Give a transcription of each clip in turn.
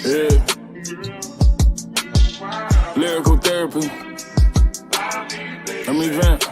Yeah. Lyrical therapy. Let me vent.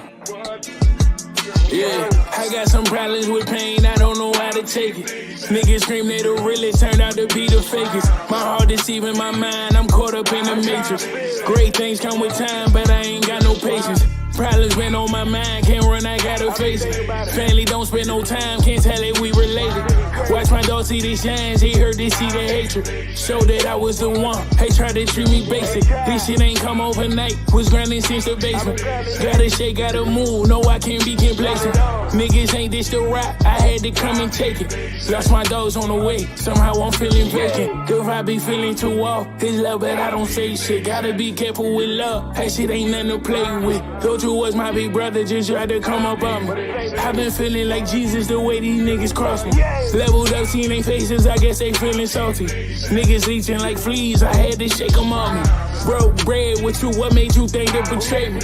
Yeah, I got some problems with pain, I don't know how to take it. Niggas scream they the realest, turned out to be the fakest. My heart deceiving my mind, I'm caught up in the matrix. Great things come with time, but I ain't got no patience. Problems been on my mind, can't run, I gotta face it. Family don't spend no time, can't tell it we related. Watch my dog see the shines, he heard they see the hatred. Show that I was the one, they tried to treat me basic. This shit ain't come overnight, was grinding since the basement. Gotta shake, gotta move, no I can't be complacent. Niggas ain't this the rap, I had to come and take it. Lost my dogs on the way, somehow I'm feeling vacant. If I be feeling too off, it's love but I don't say shit. Gotta be careful with love, that shit ain't nothing to play with. Thought you was my big brother, just tried to come up on me. I've been feeling like Jesus the way these niggas cross me. Leveled up, seen they faces, I guess they feeling salty. Niggas leeching like fleas, I had to shake them on me. Broke bread with you, what made you think to betray me?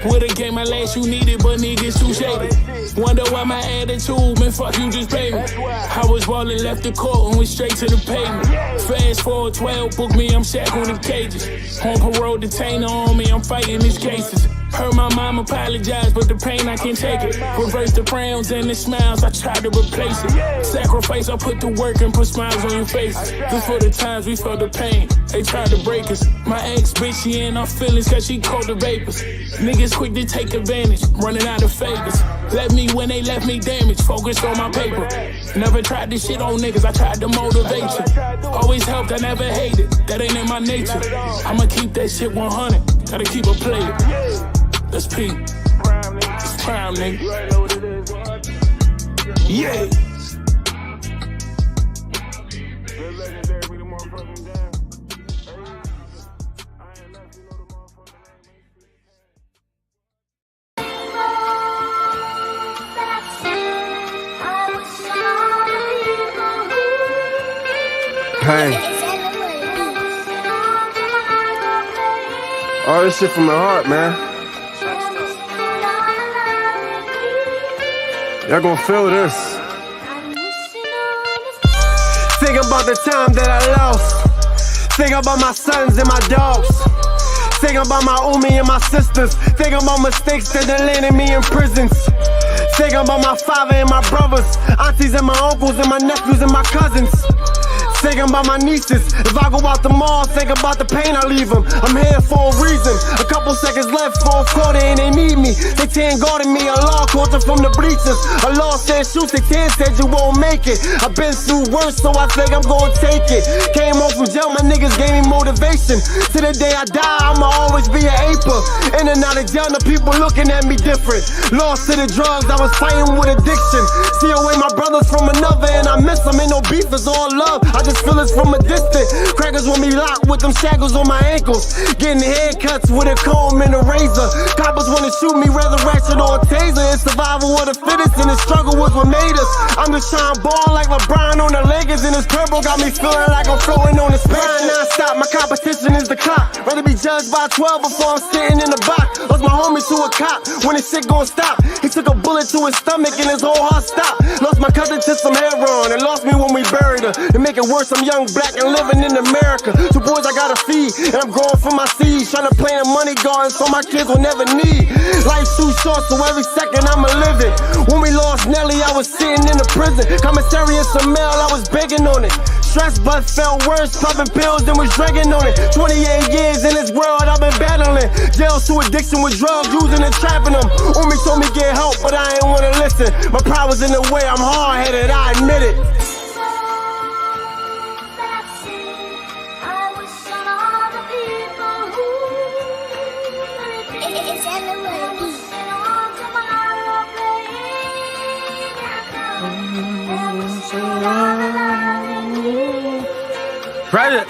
Would've gave my last you needed, but niggas too shady. Wonder why my attitude, man, fuck you, just pay me. I was ballin', left the court and went straight to the pavement. Fast forward 12, book me, I'm shackled in cages. On parole, detainer on me, I'm fighting these cases. Heard my mom apologize, but the pain I can't take it. Reverse the frowns and the smiles, I tried to replace it. Sacrifice, I put the work and put smiles on your faces. Just for the times we felt the pain, they tried to break us. My ex bitch, she in our feelings cause she caught the vapors. Niggas quick to take advantage, running out of favors. Left me when they left me damaged, focused on my paper. Never tried this shit on niggas, I tried to motivate you. Always helped, I never hated, that ain't in my nature. I'ma keep that shit 100, gotta keep it played. That's P. It's prime, nigga. Yeah. Hey. All this shit from the heart, man. Y'all gon' feel this. Think about the time that I lost. Think about my sons and my dogs. Think about my Umi and my sisters. Think about mistakes that done landed me in prisons. Think about my father and my brothers, aunties and my uncles and my nephews and my cousins. Thinking about my nieces. If I go out the mall, think about the pain I leave them. I'm here for a reason. A couple seconds left for a quarter and they need me. They 10 guarding me, a law caught them from the bleachers. A law said shoot, they 10 said you won't make it. I've been through worse, so I think I'm gonna take it. Came home from jail, my niggas gave me motivation. To the day I die, I'ma always be an aper. In and out of jail, the people looking at me different. Lost to the drugs, I was fighting with addiction. See away my brothers from another and I miss them. Ain't no beef, it's all love. I just feel it from a distance. Crackers want me locked with them shackles on my ankles. Getting haircuts with a comb and a razor. Coppers wanna shoot me, rather ratchet or a taser. It's survival of the fittest and the struggle was what made us. I'm just trying to ball like LeBron on the Lakers, and this purple got me feeling like I'm throwing on the spine non-stop. My competition is the clock. Rather be judged by 12 before I'm sitting in the box. Lost my homie to a cop. When this shit gon' stop, he took a bullet to his stomach and his whole heart stopped. Lost my cousin to some heroin and lost me when we buried her. To make it worse, I'm young, black, and living in America. 2 boys I gotta feed, and I'm growing for my seeds. Trying to plant a money garden so my kids will never need. Life's too short, so every second I'ma live it. When we lost Nelly, I was sitting in the prison. Commissary and some mail, I was begging on it. Stress but felt worse, popping pills and was drinking on it. 28 years in this world I've been battling. Jails to addiction with drugs, using and trapping them. Umi told me get help, but I ain't wanna listen. My pride was in the way, I'm hard-headed, I admit it. Present.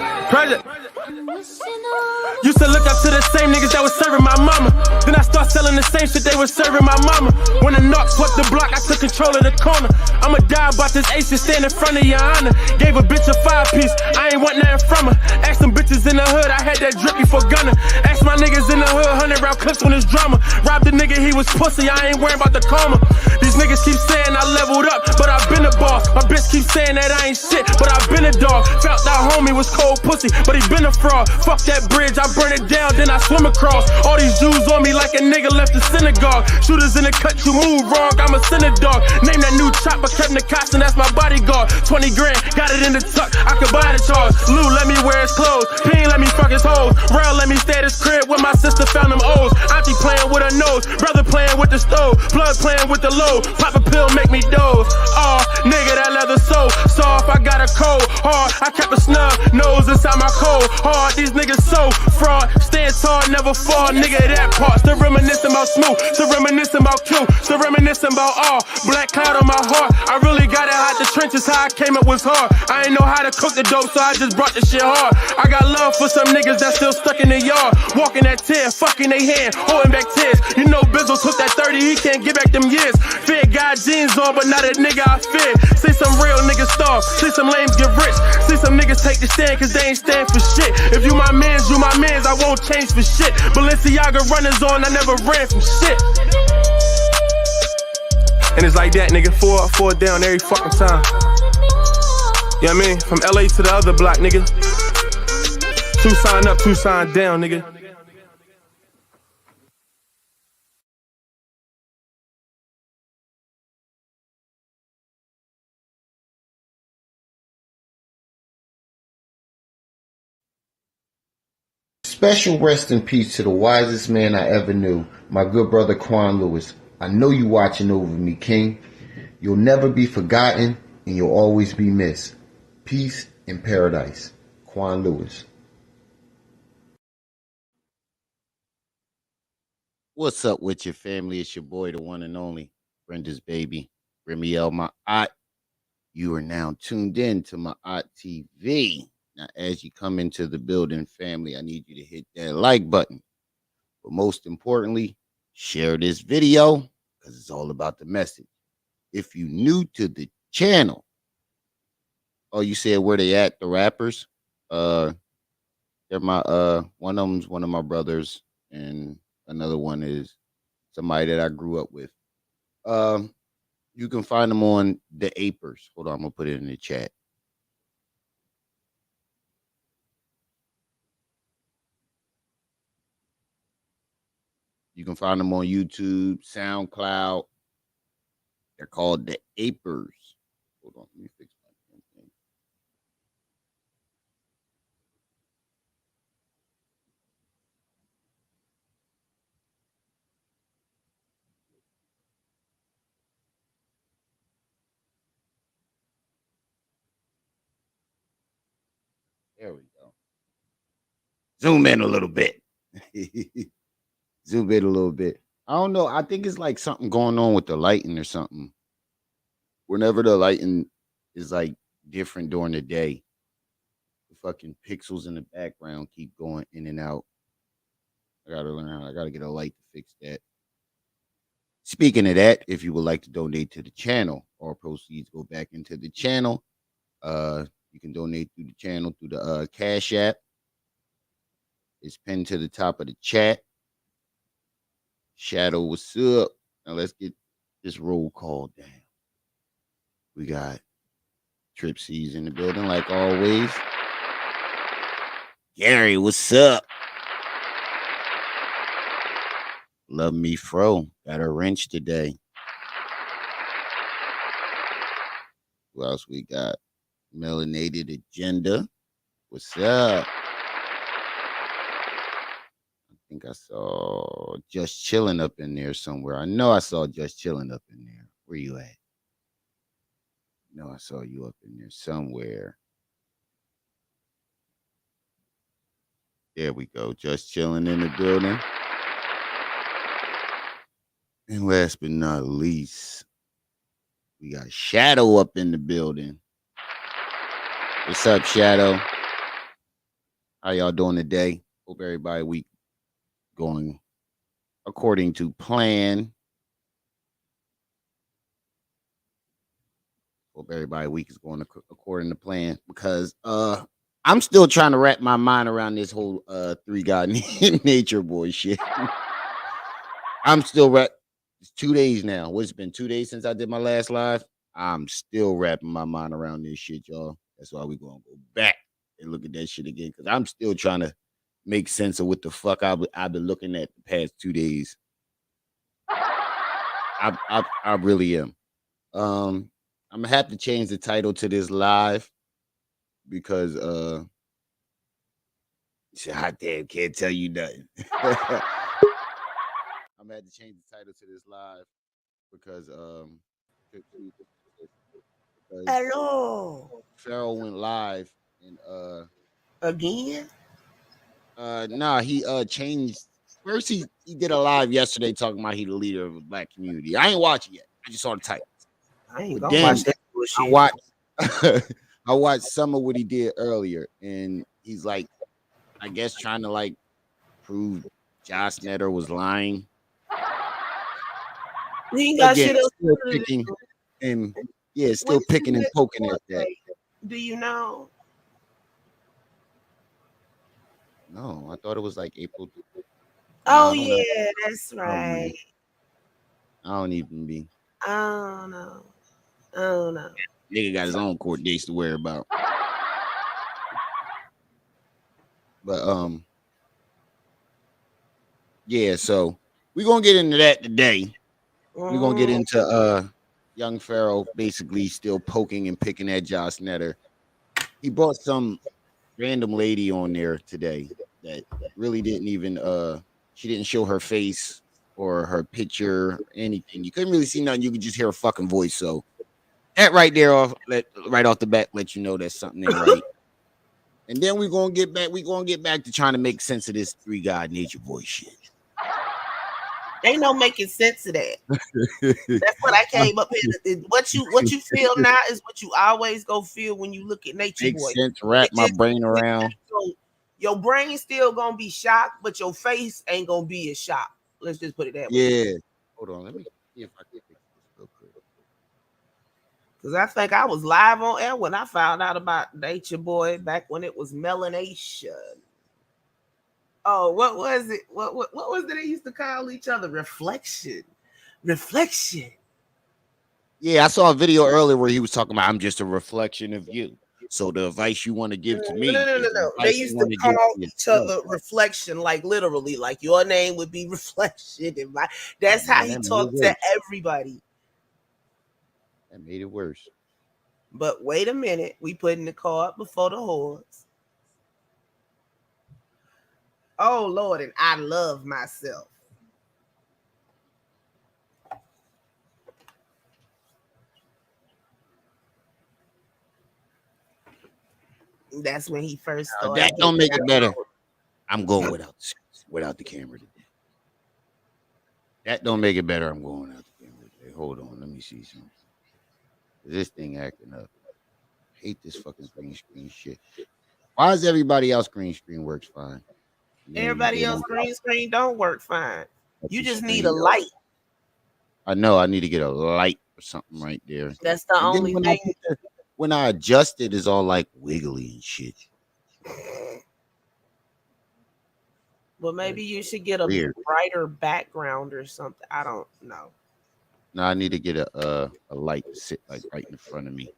Used to look up to the same niggas that was serving my mama. Then I start selling the same shit they was serving my mama. When the knock swept the block, I took control of the corner. I'ma die about this ace and stand in front of your honor. Gave a bitch a 5-piece, I ain't want nothing from her. Asked some bitches in the hood, I had that drip before gunner. Asked my niggas in the hood, 100-round clips on his drama. Robbed the nigga, he was pussy, I ain't worried about the karma. These niggas keep saying I leveled up, but I've been a boss. My bitch keep saying that I ain't shit, but I've been a dog. Felt that homie was cold pussy, but he been a fraud. Fuck that bridge, I burn it down, then I swim across. All these Jews on me like a nigga left the synagogue. Shooters in the cut, you move wrong, I'm a sinner dog. Name that new chopper, Kevin the Costin, that's my bodyguard. 20 grand, got it in the tuck, I could buy the charge. Lou let me wear his clothes, Peen let me fuck his hoes. Rail let me stay at his crib when my sister found them O's. Auntie playing with her nose, brother playing with the stove. Blood playing with the load, pop a pill make me doze. Oh, nigga that leather so soft, I got a cold hard. I kept a snub nose inside my cold hard. These niggas so fraud, stand tall, never fall, nigga that part. Still reminiscing about Smooth, still reminiscing about Q, still reminiscing about all. Black cloud on my heart, I really got it out the trenches, how I came up was hard. I ain't know how to cook the dope, so I just brought the shit hard. I got love for some niggas that still stuck in the yard, walking that tear, fucking they hand, holding back tears. You know Bizzle took that 30, he can't get back them years. Fear got jeans on, but not a nigga I fear. See some real niggas starve, see some lames get rich. See some niggas take the stand, cause they ain't stand for shit. If you my mans, I won't change for shit. Balenciaga runners on, I never ran from shit. And it's like that, nigga, 4 up, 4 down every fucking time. You know what I mean? From LA to the other block, nigga. 2 sign up, 2 sign down, nigga. Special rest in peace to the wisest man I ever knew, my good brother Quan Lewis. I know you watching over me, King. You'll never be forgotten, and you'll always be missed. Peace in paradise. Quan Lewis. What's up with your family? It's your boy, the one and only Brenda's baby, Remiel, my aunt. You are now tuned in to my aunt TV. Now, as you come into the building, family, I need you to hit that like button. But most importantly, share this video because it's all about the message. If you new to the channel, oh, you said where they at, the rappers? They're my one of them's one of my brothers, and another one is somebody that I grew up with. You can find them on the Apers. Hold on, I'm gonna put it in the chat. You can find them on YouTube, SoundCloud. They're called the Apers. Hold on, let me fix my thing. There we go. Zoom in a little bit. Zoom in a little bit. I don't know. I think it's like something going on with the lighting or something. Whenever the lighting is like different during the day, the fucking pixels in the background keep going in and out. I gotta learn how. I gotta get a light to fix that. Speaking of that, if you would like to donate to the channel, all proceeds go back into the channel. You can donate through the channel through the Cash App. It's pinned to the top of the chat. Shadow, what's up? Now let's get this roll call down. We got Trip C's in the building, like always. Gary, what's up? Love me, Fro. Got a wrench today. Who else we got? Melanated Agenda. What's up? I think I saw Just Chilling up in there somewhere. I know I saw Just Chilling up in there. Where you at? No, I saw you up in there somewhere. There we go. Just Chilling in the building. And last but not least, we got Shadow up in the building. What's up, Shadow? How y'all doing today? Hope everybody week going according to plan. Hope everybody week is going according to plan because I'm still trying to wrap my mind around this whole three god nature boy shit. I'm still it's 2 days now. What's been 2 days since I did my last live? I'm still wrapping my mind around this shit, y'all. That's why we're gonna go back and look at that shit again because I'm still trying to make sense of what the fuck I've been looking at the past 2 days. I really am. I'm gonna have to change the title to this live because hot damn can't tell you nothing. I'm gonna have to change the title to this live because because Hello. Pharaoh went live and Again? nah, he changed. First, he did a live yesterday talking about he the leader of the black community. I ain't watching yet. I just saw the title. I ain't But gonna then watch that I bullshit. watched I watched some of what he did earlier, and he's like, I guess trying to like prove Josh Netter was lying. You ain't got Again, shit else still to do. picking and still What's picking and the poking at court that. date? Do you know? No, I thought it was like April. No, Oh I don't know. yeah, that's I don't know. right. I don't even be. I don't know. I don't know. Nigga got his own court dates to worry about. But yeah, so we're gonna get into that today. We're gonna get into young Pharaoh basically still poking and picking at Josh Netter. He brought some random lady on there today that really didn't even she didn't show her face or her picture or anything. You couldn't really see nothing, you could just hear her fucking voice. So that right there right off the bat let you know that something ain't right. And then we're gonna get back to trying to make sense of this three god nature boy shit. Ain't no making sense of that. That's what I came up here. What you feel now is what you always go feel when you look at Nature Makes Boy. sense, wrap It my just- brain around. So your brain still gonna be shocked, but your face ain't gonna be as shocked. Let's just put it that way. Yeah. Hold on, let me see if I can fix this real quick. Because I think I was live on air when I found out about Nature Boy back when it was melanation. Oh, what was it? What was it they used to call each other? Reflection. Yeah, I saw a video earlier where he was talking about I'm just a reflection of you. So the advice you want to give to me No. is the They advice you used to want to call give to each yourself. other reflection, like literally, like your name would be reflection. And that's how he talked to everybody. That made it worse. But wait a minute, we putting the cart before the horse. Oh Lord, and I love myself. That's when he first started. That don't make it better. I'm going without the camera today. That don't make it better. I'm going without the camera today. Hold on, let me see something. This thing acting up. I hate this fucking green screen shit. Why is everybody else green screen works fine? Everybody else green screen don't work fine. You just need a screen. light. I know I need to get a light or something right there. That's the only thing. When I adjust it, it's all like wiggly and shit. Well, maybe you should get a brighter background or something. I don't know. No, I need to get a light to sit like right in front of me.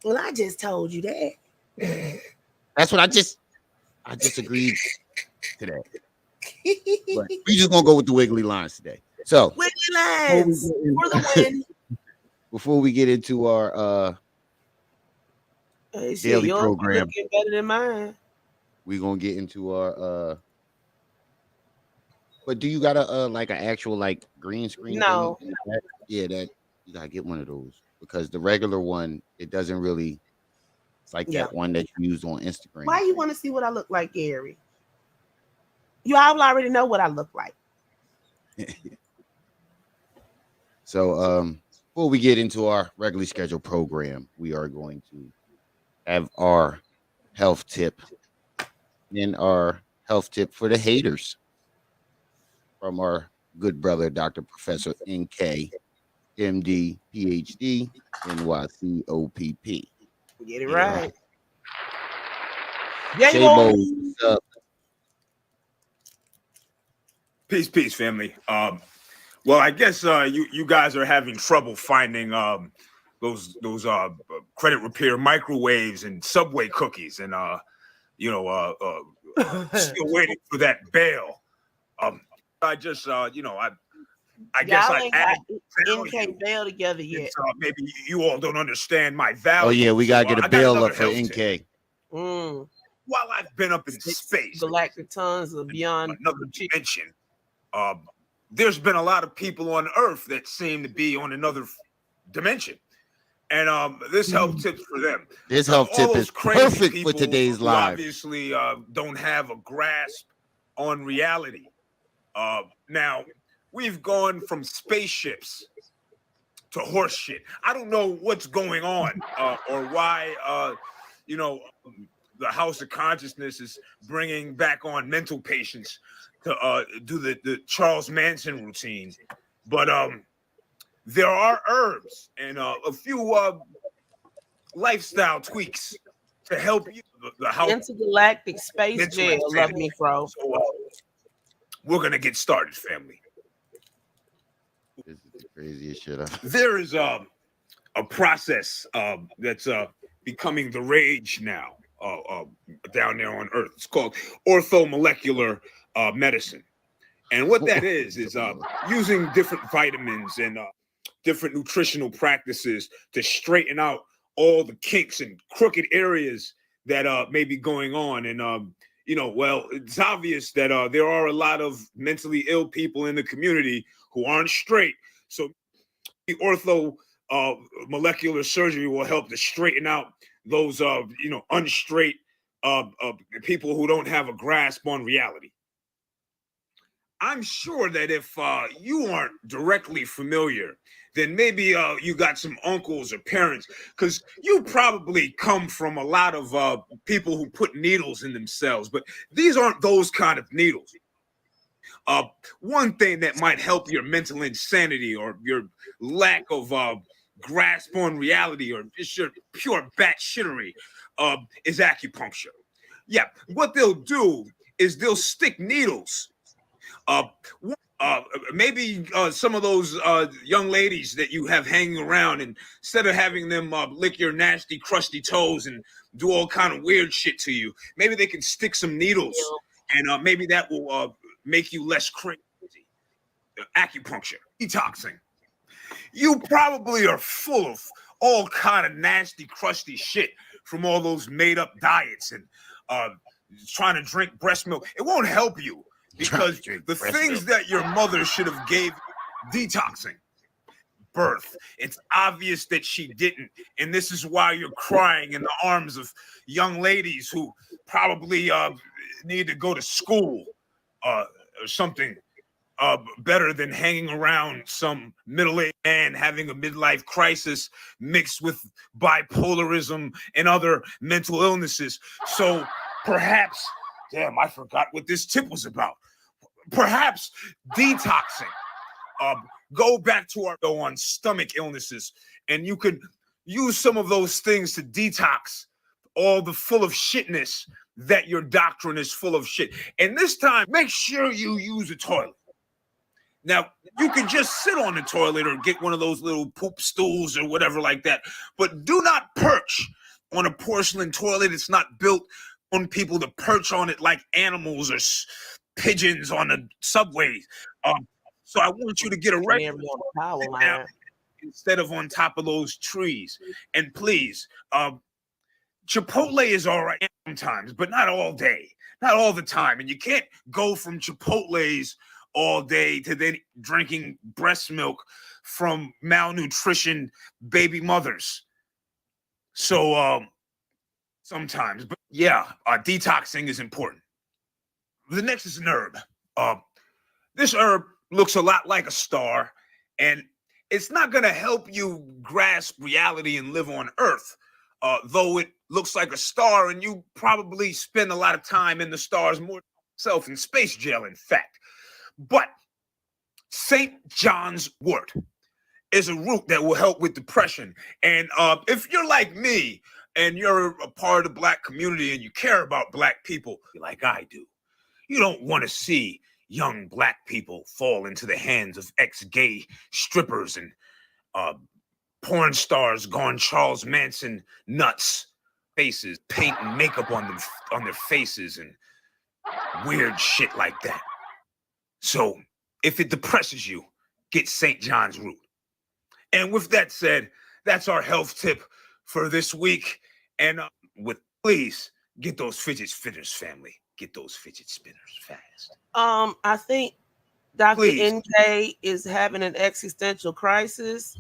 Well, I just told you that. That's what I just agreed to that. But we just gonna go with the wiggly lines today. So wiggly lines for the win. Before we get into our daily program, looking better than mine. We're gonna get into our but do you got a like an actual like green screen? No. Thing? That you gotta get one of those because the regular one, it doesn't really, it's like that one that you use on Instagram. Why you want to see what I look like, Gary? You all already know what I look like. So before we get into our regularly scheduled program, we are going to have our health tip And our health tip for the haters from our good brother, Dr. Professor NK, MD, PhD, NYCOPP. Get it Yeah. right. Yeah, Shabo, what's up? Peace, family. Well, I guess you guys are having trouble finding those credit repair microwaves and Subway cookies, and still waiting for that bail. I just I guess y'all I ain't got value. NK Bell together yet. Maybe you all don't understand my value. Oh yeah, we gotta get a I got bail another up for health tip. NK. While I've been up in space, Galactic tons of beyond another dimension, there's been a lot of people on Earth that seem to be on another dimension, and this health tip for them. This health all tip those is crazy perfect for people today's who live. obviously don't have a grasp on reality. Now we've gone from spaceships to horse shit. I don't know what's going on or why the House of Consciousness is bringing back on mental patients to do the Charles Manson routine, but there are herbs and a few lifestyle tweaks to help you. The House intergalactic space jail. Love me, bro. So, we're gonna get started, family. This is the craziest shit ever. There is a process that's becoming the rage now down there on Earth. It's called orthomolecular medicine, and what that is using different vitamins and different nutritional practices to straighten out all the kinks and crooked areas that may be going on. And well, it's obvious that there are a lot of mentally ill people in the community who aren't straight. So the ortho molecular surgery will help to straighten out those unstraight people who don't have a grasp on reality. I'm sure that if you aren't directly familiar, then maybe you got some uncles or parents, because you probably come from a lot of people who put needles in themselves, but these aren't those kind of needles. One thing that might help your mental insanity or your lack of grasp on reality or just your pure batshittery is acupuncture. Yeah, what they'll do is they'll stick needles. Maybe some of those young ladies that you have hanging around, and instead of having them lick your nasty, crusty toes and do all kind of weird shit to you, maybe they can stick some needles, and maybe that will make you less crazy. Acupuncture, detoxing. You probably are full of all kind of nasty, crusty shit from all those made-up diets and trying to drink breast milk. It won't help you. Because the things that your mother should have gave detoxing, birth, it's obvious that she didn't. And this is why you're crying in the arms of young ladies who probably need to go to school or something better than hanging around some middle-aged man having a midlife crisis mixed with bipolarism and other mental illnesses. So perhaps, damn, I forgot what this tip was about. Perhaps detoxing. Go back to our go on stomach illnesses, and you could use some of those things to detox all the full of shitness that your doctrine is full of shit. And this time, make sure you use a toilet. Now, you can just sit on the toilet or get one of those little poop stools or whatever like that, but do not perch on a porcelain toilet. It's not built on people to perch on it like animals or pigeons on the subway. So I want you to get a regular instead of on top of those trees. And please, Chipotle is all right sometimes, but not all day, not all the time. And you can't go from Chipotle's all day to then drinking breast milk from malnutrition baby mothers. So sometimes, but yeah, detoxing is important. The next is an herb. This herb looks a lot like a star, and it's not going to help you grasp reality and live on Earth, though it looks like a star, and you probably spend a lot of time in the stars more yourself in space jail, in fact. But St. John's wort is a root that will help with depression. And if you're like me and you're a part of the Black community and you care about Black people like I do, you don't want to see young Black people fall into the hands of ex-gay strippers and porn stars gone Charles Manson nuts, faces, painting makeup on them, on their faces, and weird shit like that. So if it depresses you, get St. John's root. And with that said, that's our health tip for this week. And please get those fidget spinners, family. Get those fidget spinners fast. I think Dr. Please. NK is having an existential crisis.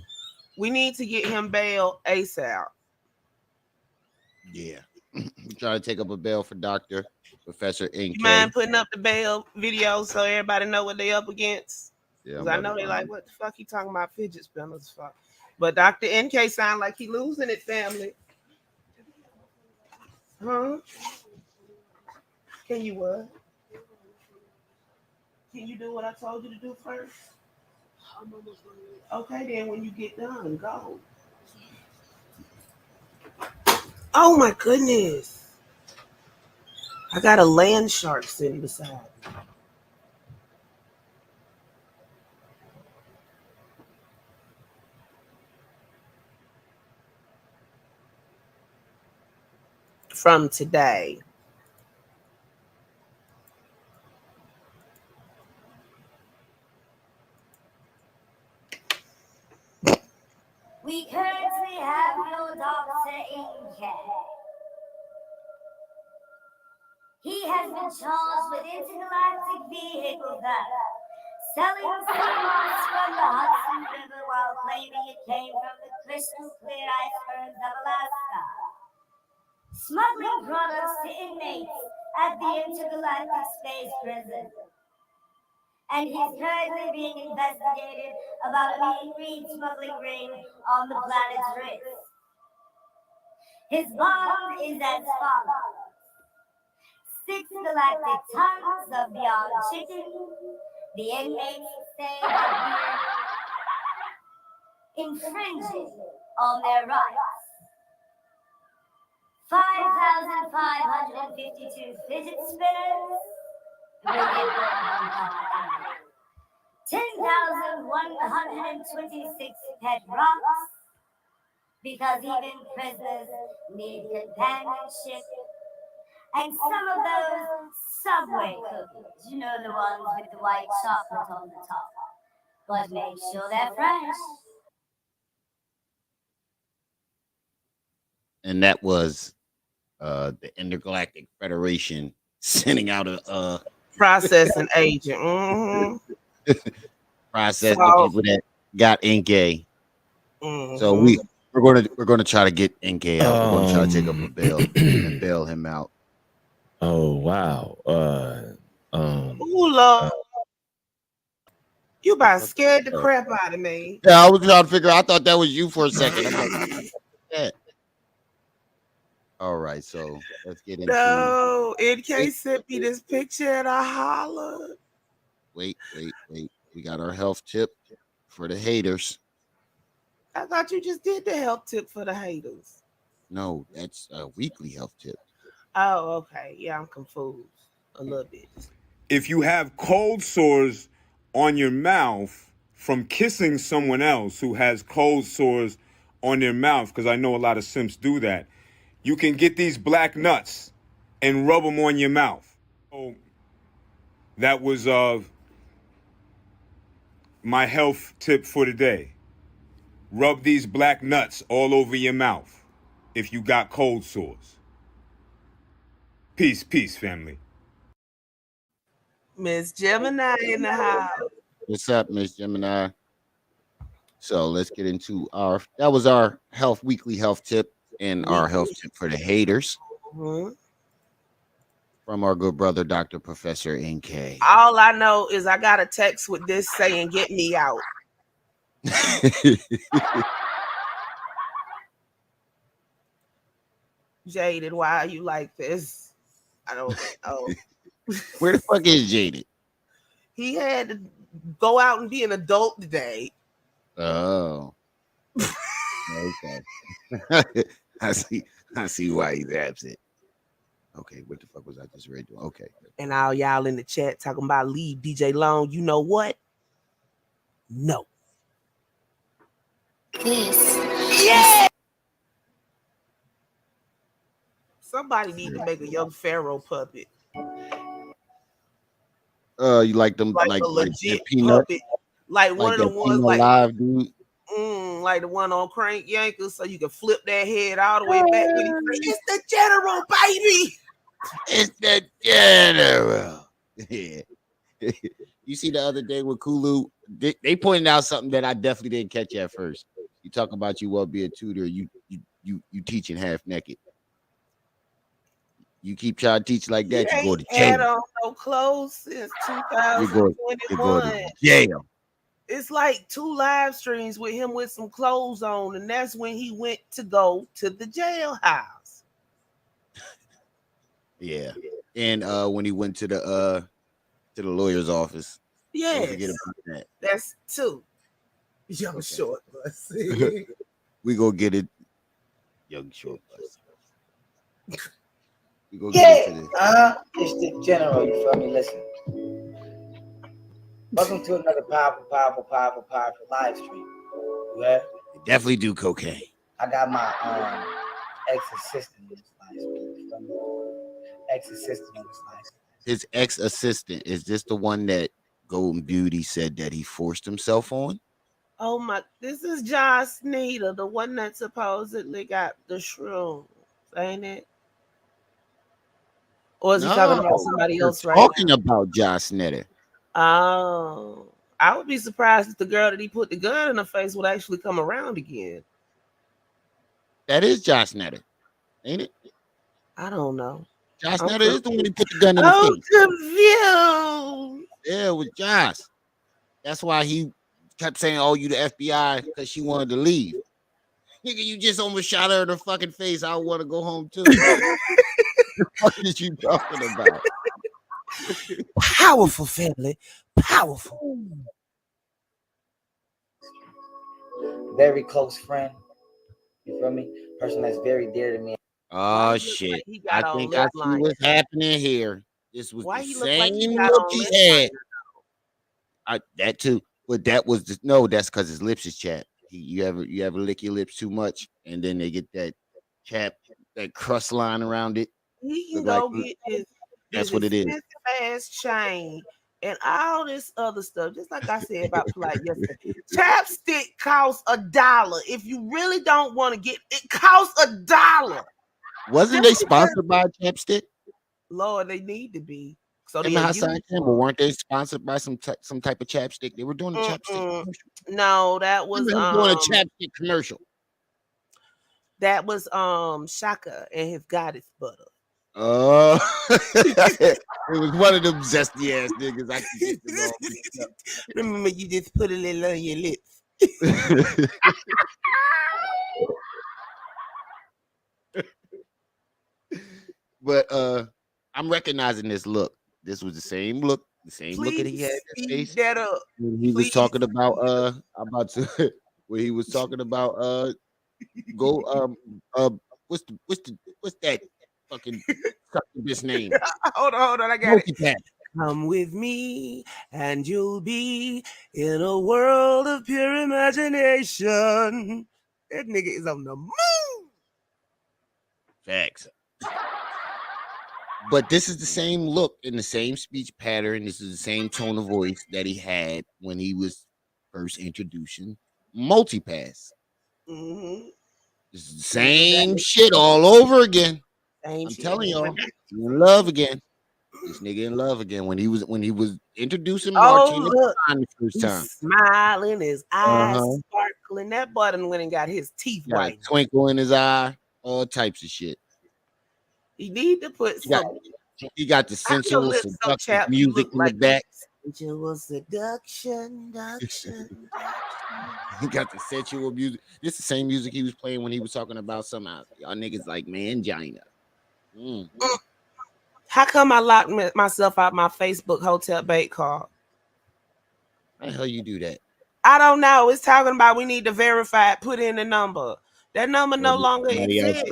We need to get him bail ASAP. Yeah. Trying to take up a bail for Dr. Professor NK. You mind putting up the bail video so everybody know what they up against? Yeah, Because I know they like, what the fuck he talking about fidget spinners for? But Dr. NK sound like he losing it, family. Huh? Can you what? Can you do what I told you to do first? Okay, then when you get done, go. Oh my goodness. I got a land shark sitting beside me. From today. We currently have no Dr. NK. He has been charged with intergalactic vehicle theft, selling sea moss from the Hudson River while claiming it came from the crystal clear icebergs of Alaska, smuggling products to inmates at the intergalactic space prison. And he's currently being investigated about a mean green smuggling ring on the planet's wrist. His bond is as follows: 6 galactic tons of beyond chicken. The inmates say that we're infringing on their rights. 5,552 fidget spinners. 10,126 pet rocks, because even prisoners need companionship, and some of those Subway cookies, you know, the ones with the white chocolate on the top, but make sure they're fresh. And that was the Intergalactic Federation sending out a Processing agent. Mm-hmm. process So- the people that got NK. Mm-hmm. So we're gonna try to get NK out. We're gonna try to take up a bail and bail him out. Oh wow. Ooh, Lord. You about scared the crap out of me. Yeah, I was trying to figure. I thought that was you for a second. I'm like, yeah. All right, so let's get into. No, NK sent me this picture and I hollered. Wait. We got our health tip for the haters. I thought you just did the health tip for the haters. No, that's a weekly health tip. Oh, okay. Yeah, I'm confused a little bit. If you have cold sores on your mouth from kissing someone else who has cold sores on their mouth, because I know a lot of simps do that, you can get these black nuts and rub them on your mouth. So that was my health tip for today. Rub these black nuts all over your mouth if you got cold sores. Peace, family. Miss Gemini in the house. What's up, Miss Gemini? So let's get into that was our weekly health tip and our health tip for the haters Mm-hmm. from our good brother, Dr. Professor NK. All I know is I got a text with this saying, "Get me out." Jaded, why are you like this? I don't know. Where the fuck is Jaded? He had to go out and be an adult today. Oh, okay. I see why he's absent. Okay, what the fuck was I just ready to? Okay. And all y'all in the chat talking about leave DJ Long. You know what? No. This. Yeah. Somebody need to make a young Pharaoh puppet. You like them Like like a legit Peanut, puppet. Like one of the ones Peanut like Live dude. like the one on Crank Yankers, so you can flip that head all the way back when he say, "It's the general, baby." It's the general. Yeah. You see the other day with Kulu, they pointed out something that I definitely didn't catch at first. You talk about you will be a tutor, you teaching half naked. You keep trying to teach like that, you go to Had jail. on no clothes since You go 2021. to jail. It's like 2 live streams with him with some clothes on, and that's when he went to go to the jailhouse. Yeah. And when he went to the lawyer's office. Yes. Don't forget about that. That's 2. Young short bus. We go get it. Young short bus. We go Yeah, get into this. It's the general. You feel me? Listen. Welcome to another powerful live stream. Yeah. They definitely do cocaine. I got my ex-assistant in this live stream. You feel me? Ex-assistant in this live stream. His ex-assistant, is this the one that Golden Beauty said that he forced himself on? Oh my, this is Josh Sneeder, the one that supposedly got the shrooms, ain't it? Or is he talking about somebody else right talking now? about Josh Sneeder. Oh, I would be surprised if the girl that he put the gun in her face would actually come around again. That is Josh Sneeder, ain't it? I don't know. Josh Sneeder is the one who put the gun in the face. Confused. Yeah, it was Josh. That's why he kept saying, "Oh, you the FBI," because she wanted to leave. Nigga, you just almost shot her in the fucking face. I want to go home too. What is you talking about? Powerful family, powerful. Very close friend. You feel me? Person that's very dear to me. Oh shit! I think I see what's happening here. This was the same look he had. That too, but that was that's because his lips is chapped. You ever lick your lips too much, and then they get that chap, that crust line around it. He can go get his that's what it is. Ass chain and all this other stuff. Just like I said about Polite yesterday. Chapstick costs $1. If you really don't want to get it, costs $1. Wasn't they sponsored by Chapstick? Lord, they need to be. So weren't they sponsored by some type of chapstick? They were doing a chapstick commercial. No, that was doing a chapstick commercial. That was Shaka and his goddess butter. Oh, it was one of them zesty ass niggas. I can get them all. Remember, you just put a little on your lips. But I'm recognizing this look. This was the same look, look that he had in his face. That up. When he was talking about when he was talking about what's that fucking this name? Hold on, I got it. Come with me and you'll be in a world of pure imagination. That nigga is on the moon. Facts. But this is the same look and the same speech pattern. This is the same tone of voice that he had when he was first introducing multipass. Mm-hmm. This is the same shit all over again. I'm telling y'all, in love again. This nigga in love again. When he was introducing Martina the first time, smiling, his eyes sparkling. That button went and got his teeth white, twinkle in his eye, all types of shit. He need to put he got the sensual seductive music in the back. Sensual seduction. He got the sensual music. This the same music he was playing when he was talking about some y'all niggas like mangina. How come I locked myself out my Facebook hotel bait card? How the hell you do that? I don't know. It's talking about we need to verify it, put in the number. That number no longer exists.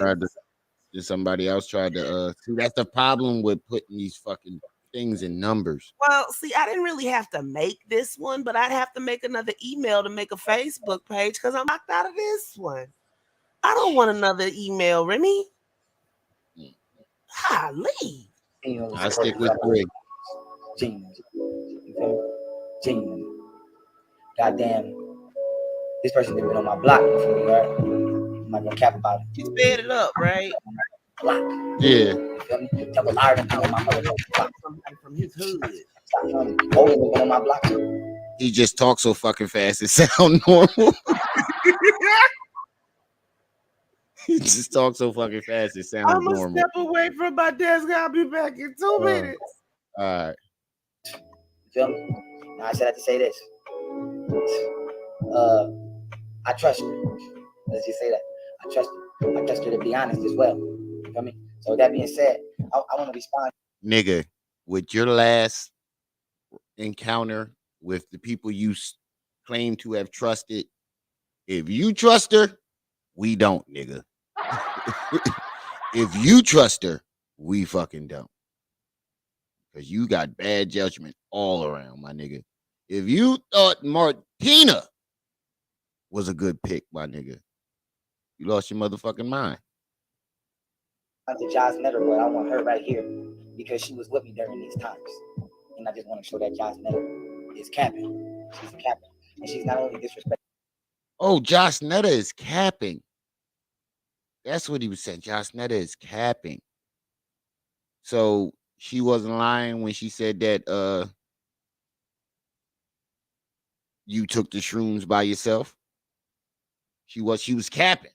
Somebody else tried to see, that's the problem with putting these fucking things in numbers. Well, see, I didn't really have to make this one, but I'd have to make another email to make a Facebook page because I'm locked out of this one. I don't want another email, Remy. Golly. I stick with 3. Genius. You feel me? Genius. Goddamn. This person done been on my block before, right? I'm not gonna cap about it. You sped it up, right? Block. Yeah. You feel me? Double R on my motherfucking block. Somebody from his hood. Always been on my block. He just talks so fucking fast it sounds normal. He just talks so fucking fast it sounds I'm normal. gonna step away from my desk. I'll be back in 2 minutes. All right. You feel me? Now I said I had to say this. I trust her. Let's just say that. I trust her. I trust her to be honest as well. You feel me? So with that being said, I want to respond. Nigga, with your last encounter with the people you claim to have trusted, if you trust her, we don't, nigga. If you trust her, we fucking don't. Because you got bad judgment all around, my nigga. If you thought Martina was a good pick, my nigga, you lost your motherfucking mind. To Josh Netter, but I want her right here because she was with me during these times. And I just want to show that Josh Netter is capping. She's capping. And she's not only disrespecting. Oh, Josh Netter is capping. That's what he was saying. Josh Netter is capping. So she wasn't lying when she said that you took the shrooms by yourself. She was capping.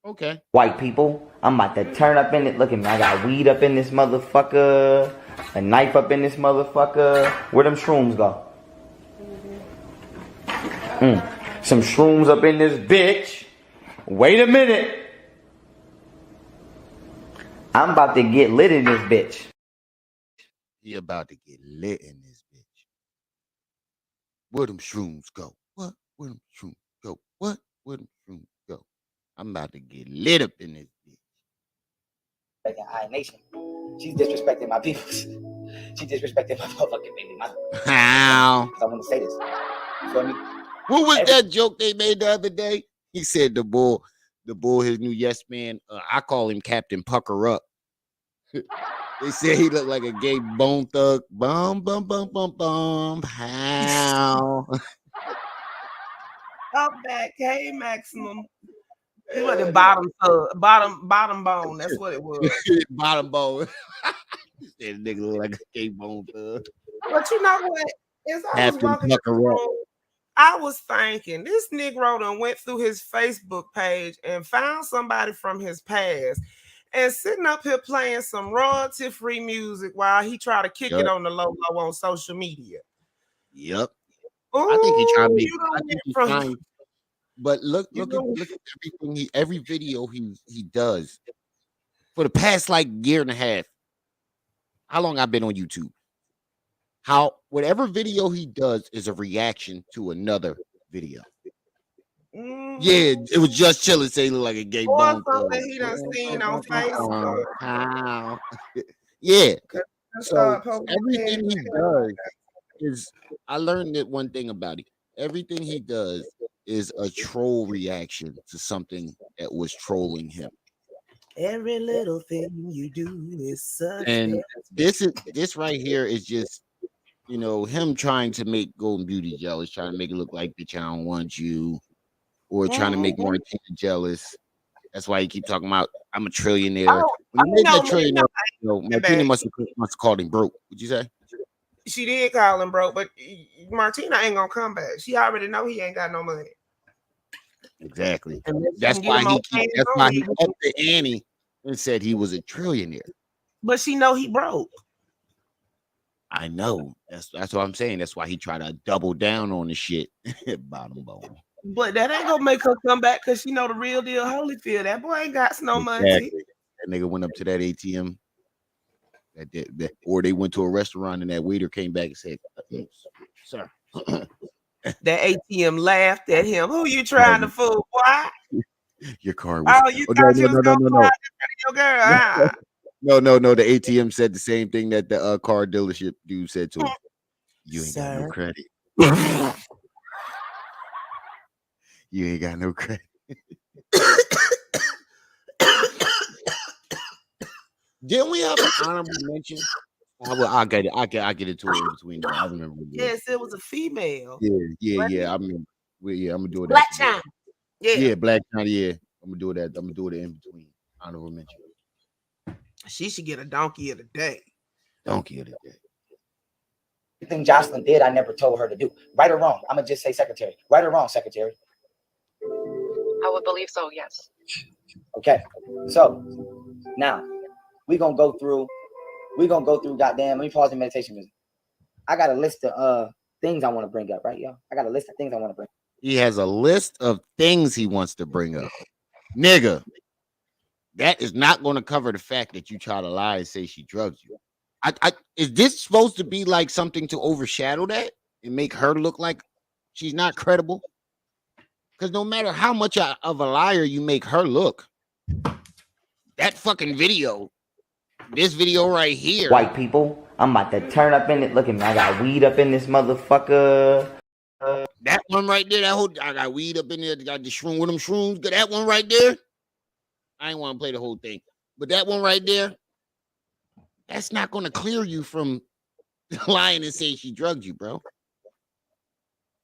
Okay. White people, I'm about to turn up in it. Look at me, I got weed up in this motherfucker, a knife up in this motherfucker. Where them shrooms go? Some shrooms up in this bitch. Wait a minute. I'm about to get lit in this bitch. He about to get lit in this bitch. Where them shrooms go? What? Where them shrooms go? What? Where them shrooms go? I'm about to get lit up in this bitch. I Nation. She's disrespecting my people. She disrespected my motherfucking baby mama. How? I want to say this. You feel me? What was that joke they made the other day? He said the bull, his new yes man. I call him Captain Pucker Up. They said he looked like a gay bone thug. Bum bum bum bum bum. How? Up back, hey maximum. He was the bottom bone. That's what it was. Bottom bone. That nigga look like a gay bone thug. But you know what? As I was walking in the room, I was thinking this Negro done went through his Facebook page and found somebody from his past and sitting up here playing some royalty-free music while he tried to kick it on the low on social media. Yep. Ooh, I think he tried to make. I think he's trying. But look at every video he does for the past like year and a half. How long I've been on YouTube? Whatever video he does is a reaction to another video. Yeah, it was just chilling. Say he look like a gay bone. Or something he done seen on Facebook. Yeah. So everything he does is. I learned that one thing about it. Everything he does is a troll reaction to something that was trolling him. Every little thing you do is such. And this right here is just, him trying to make Golden Beauty jealous, trying to make it look like, bitch, I don't want you, or trying to make Martina jealous. That's why he keep talking about I'm a trillionaire. When he made that trillionaire, Martina must have called him broke. What'd you say? She did call him broke, but Martina ain't gonna come back. She already know he ain't got no money. Exactly. That's why he upped the ante and said he was a trillionaire. But she know he broke. I know. That's what I'm saying. That's why he tried to double down on the shit. Bottom bone. But that ain't gonna make her come back because she know the real deal Holyfield. That boy ain't got no money. Exactly. That nigga went up to that ATM. Or they went to a restaurant and that waiter came back and said, "Sir." That ATM laughed at him. Who you trying to fool, boy? Your car was. Oh, you thought you was gonna fly your girl? Huh? No. The ATM said the same thing that the car dealership dude said to him. You ain't got no credit. You ain't got no credit. Didn't we have an honorable mention? I'll get it. I get it to it in between. I remember. Yes, it was a female. Yeah. I mean, I'm gonna do it. Black China. Yeah, Black China. Yeah, I'm gonna do that. I'm gonna do it in between. Honorable mention. She should get a donkey of the day. Donkey of the day. Everything Jocelyn did, I never told her to do. Right or wrong? I'm gonna just say secretary. Right or wrong, secretary? I would believe so, yes. Okay. So now we're gonna go through goddamn. Let me pause the meditation music. I got a list of things I want to bring up, right, y'all? I got a list of things I want to bring up. He has a list of things he wants to bring up. Nigga, that is not going to cover the fact that you try to lie and say she drugged you. Is this supposed to be like something to overshadow that and make her look like she's not credible? Because no matter how much of a liar you make her look, that fucking video, this video right here. White people, I'm about to turn up in it. Look at me, I got weed up in this motherfucker. That one right there, I got weed up in there. Got the shroom with them shrooms. Got that one right there. I ain't want to play the whole thing, but that one right there, that's not going to clear you from lying and saying she drugged you, bro.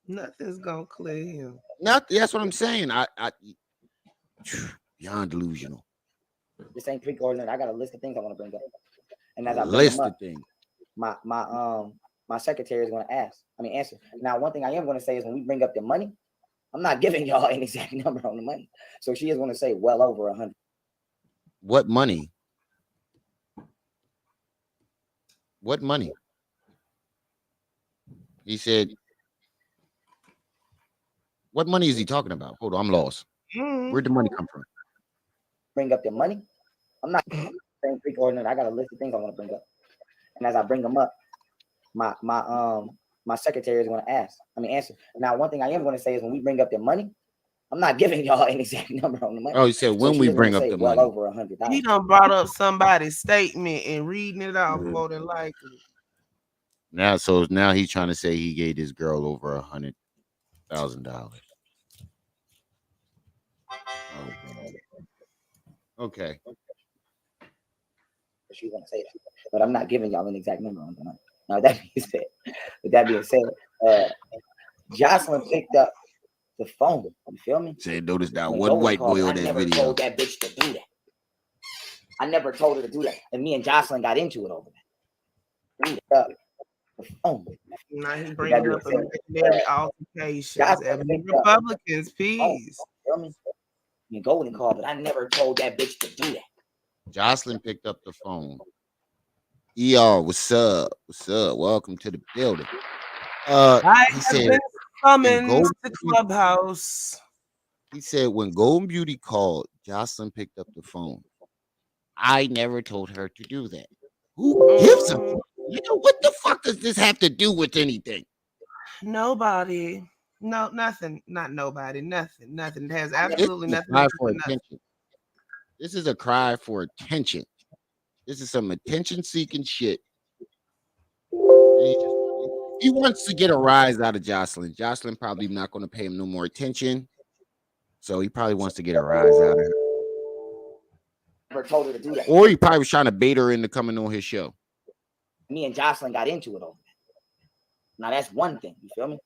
Nothing's gonna clear him. That's what I'm saying. I beyond delusional. This ain't pre-coordinated. I got a list of things I want to bring up, and as I bring List them of up, things. my secretary is going to answer. Now, one thing I am going to say is when we bring up the money, I'm not giving y'all an exact number on the money. So she is going to say well over 100. What money? What money? He said, what money is he talking about? Hold on, I'm lost. Where'd the money come from? Bring up the money. I'm not saying pre-coordinated. I got a list of things I want to bring up. And as I bring them up, my secretary is going to answer. Now, one thing I am going to say is when we bring up the money, I'm not giving y'all an exact number on the money. Oh, he said when we bring up the money. Well over $100. He done brought up somebody's statement and reading it off more than likely. Now he's trying to say he gave this girl over $100,000. Okay. She's gonna say that, but I'm not giving y'all an exact number on the money. Now that being said, Jocelyn picked up the phone. You feel me? Say notice that one white boy on that video. Told that bitch to do that. I never told her to do that, and me and Jocelyn got into it over that. The phone. Now he bringing up imaginary altercations. Republicans, peace. Feel me? You golden call, but I never told that bitch to do that. Jocelyn picked up the phone. ER, what's up? What's up? Welcome to the building. He said, coming to Clubhouse. He said when Golden Beauty called, Jocelyn picked up the phone. I never told her to do that. Who gives a fuck? You know, what the fuck does this have to do with anything? Nobody. No, nothing. Not nobody. Nothing. Nothing. It has absolutely nothing to do with nothing. Attention. This is a cry for attention. This is some attention-seeking shit. He wants to get a rise out of Jocelyn. Jocelyn probably not going to pay him no more attention. So he probably wants to get a rise out of her. Never told her to do that. Or he probably was trying to bait her into coming on his show. Me and Jocelyn got into it over that. Now that's one thing. You feel me?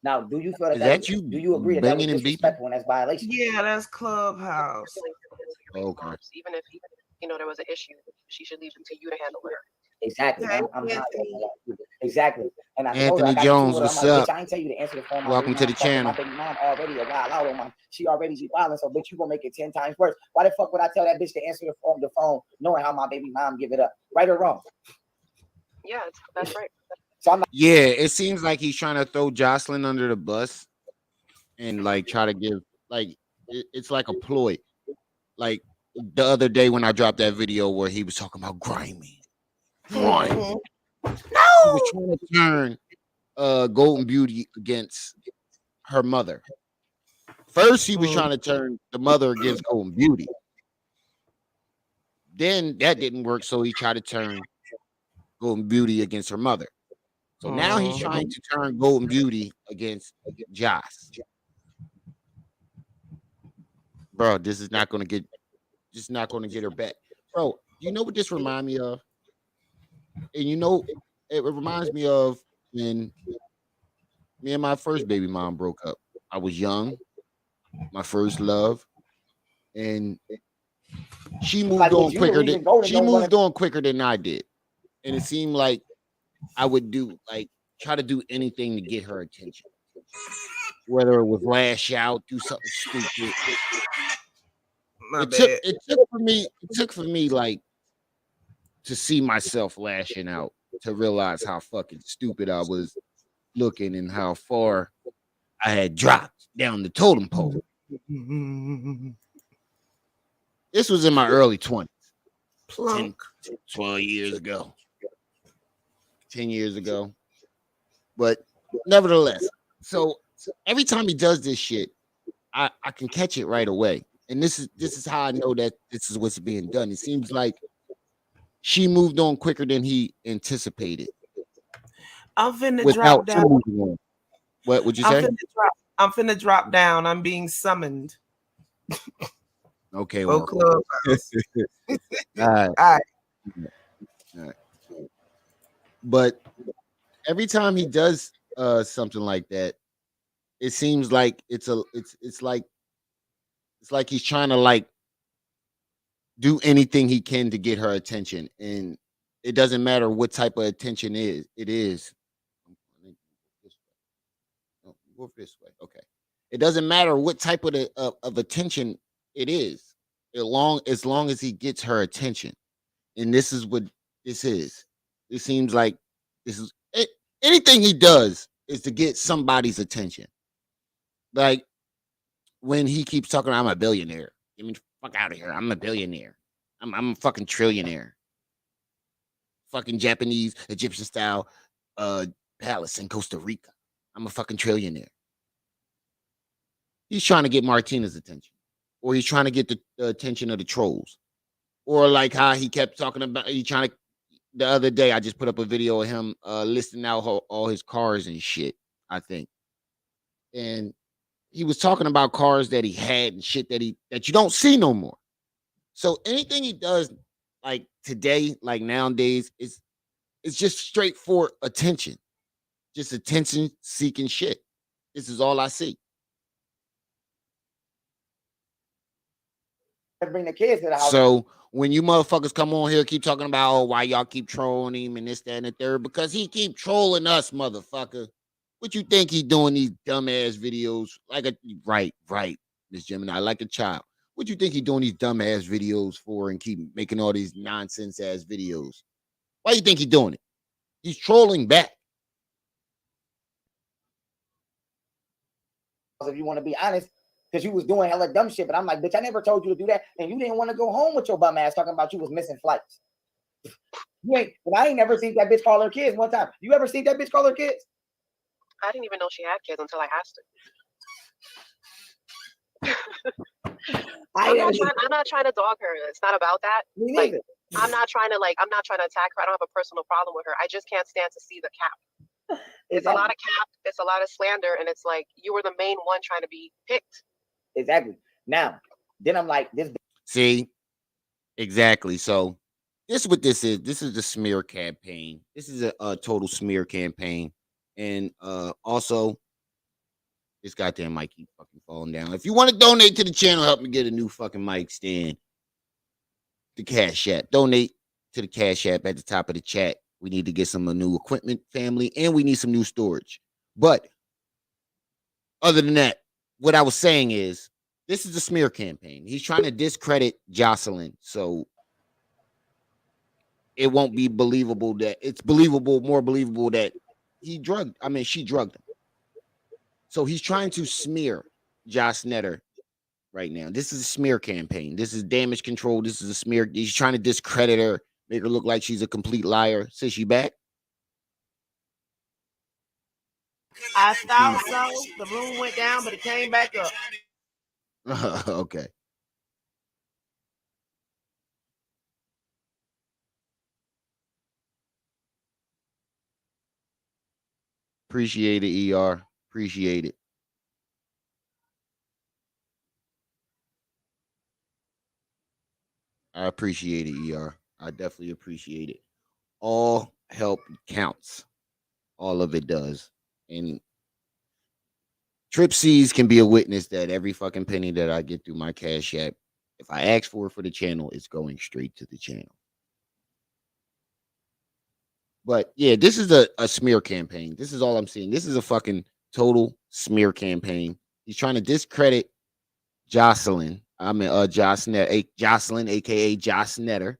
Now, do you feel that you do you agree that that was disrespectful and that's violation? Yeah, that's Clubhouse. Okay. Even if there was an issue, she should leave it to you to handle it. Exactly. I'm exactly. And I Anthony Jones, what's up? Bitch, I ain't tell you to answer the phone. Welcome to the channel. My baby mom already a wild out on my. She already be violent, so bitch, you gonna make it 10 times worse. Why the fuck would I tell that bitch to answer the phone, knowing how my baby mom give it up? Right or wrong? Yeah, that's right. So I'm not. Yeah, it seems like he's trying to throw Jocelyn under the bus and like try to give like it's like a ploy. Like the other day when I dropped that video where he was talking about grimy. Mhm. He was No. trying to turn Golden Beauty against her mother. First, he was Mm. trying to turn the mother against Golden Beauty. Then that didn't work, so he tried to turn Golden Beauty against her mother. So now he's trying Mhm. to turn Golden Beauty against Joss. Bro, this is not going to get her back. Bro, you know what this remind me of? And you know, it reminds me of when me and my first baby mom broke up. I was young, my first love, and she moved Like, on was you the quicker than reason Golden don't want I did. And it seemed like I would do like try to do anything to get her attention. Whether it was lash out, do something stupid. My bad. It took for me like to see myself lashing out to realize how fucking stupid I was looking and how far I had dropped down the totem pole. This was in my early 20s, 10, Plunk. 12 years ago, 10 years ago. But nevertheless, so every time he does this shit, I can catch it right away. And this is how I know that this is what's being done. It seems like she moved on quicker than he anticipated I'm finna drop without down. him moving on. What would you I'm say? finna drop. I'm finna drop down. I'm being summoned. Okay, Oh, well. Clubhouse. All right. All right. All right. But every time he does something like that, it seems like it's like he's trying to like do anything he can to get her attention, and it doesn't matter what type of attention it is. Go this way. Okay. It doesn't matter what type of attention it is, as long as he gets her attention. And this is what this is. It seems like this is it, anything he does is to get somebody's attention. Like when he keeps talking, I'm a billionaire. Get me the fuck out of here. I'm a billionaire. I'm a fucking trillionaire. Fucking Japanese Egyptian style palace in Costa Rica. I'm a fucking trillionaire. He's trying to get Martina's attention, or he's trying to get the attention of the trolls, or like how he kept talking about. He trying to. The other day, I just put up a video of him listing out all his cars and shit. I think, and he was talking about cars that he had and shit that you don't see no more. So anything he does, like today, like nowadays, it's just straight for attention, just attention seeking shit. This is all I see. bring the kids to the house. So when you motherfuckers come on here, keep talking about why y'all keep trolling him and this, that, and the third, because he keep trolling us, motherfucker. What you think he doing these dumbass videos? Right, Miss Gemini, like a child. What you think he doing these dumbass videos for and keep making all these nonsense ass videos? Why you think he doing it? He's trolling back. If you want to be honest, because you was doing hella dumb shit, but I'm like, bitch, I never told you to do that, and you didn't want to go home with your bum ass talking about you was missing flights. But I ain't never seen that bitch call her kids one time. You ever seen that bitch call her kids? I didn't even know she had kids until I asked her. I'm not trying to dog her. It's not about that. Me like, neither. I'm not trying to attack her. I don't have a personal problem with her. I just can't stand to see the cap. It's a lot of cap. It's a lot of slander, and it's like you were the main one trying to be picked. Exactly. Now, then I'm like, this. See, exactly. So this is what this is. This is the smear campaign. This is a total smear campaign, and also this goddamn mic keep fucking falling down. If you want to donate to the channel, help me get a new fucking mic stand. The Cash App. Donate to the Cash App at the top of the chat. We need to get some new equipment, family, and we need some new storage. But other than that, what I was saying is this is a smear campaign. He's trying to discredit Jocelyn. So it won't be believable that it's believable, more believable that she drugged him. So he's trying to smear Josh Snetter right now. This is a smear campaign. This is damage control. This is a smear. He's trying to discredit her, make her look like she's a complete liar. Says she back? I thought so. The room went down, but it came back up. Okay. Appreciate it, ER. Appreciate it. I appreciate it, ER. I definitely appreciate it. All help counts. All of it does. And Trip C's can be a witness that every fucking penny that I get through my Cash App, if I ask for it for the channel, it's going straight to the channel. But yeah, this is a smear campaign. This is all I'm seeing. This is a fucking total smear campaign. He's trying to discredit Jocelyn. Jocelyn, aka Josh Snetter.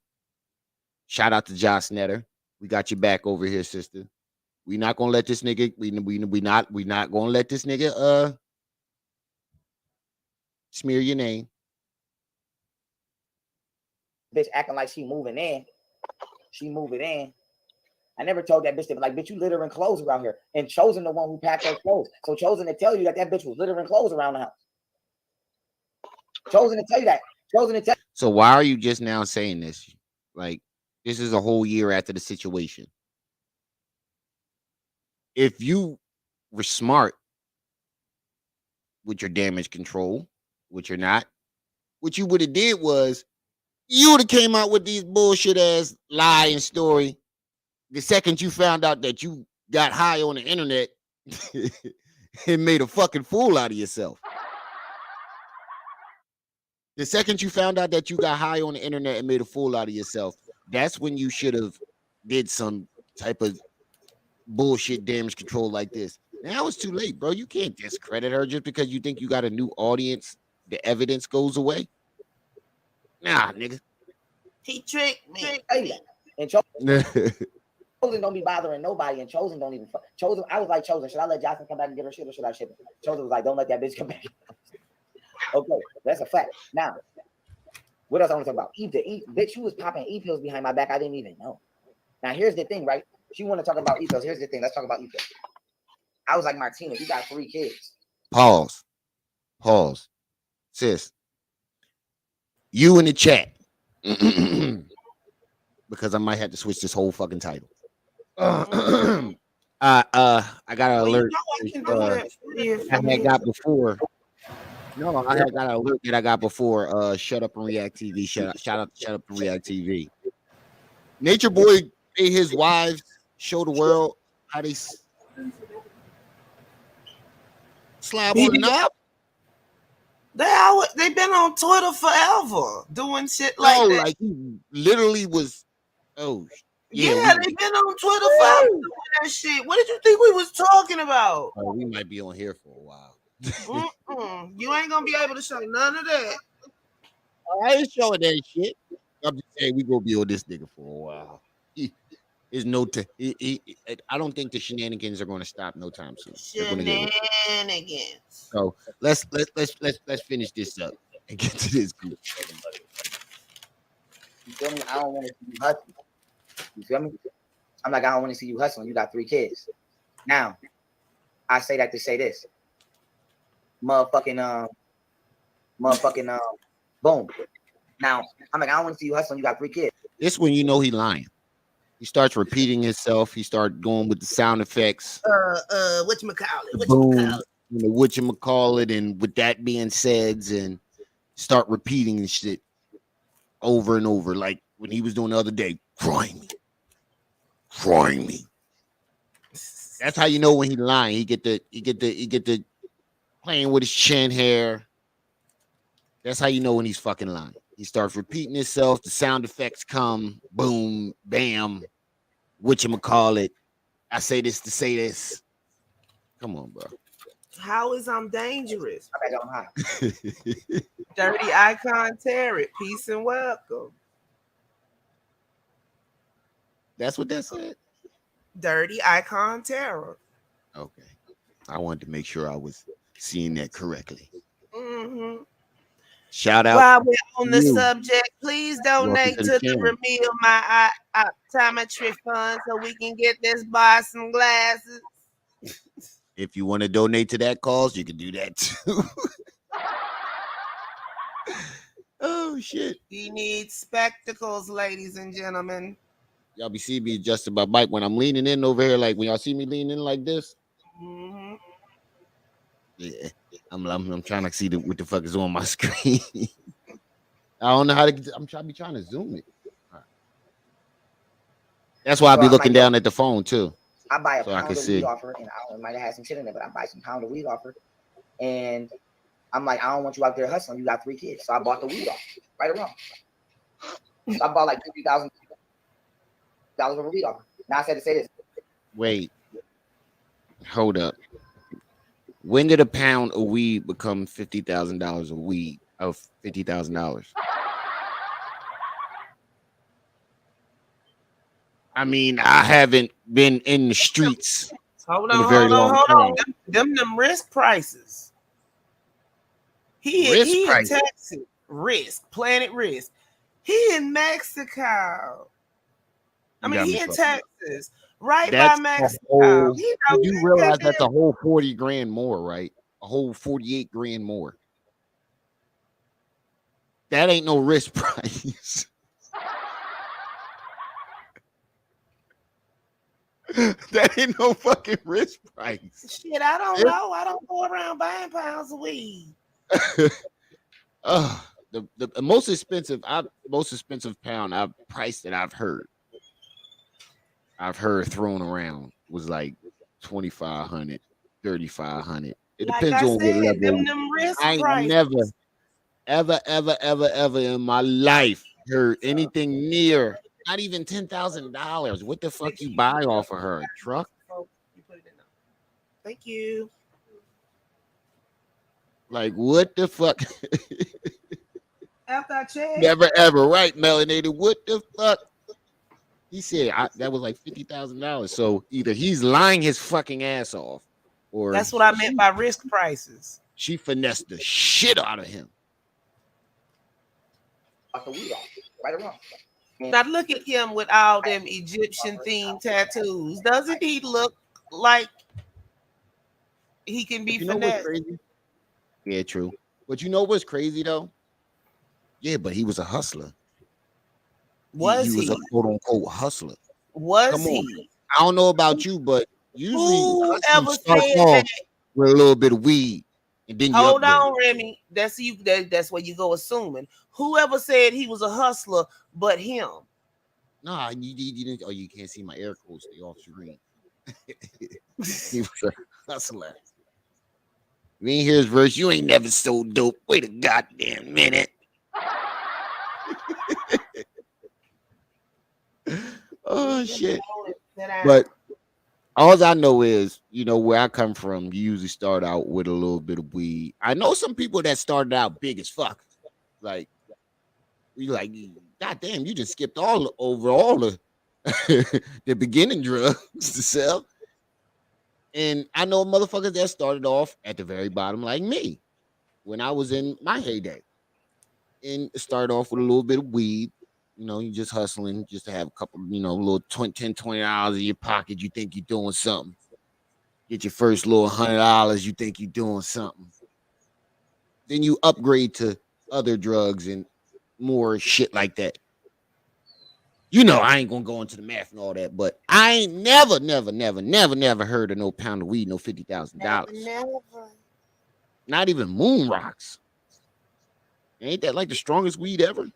Shout out to Josh Snetter. We got your back over here, sister. We not gonna let this nigga. We not gonna let this nigga smear your name. Bitch acting like she moving in. She moving in. I never told that bitch to be like, bitch, you littering clothes around here. And Chosen the one who packed her clothes. So Chosen to tell you that bitch was littering clothes around the house. Chosen to tell you that. Chosen to tell. So why are you just now saying this? Like, this is a whole year after the situation. If you were smart with your damage control, which you're not, what you would have did was you would have came out with these bullshit ass lie and story the second you found out that you got high on the internet and made a fucking fool out of yourself. The second you found out that you got high on the internet and made a fool out of yourself, that's when you should have did some type of bullshit damage control like this. Now it's too late, bro. You can't discredit her just because you think you got a new audience. The evidence goes away. Nah, nigga. He tricked me. And Chosen don't be bothering nobody, and Chosen don't even. Chosen, I was like, Chosen, should I let Jocelyn come back and get her shit, or should I ship it? Chosen was like, don't let that bitch come back. Okay, that's a fact. Now, what else I want to talk about? Bitch, you was popping e-pills behind my back. I didn't even know. Now, here's the thing, right? She want to talk about e-pills. Here's the thing. Let's talk about e-pills. I was like, Martina, you got 3 kids. Pause. Sis, you in the chat. Because I might have to switch this whole fucking title. I got an alert. I had got before. No, I had got an alert that I got before. Shut up and react TV. Shout out to Shut Up and React TV. Nature Boy made his wives show the world how they slab on the knob. They've been on Twitter forever doing shit like that. Like he literally was. Oh, yeah, they've been on Twitter forever doing that shit. What did you think we was talking about? Oh, we might be on here for a while. You ain't gonna be able to show none of that. I ain't showing that shit. I'm just saying we gonna be on this nigga for a while. There's no I don't think the shenanigans are going to stop no time soon. Shenanigans. So let's finish this up and get to this group. You feel me? I don't want to see you hustling. You feel me? I'm like, I don't want to see you hustling. You got 3 kids. Now, I say that to say this. Motherfucking boom. Now, I'm like, I don't want to see you hustling. You got 3 kids. This when you know he lying. He starts repeating himself. He starts going with the sound effects. Whatchamacallit? Boom. Whatchamacallit, and with that being said, and start repeating this shit over and over, like when he was doing the other day. Crying me. That's how you know when he's lying. He get the playing with his chin hair. That's how you know when he's fucking lying. He starts repeating himself. The sound effects come. Boom, bam. Whatchamacallit. I say this to say this. Come on, bro. How is I'm dangerous? I bet I'm high. Dirty icon Terry. Peace and welcome. That's what that said. Dirty Icon Terror. Okay, I wanted to make sure I was seeing that correctly. Mm-hmm. Shout out While we're on to the you. subject, please Welcome donate to to the the channel. Remeal My Optometry Fund so we can get this boy some glasses. If you want to donate to that cause, you can do that too. Oh shit! He needs spectacles, ladies and gentlemen. Y'all be seeing me adjusting my mic when I'm leaning in over here. Like when y'all see me leaning in like this. Mm-hmm. Yeah, I'm trying to see what the fuck is on my screen. I don't know how to. I'm trying to zoom it. All right. That's why I So be I'm looking like, yo, down at the phone too, I buy a so I pound can of weed see. off her, and I don't know, it might have had some shit in it, but I buy some pound of weed off her, and I'm like, I don't want you out there hustling. You got 3 kids, so I bought the weed off. Right or wrong? So I bought like $50,000 worth of weed off her. Now I said to say this. Wait, hold up. When did a pound of weed become $50,000 of weed of $50,000? I mean, I haven't been in the streets Hold in a on, very hold on, long hold on. time. Them risk prices. Risk He in price. Texas. Risk. Planet Risk. He in Mexico. I You mean, got me he in fucked up. Texas. Right by That's a Mexico. whole. He You knows do that realize that's goddamn. a whole 40 grand more, right? A whole 48 grand more. That ain't no risk price. That ain't no fucking risk price. Shit, I don't know. I don't go around buying pounds of weed. The most expensive pound price that I've heard thrown around was like 2,500, 3,500. It Like depends I on what said, level. them risk I ain't prices. never, ever in my life heard anything near not even $10,000. What the fuck you buy off of her? A truck? You put it in there. Thank you. Like what the fuck? After I check. Never ever, right, Melanated? What the fuck? He said that was like $50,000. So either he's lying his fucking ass off, or That's what I meant by risk prices. she finessed the shit out of him. The weed off. Right or wrong? Now look at him with all them Egyptian themed tattoos. Doesn't he look like he can be You know what's finessed? crazy? Yeah, true. But you know what's crazy though? Yeah, but he was a hustler. Was he was he? a quote unquote hustler. Was Come on. he? I don't know about you, but usually Who hustling ever starts said off that? with a little bit of weed, and then you Hold upgrade. on, Remy. That's you. That's where you go assuming. Whoever said he was a hustler, but him. Nah, you didn't. Oh, you can't see my air quotes. They off screen. He was a hustler. You ain't hear his verse. You ain't never so dope. Wait a goddamn minute. Oh shit. But all I know is, where I come from, you usually start out with a little bit of weed. I know some people that started out big as fuck. Like, you like, goddamn, you just skipped all the the beginning drugs to sell. And I know motherfuckers that started off at the very bottom, like me, when I was in my heyday. And started off with a little bit of weed. You just hustling just to have a couple, little $10, $20 in your pocket. You think you're doing something. Get your first little $100. You think you're doing something. Then you upgrade to other drugs and more shit like that. I ain't gonna go into the math and all that, but I ain't never heard of no pound of weed, no $50,000. Never. Not even moon rocks. Ain't that like the strongest weed ever?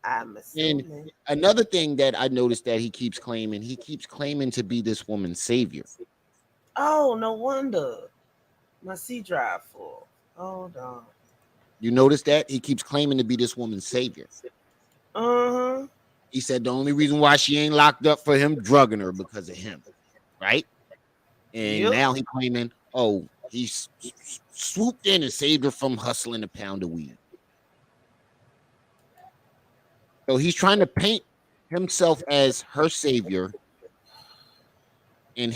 I'm assuming. And another thing that I noticed that he keeps claiming to be this woman's savior. Oh, no wonder. My C drive full. Hold on. You notice that? He keeps claiming to be this woman's savior. Uh-huh. He said the only reason why she ain't locked up for him drugging her because of him. Right? And now he claiming, he swooped in and saved her from hustling a pound of weed. So he's trying to paint himself as her savior and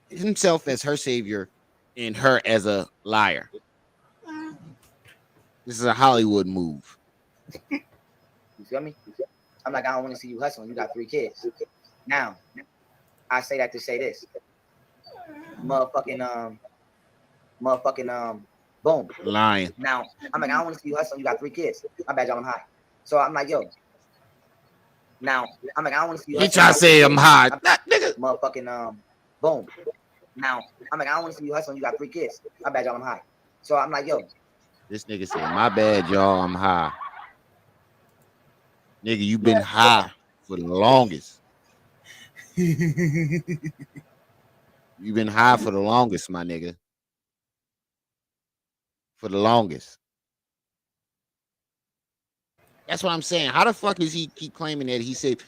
himself as her savior and her as a liar. This is a Hollywood move. You feel me? I'm like, I don't want to see you hustling. You got 3 kids. Now, I say that to say this. Motherfucking boom. Lying. Now, I'm like, I don't want to see you hustling. You got 3 kids. My bad, y'all, I'm high. So I'm like, yo. Now, I'm like, I don't want to see you He hustling. try to say I'm high. Nigga. Motherfucking boom. Now, I'm like, I don't want to see you hustling. You got 3 kids. My bad, y'all, I'm high. So I'm like, yo. This nigga said, my bad, y'all, I'm high. Nigga, you been high for the longest. You been high for the longest, my nigga. For the longest. That's what I'm saying. How the fuck does he keep claiming that? He said,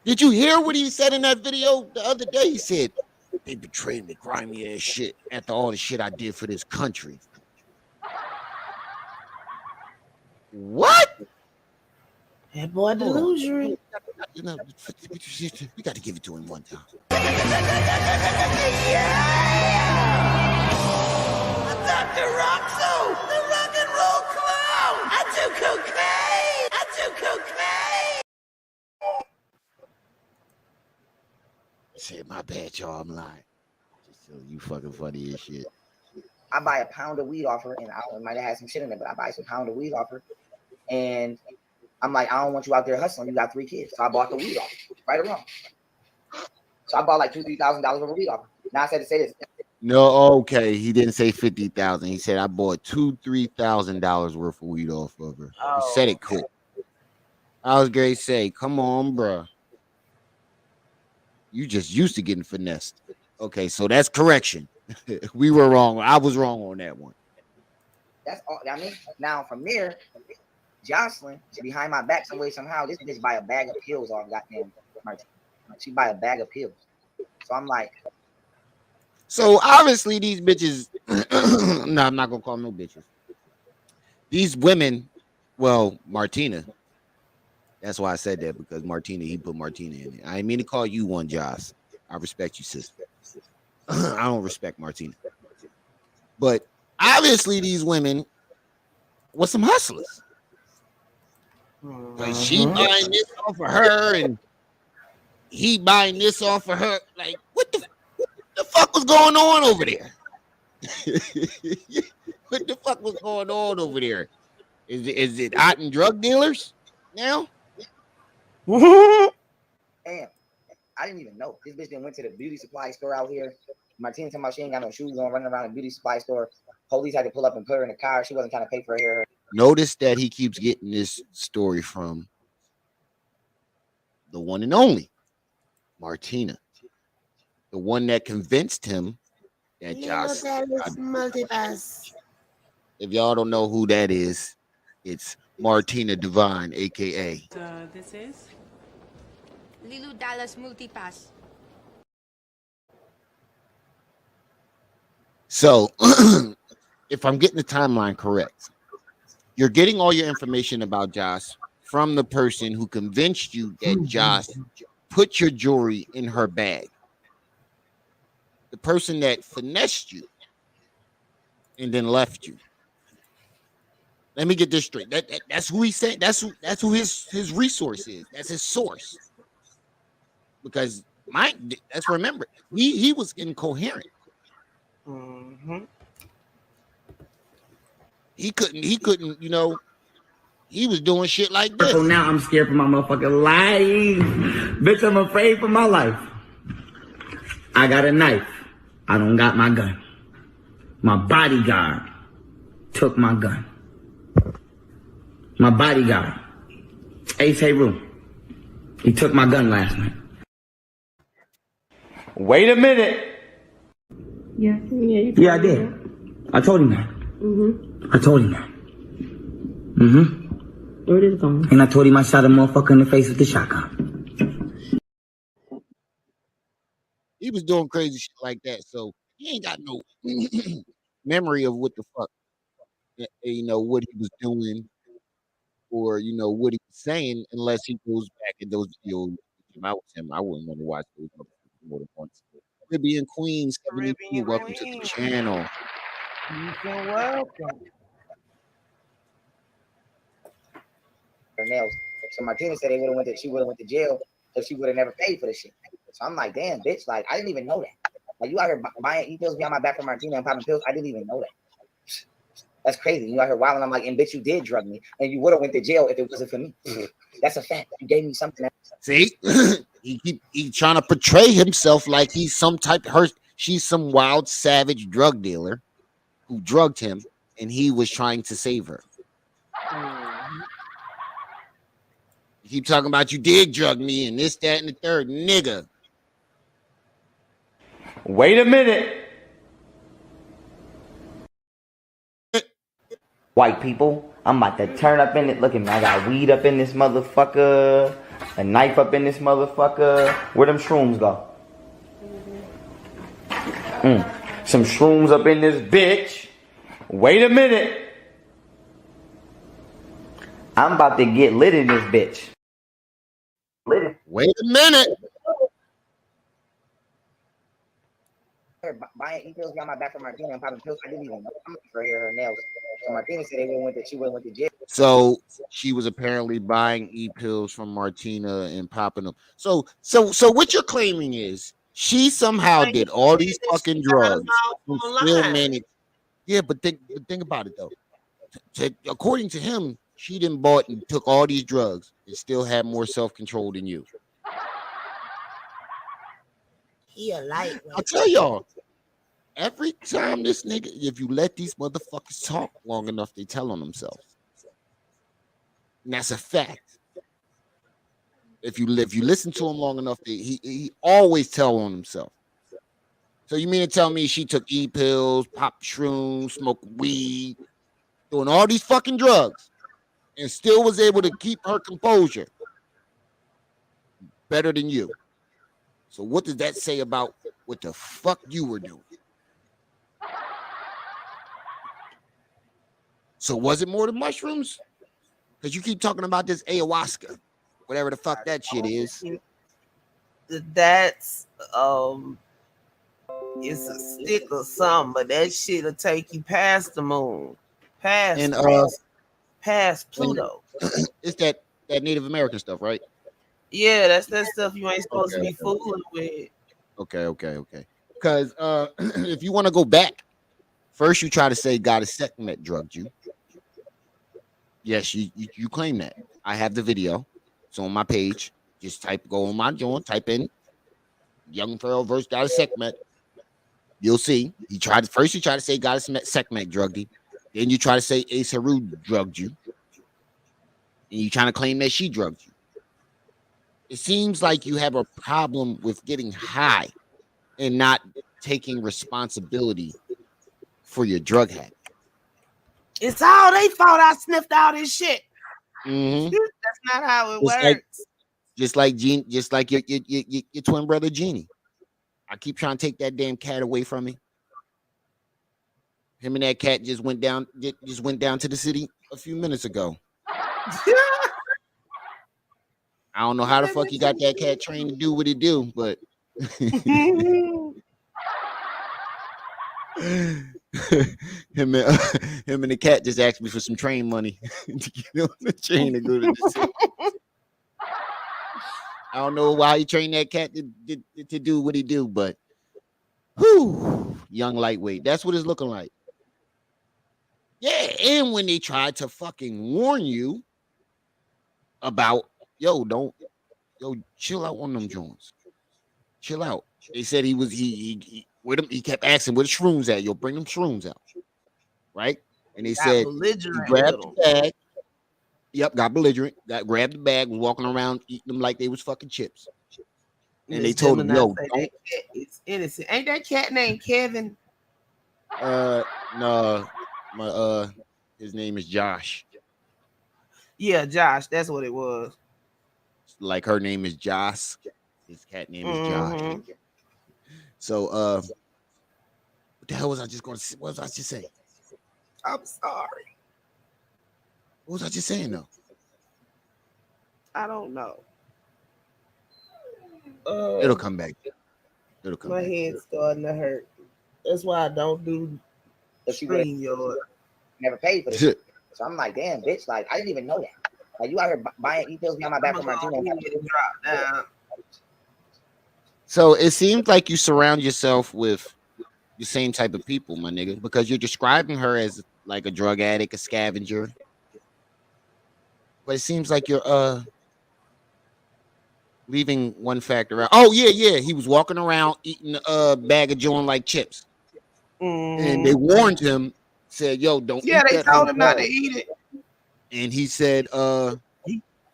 did you hear what he said in that video the other day? He said, they betrayed me, grimy ass shit, after all the shit I did for this country. What? That boy delusional. You know, we got to give it to him one time. Dr. Roxo, the rock and roll clown. I do cocaine. I do cocaine. Said, my bad, y'all, I'm lying. Just so you fucking funny as shit. I buy a pound of weed off her, and it might have had some shit in it, but I buy some pound of weed off her, and I'm like, I don't want you out there hustling. You got 3 kids, so I bought the weed off her, right or wrong. So I bought like $2,000-$3,000 worth of weed off her. Now I said to say this. No, okay, he didn't say 50,000. He said I bought $2,000-$3,000 worth of weed off of her. Oh. He said it quick. I was gonna say, come on, bro. You just used to getting finessed. Okay, so that's correction. We were wrong. I was wrong on that one. That's all. I mean, now from there, Jocelyn behind my back some way somehow. This bitch buy a bag of pills off goddamn Martin. She buy a bag of pills. So I'm like, so obviously these bitches. No, I'm not gonna call them no bitches. These women, well, Martina. That's why I said that, because Martina, he put Martina in it. I didn't mean to call you one, Joss. I respect you, sister. I don't respect Martina. But obviously these women were some hustlers. Like she buying this off of her and he buying this off of her. Like, what the fuck was going on over there? What the fuck was going on over there? Is it hot and drug dealers now? damn, I didn't even know. This bitch then went to the beauty supply store out here. Martina talking about she ain't got no shoes on, running around the beauty supply store. Police had to pull up and put her in the car. She wasn't trying to pay for her hair. Notice that he keeps getting this story from the one and only Martina, the one that convinced him that Josh. If y'all don't know who that is, it's Martina Divine, aka. This is Lilu Dallas Multipass. So, if I'm getting the timeline correct, you're getting all your information about Josh from the person who convinced you that Josh put your jewelry in her bag. The person that finessed you and then left you. Let me get this straight. That's who he said. That's who his resource is. That's his source. Because let's remember, he was incoherent. Mm-hmm. He couldn't, he was doing shit like this. So now I'm scared for my motherfucking life. Bitch, I'm afraid for my life. I got a knife. I don't got my gun. My bodyguard took my gun. My bodyguard, Ace Heru, he took my gun last night. Wait a minute. Yeah, Yeah, I did. I told him that. I told him that. Where did it go? And I told him I shot a motherfucker in the face with the shotgun. He was doing crazy shit like that, so he ain't got no memory of what the fuck, what he was doing or what he was saying unless he goes back in those videos that came out with him. I wouldn't want to watch those motherfuckers more than once. Caribbean Queen 72, Caribbean welcome to the Queen. channel. You've been welcome. Her nails. So Martina said she would have went to jail if she would have never paid for this shit. So I'm like, damn, bitch, like I didn't even know that. Like you out here buying e-pills behind my back for Martina and popping pills. I didn't even know that. That's crazy. You out here wilding. I'm like, and bitch, you did drug me, and you would have went to jail if it wasn't for me. That's a fact. You gave me something. See, he trying to portray himself like he's some type of she's some wild savage drug dealer who drugged him, and he was trying to save her. You keep talking about you did drug me and this, that, and the third, nigga. Wait a minute. White people, I'm about to turn up in it. Look at me. I got weed up in this motherfucker. A knife up in this motherfucker. Where them shrooms go? Some shrooms up in this bitch. Wait a minute. I'm about to get lit in this bitch. Lit. Wait a minute. Buying e-pills behind my back for Martina and popping pills. I didn't even know. I'm for her nails. So Martina said she would have went to jail. So she was apparently buying e-pills from Martina and popping them. So what you're claiming is she somehow did all these fucking drugs. Still managed. Yeah, but think about it though. According to him, she didn't bought and took all these drugs and still had more self-control than you. He a lightweight. I'll tell y'all. Every time this nigga, if you let these motherfuckers talk long enough, they tell on themselves. And that's a fact. If you listen to him long enough, he always tell on himself. So you mean to tell me she took e-pills, popped shrooms, smoked weed, doing all these fucking drugs, and still was able to keep her composure better than you? So what does that say about what the fuck you were doing? So was it more than mushrooms? Because you keep talking about this ayahuasca, whatever the fuck that shit is. That's it's a stick or something, but that shit'll take you past the moon, past Pluto. It's that Native American stuff, right? Yeah, that's that stuff you ain't supposed to be fooling with. Okay. Because if you want to go back, first you try to say Goddess Sekhmet drugged you. Yes, you claim that. I have the video. It's on my page. Just go on my joint, type in Young Pharaoh versus Goddess Sekhmet. You'll see. He tried to say Goddess Sekhmet drugged you. Then you try to say Ace Haru drugged you. And you trying to claim that she drugged you. It seems like you have a problem with getting high and not taking responsibility for your drug habit. It's all they fault. I sniffed all this shit. Mm-hmm. That's not how it works. Just like your twin brother Genie. I keep trying to take that damn cat away from me. Him and that cat just went down to the city a few minutes ago. I don't know how the fuck he got that cat trained to do what he do, but him and the cat just asked me for some train money to get on the train to go to the city. I don't know why he trained that cat to do what he do, but whew, young lightweight. That's what it's looking like. Yeah, and when they tried to fucking warn you about, chill out on them joints. Chill out. They said he kept asking where the shrooms at. Bring them shrooms out. Right? And they said he grabbed the bag. Yep, got belligerent. Grabbed the bag, was walking around eating them like they was fucking chips. And they told him, don't. It's innocent. Ain't that cat named Kevin? No. His name is Josh. Yeah, Josh. That's what it was. Like her name is Josh. His cat name is Josh. So, what the hell was I just going to say? What was I just saying? I'm sorry. What was I just saying though? I don't know. It'll come back. It'll come My back. head's starting to hurt. That's why I don't do But you would StreamYard. never paid for this shit. So I'm like, damn, bitch, like I didn't even know that. Like you out here buying e-pills behind my back I'm for gonna Martino. go ahead and drop down. So it seems like you surround yourself with the same type of people, my nigga, because you're describing her as like a drug addict, a scavenger. But it seems like you're leaving one factor out. Oh yeah. He was walking around eating a bag of joint like chips. And they Mm-hmm. warned him, said, yo, don't Yeah, eat they that on told the him not to road. eat it. And he said,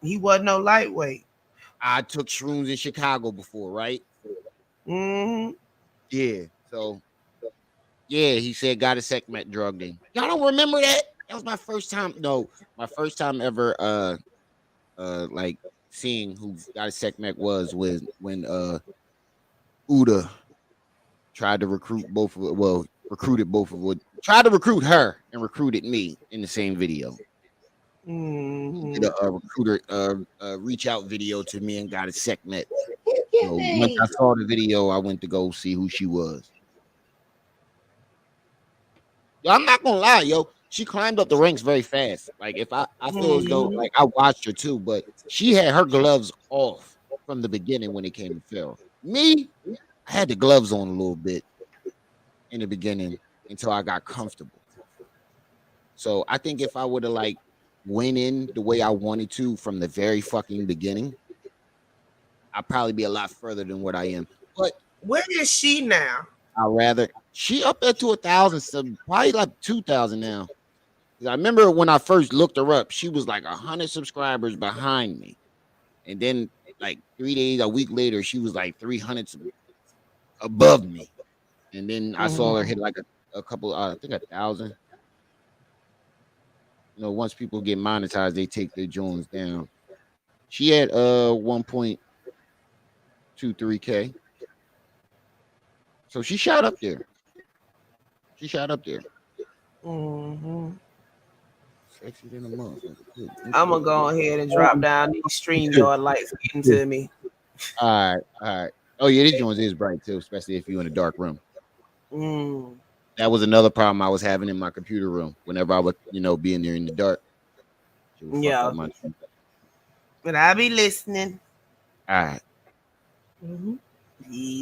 He wasn't no lightweight. I took shrooms in Chicago before, right? Mm-hmm. Yeah. So yeah, he said got a SecMet drug then. Y'all don't remember that? That was my first time. No, my first time ever like seeing who got a SecMet was when Uda tried to recruit both of recruited both of it. Tried to recruit her and recruited me in the same video. He did Mm-hmm. a recruiter reach out video to me and got a SecMet. So once I saw the video, I went to go see who she was. Yo, I'm not gonna lie, yo. She climbed up the ranks very fast. Like if I feel as though Mm-hmm. like I watched her too, but she had her gloves off from the beginning when it came to Pharaoh. Me, I had the gloves on a little bit in the beginning until I got comfortable. So I think if I would have like went in the way I wanted to from the very fucking beginning, I'd probably be a lot further than what I am. But Where is she now? I rather she up there to 1,000, so probably like 2,000 now. 'Cause I remember when I first looked her up, she was like 100 subscribers behind me, and then like 3 days, a week later, she was like 300 above me, and then I saw her Mm-hmm. hit like a couple, I think 1,000. You know, once people get monetized, they take their Jones down. She had 1.23K, so she shot up there. She shot up there. Mm-hmm. Sexy than a motherfucker. Good. I'm Okay. gonna go ahead and drop down these StreamYard lights getting to me. All right. Oh yeah, this Jones is bright too, especially if you're in a dark room. Mm. That was another problem I was having in my computer room. Whenever I would, be in there in the dark, it would fuck Yeah. up my. But I be listening. All right. Mm-hmm. Yeah.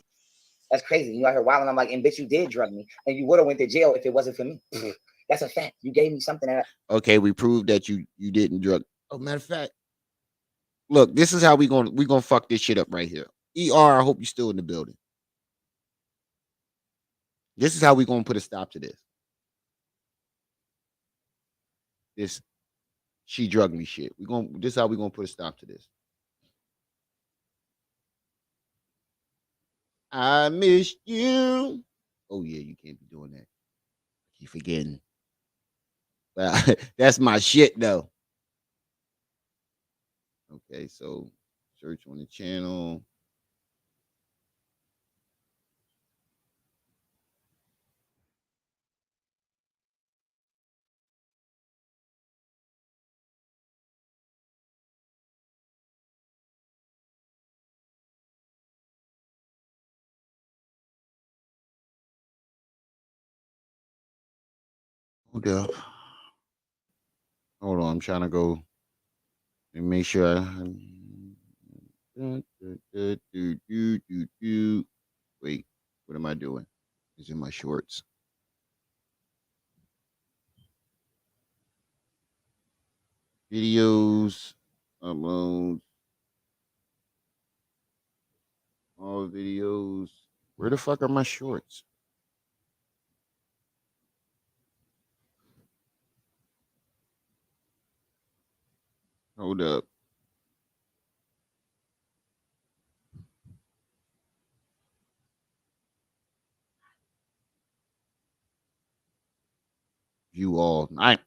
That's crazy. You out here wilding. I'm like, and bitch, you did drug me, and you would have went to jail if it wasn't for me. That's a fact. You gave me something that. Okay, we proved that you didn't drug. Oh, matter of fact, look, this is how we gonna fuck this shit up right here. I hope you're still in the building. This is how we gonna put a stop to this. This she drugged me shit. This is how we gonna put a stop to this. I missed you. Oh yeah, you can't be doing that. Keep forgetting. But that's my shit though. Okay, so search on the channel. Hold up. Hold on, I'm trying to go and make sure. Wait, what am I doing? Is in my shorts. Videos, uploads, all videos. Where the fuck are my shorts? Hold up. View all. I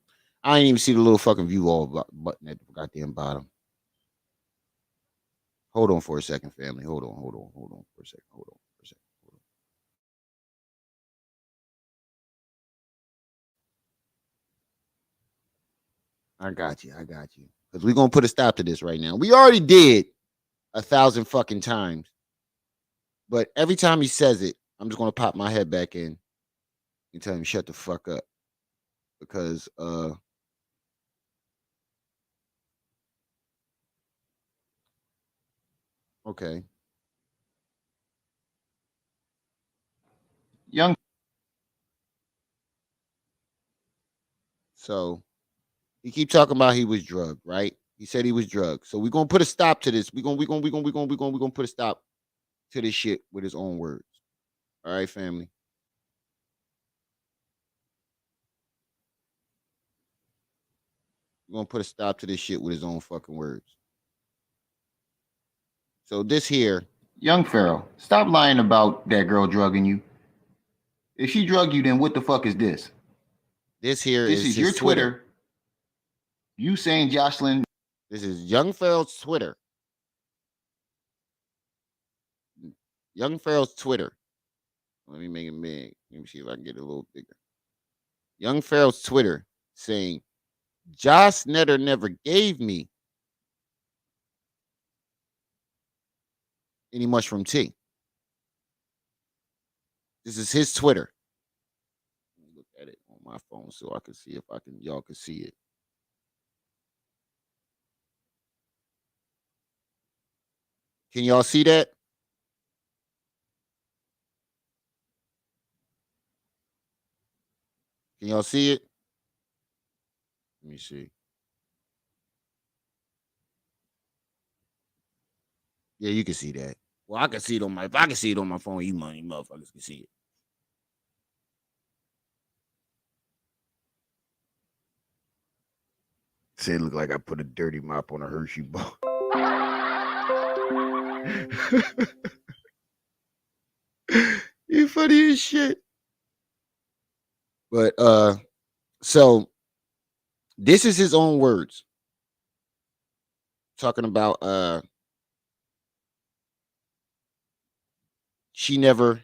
ain't even see the little fucking view all button at the goddamn bottom. Hold on for a second, family. Hold on for a second. Hold on for a second. Hold on. I got you. Because we're gonna put a stop to this right now. We already did 1,000 fucking times. But every time he says it, I'm just gonna pop my head back in and tell him shut the fuck up. Because okay. Young. So he keep talking about he was drugged, right? He said he was drugged. So we're gonna put a stop to this. We're gonna put a stop to this shit with his own words. All right, family. We're gonna put a stop to this shit with his own fucking words. So this here, Young Pharaoh, stop lying about that girl drugging you. If she drugged you, then what the fuck is this? This here This is your Twitter. You saying Jocelyn. This is Young Pharaoh's Twitter. Young Pharaoh's Twitter. Let me make it big. Let me see if I can get it a little bigger. Young Pharaoh's Twitter saying, Josh Netter never gave me any mushroom tea. This is his Twitter. Let me look at it on my phone so I can see if y'all can see it. Can y'all see that? Can y'all see it? Let me see. Yeah, you can see that. Well, I can see it on my. If I can see it on my phone, you motherfuckers can see it. Say it look like I put a dirty mop on a Hershey bar. You funny as shit. But so this is his own words. Talking about she never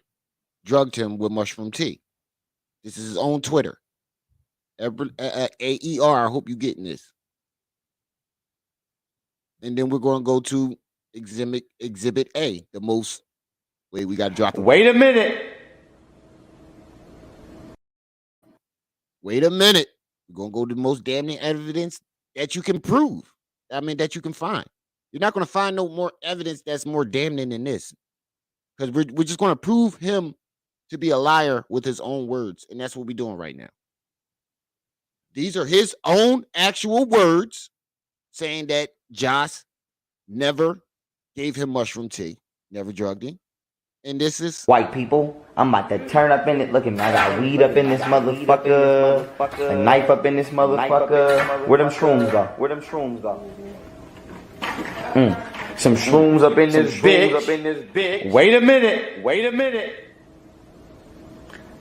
drugged him with mushroom tea. This is his own Twitter. AER, I hope you're getting this. And then we're going to go to exhibit A, the most. Wait, we got to drop it. Wait a minute. Wait a minute. We're going to go to the most damning evidence that you can prove. I mean, that you can find. You're not going to find no more evidence that's more damning than this. Because we're just going to prove him to be a liar with his own words. And that's what we're doing right now. These are his own actual words saying that Josh never gave him mushroom tea, never drugged him. And this is White people, I'm about to turn up in it. Look at me, I got weed up in this motherfucker, a knife up in this motherfucker. Where them shrooms go? Some shrooms up in this bitch. Wait a minute.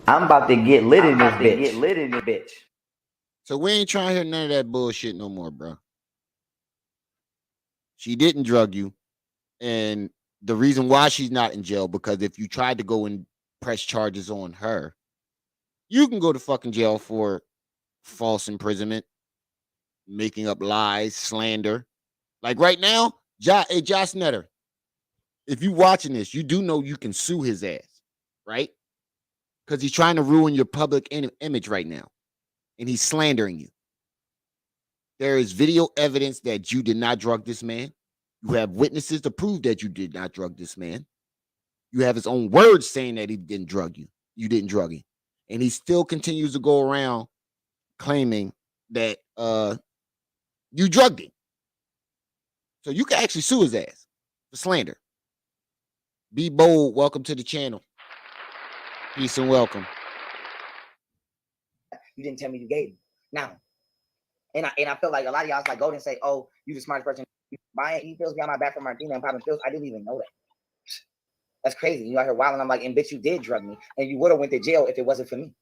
I'm about to get lit in this bitch. So we ain't trying to hear none of that bullshit no more, bro. She didn't drug you. And the reason why she's not in jail, because if you tried to go and press charges on her, you can go to fucking jail for false imprisonment, making up lies, slander. Like right now, Josh Netter, if you watching this, you do know you can sue his ass, right? Because he's trying to ruin your public image right now. And he's slandering you. There is video evidence that you did not drug this man. You have witnesses to prove that you did not drug this man. You have his own words saying that he didn't drug you. You didn't drug him. And he still continues to go around claiming that you drugged him. So you can actually sue his ass for slander. Be bold. Welcome to the channel. Peace and welcome. You didn't tell me you gave me. Now, and I feel like a lot of y'all like go and say, "Oh, you the smartest person." He feels behind my back from Martina and popping pills. I didn't even know that. That's crazy. You out here wilding. I'm like, and bitch, you did drug me, and you would have went to jail if it wasn't for me.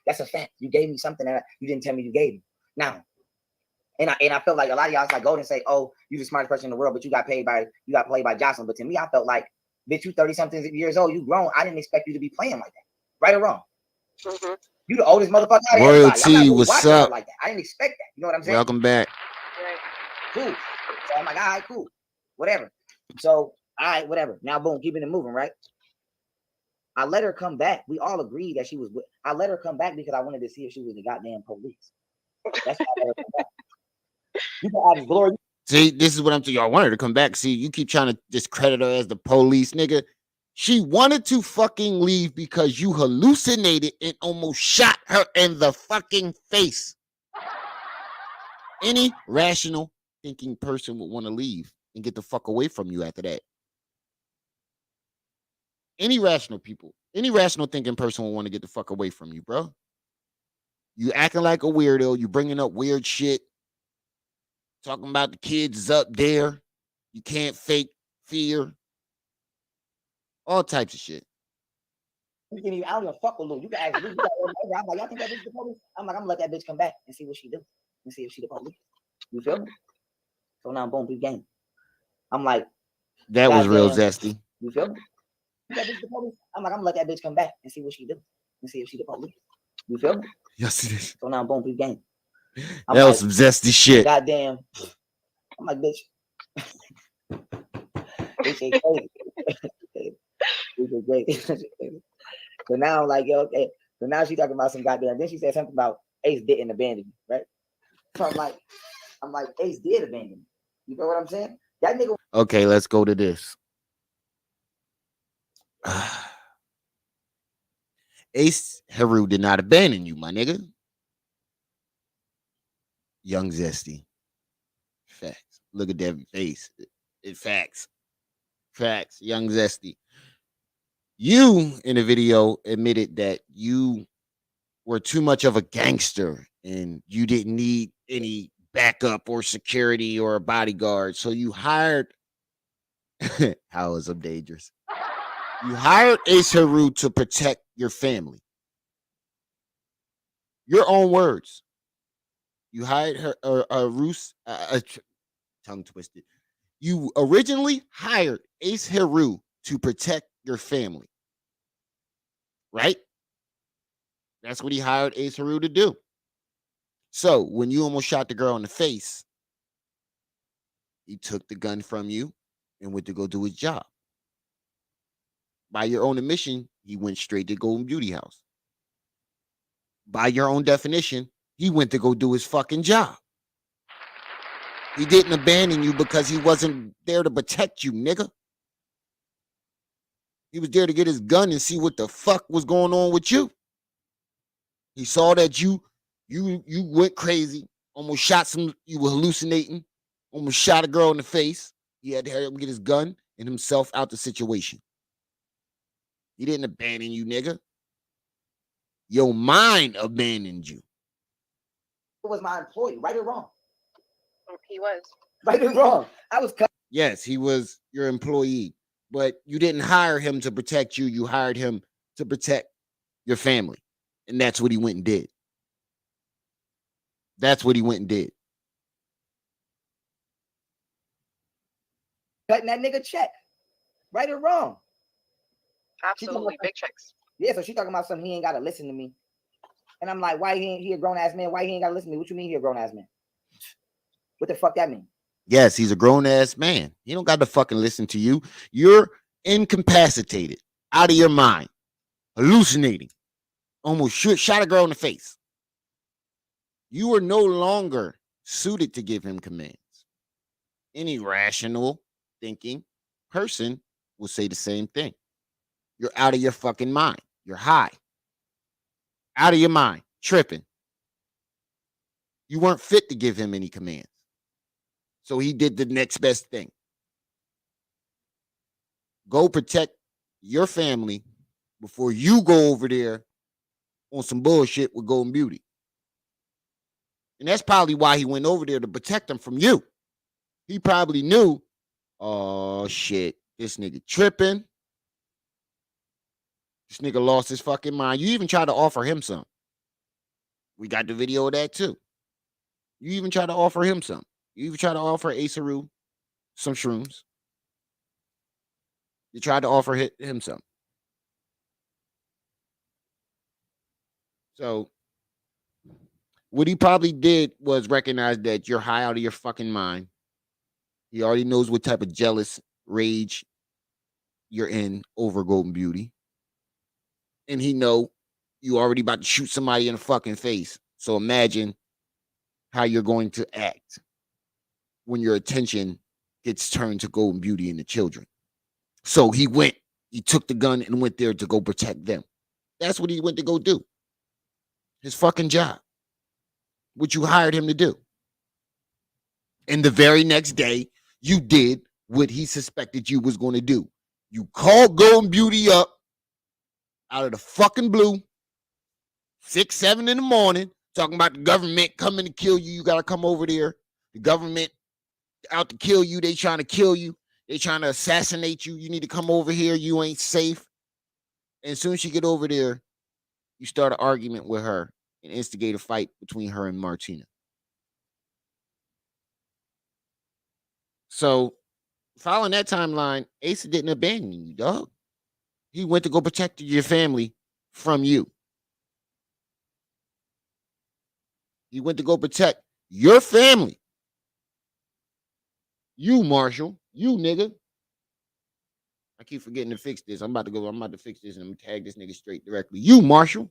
That's a fact. You gave me something that you didn't tell me you gave me. Now, and I feel like a lot of y'all like go and say, "Oh, you the smartest person in the world," but you got played by Jocelyn. But to me, I felt like, bitch, you 30-something years old, you grown. I didn't expect you to be playing like that, right or wrong. Mm-hmm. You the oldest motherfucker out of Royalty, everybody. what's up? Like that. I didn't expect that. You know what I'm saying? Welcome back. Cool. So I'm like, all right, cool, whatever. So, all right, whatever. Now, boom, keeping it moving, right? I let her come back. We all agreed that she was. I let her come back because I wanted to see if she was the goddamn police. That's why I let her come back. You can ask Glory. See, this is what I'm saying. I want her to come back. See, you keep trying to discredit her as the police, nigga. She wanted to fucking leave because you hallucinated and almost shot her in the fucking face. Any rational thinking person would want to leave and get the fuck away from you after that. Any rational thinking person will want to get the fuck away from you, bro. You acting like a weirdo. You bringing up weird shit. Talking about the kids is up there. You can't fake fear. All types of shit. You can even, I don't even fuck with Lou. You can ask Lou. I'm like, y'all think that bitch the police? I'm like, I'm gonna let that bitch come back and see what she do. And see if she the police. You feel me? So now, boom, big game. I'm like, that was real zesty. You feel me? That bitch the police? I'm like, I'm gonna let that bitch come back and see what she do. And see if she the police. You feel me? Yes, it is. So now, boom, big game. That was some zesty shit. Goddamn. I'm like, bitch. This shit crazy. This shit crazy. So now I'm like, yo, okay. So now she talking about some goddamn. Then she said something about Ace didn't abandon me, right? So I'm like, Ace did abandon me. You know what I'm saying? That nigga. Okay, let's go to this. Ace Heru did not abandon you, my nigga. Young Zesty. Facts. Look at that face. It facts. Facts. Young Zesty. You, in the video, admitted that you were too much of a gangster and you didn't need any backup or security or a bodyguard. So you hired. How is it dangerous? You hired Ace Heru to protect your family. Your own words. You hired her, tongue twisted. You originally hired Ace Heru to protect your family. Right? That's what he hired Ace Heru to do. So when you almost shot the girl in the face, he took the gun from you and went to go do his job. By your own admission, he went straight to Golden Beauty House. By your own definition, he went to go do his fucking job. He didn't abandon you because he wasn't there to protect you, nigga. He was there to get his gun and see what the fuck was going on with you. He saw that you went crazy, almost shot you were hallucinating, almost shot a girl in the face. He had to hurry up and get his gun and himself out the situation. He didn't abandon you, nigga. Your mind abandoned you. Who was my employee, right or wrong? He was. Right or wrong? I was cut. Yes, he was your employee, but you didn't hire him to protect you. You hired him to protect your family. And that's what he went and did. That's what he went and did. Cutting that nigga check. Right or wrong? Absolutely. Big checks. Yeah, so she talking about something he ain't gotta listen to me. And I'm like, why he a grown ass man? Why he ain't gotta listen to me? What you mean he a grown ass man? What the fuck that mean? Yes, he's a grown ass man. He don't got to fucking listen to you. You're incapacitated, out of your mind, hallucinating, almost shot a girl in the face. You are no longer suited to give him commands. Any rational thinking person will say the same thing. You're out of your fucking mind. You're high. Out of your mind. Tripping. You weren't fit to give him any commands. So he did the next best thing. Go protect your family before you go over there on some bullshit with Golden Beauty. And that's probably why he went over there, to protect them from you. He probably knew, oh shit, this nigga tripping. This nigga lost his fucking mind. You even tried to offer him some. We got the video of that too. You even tried to offer him some. You even tried to offer Ace Heru some shrooms. You tried to offer him some. So what he probably did was recognize that you're high out of your fucking mind. He already knows what type of jealous rage you're in over Golden Beauty. And he know you already about to shoot somebody in the fucking face. So imagine how you're going to act when your attention gets turned to Golden Beauty and the children. So he took the gun and went there to go protect them. That's what he went to go do. His fucking job. What you hired him to do. And the very next day, you did what he suspected you was going to do. You called Golden Beauty up out of the fucking blue, 6, 7 in the morning, talking about the government coming to kill you. You got to come over there. The government out to kill you. They trying to kill you. They trying to assassinate you. You need to come over here. You ain't safe. And as soon as you get over there, you start an argument with her and instigate a fight between her and Martina. So, following that timeline, Asa didn't abandon you, dog. He went to go protect your family from you. He went to go protect your family. You, Marshall. You, nigga. I keep forgetting to fix this. I'm about to fix this and I'm going to tag this nigga straight directly. You, Marshall.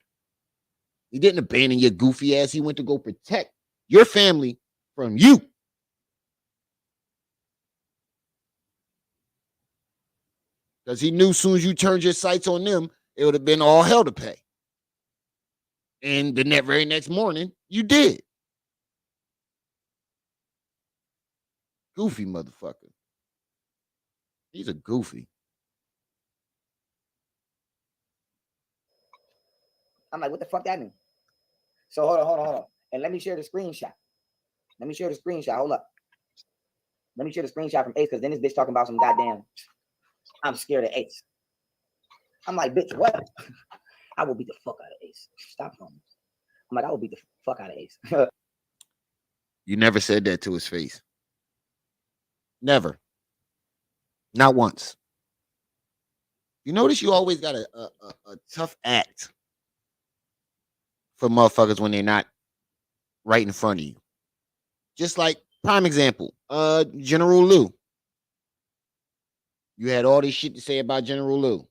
He didn't abandon your goofy ass. He went to go protect your family from you. Because he knew as soon as you turned your sights on them, it would have been all hell to pay. And the very next morning, you did. Goofy motherfucker. He's a goofy. I'm like, what the fuck that mean? So hold on. And let me share the screenshot. Hold up. Let me share the screenshot from Ace, because then this bitch talking about some goddamn, I'm scared of Ace. I'm like, bitch, what? I will beat the fuck out of Ace. Stop playing. I'm like, I will beat the fuck out of Ace. You never said that to his face. Never. Not once. You notice you always got a tough act for motherfuckers when they're not right in front of you. Just like, prime example, General Lou. You had all this shit to say about General Lou.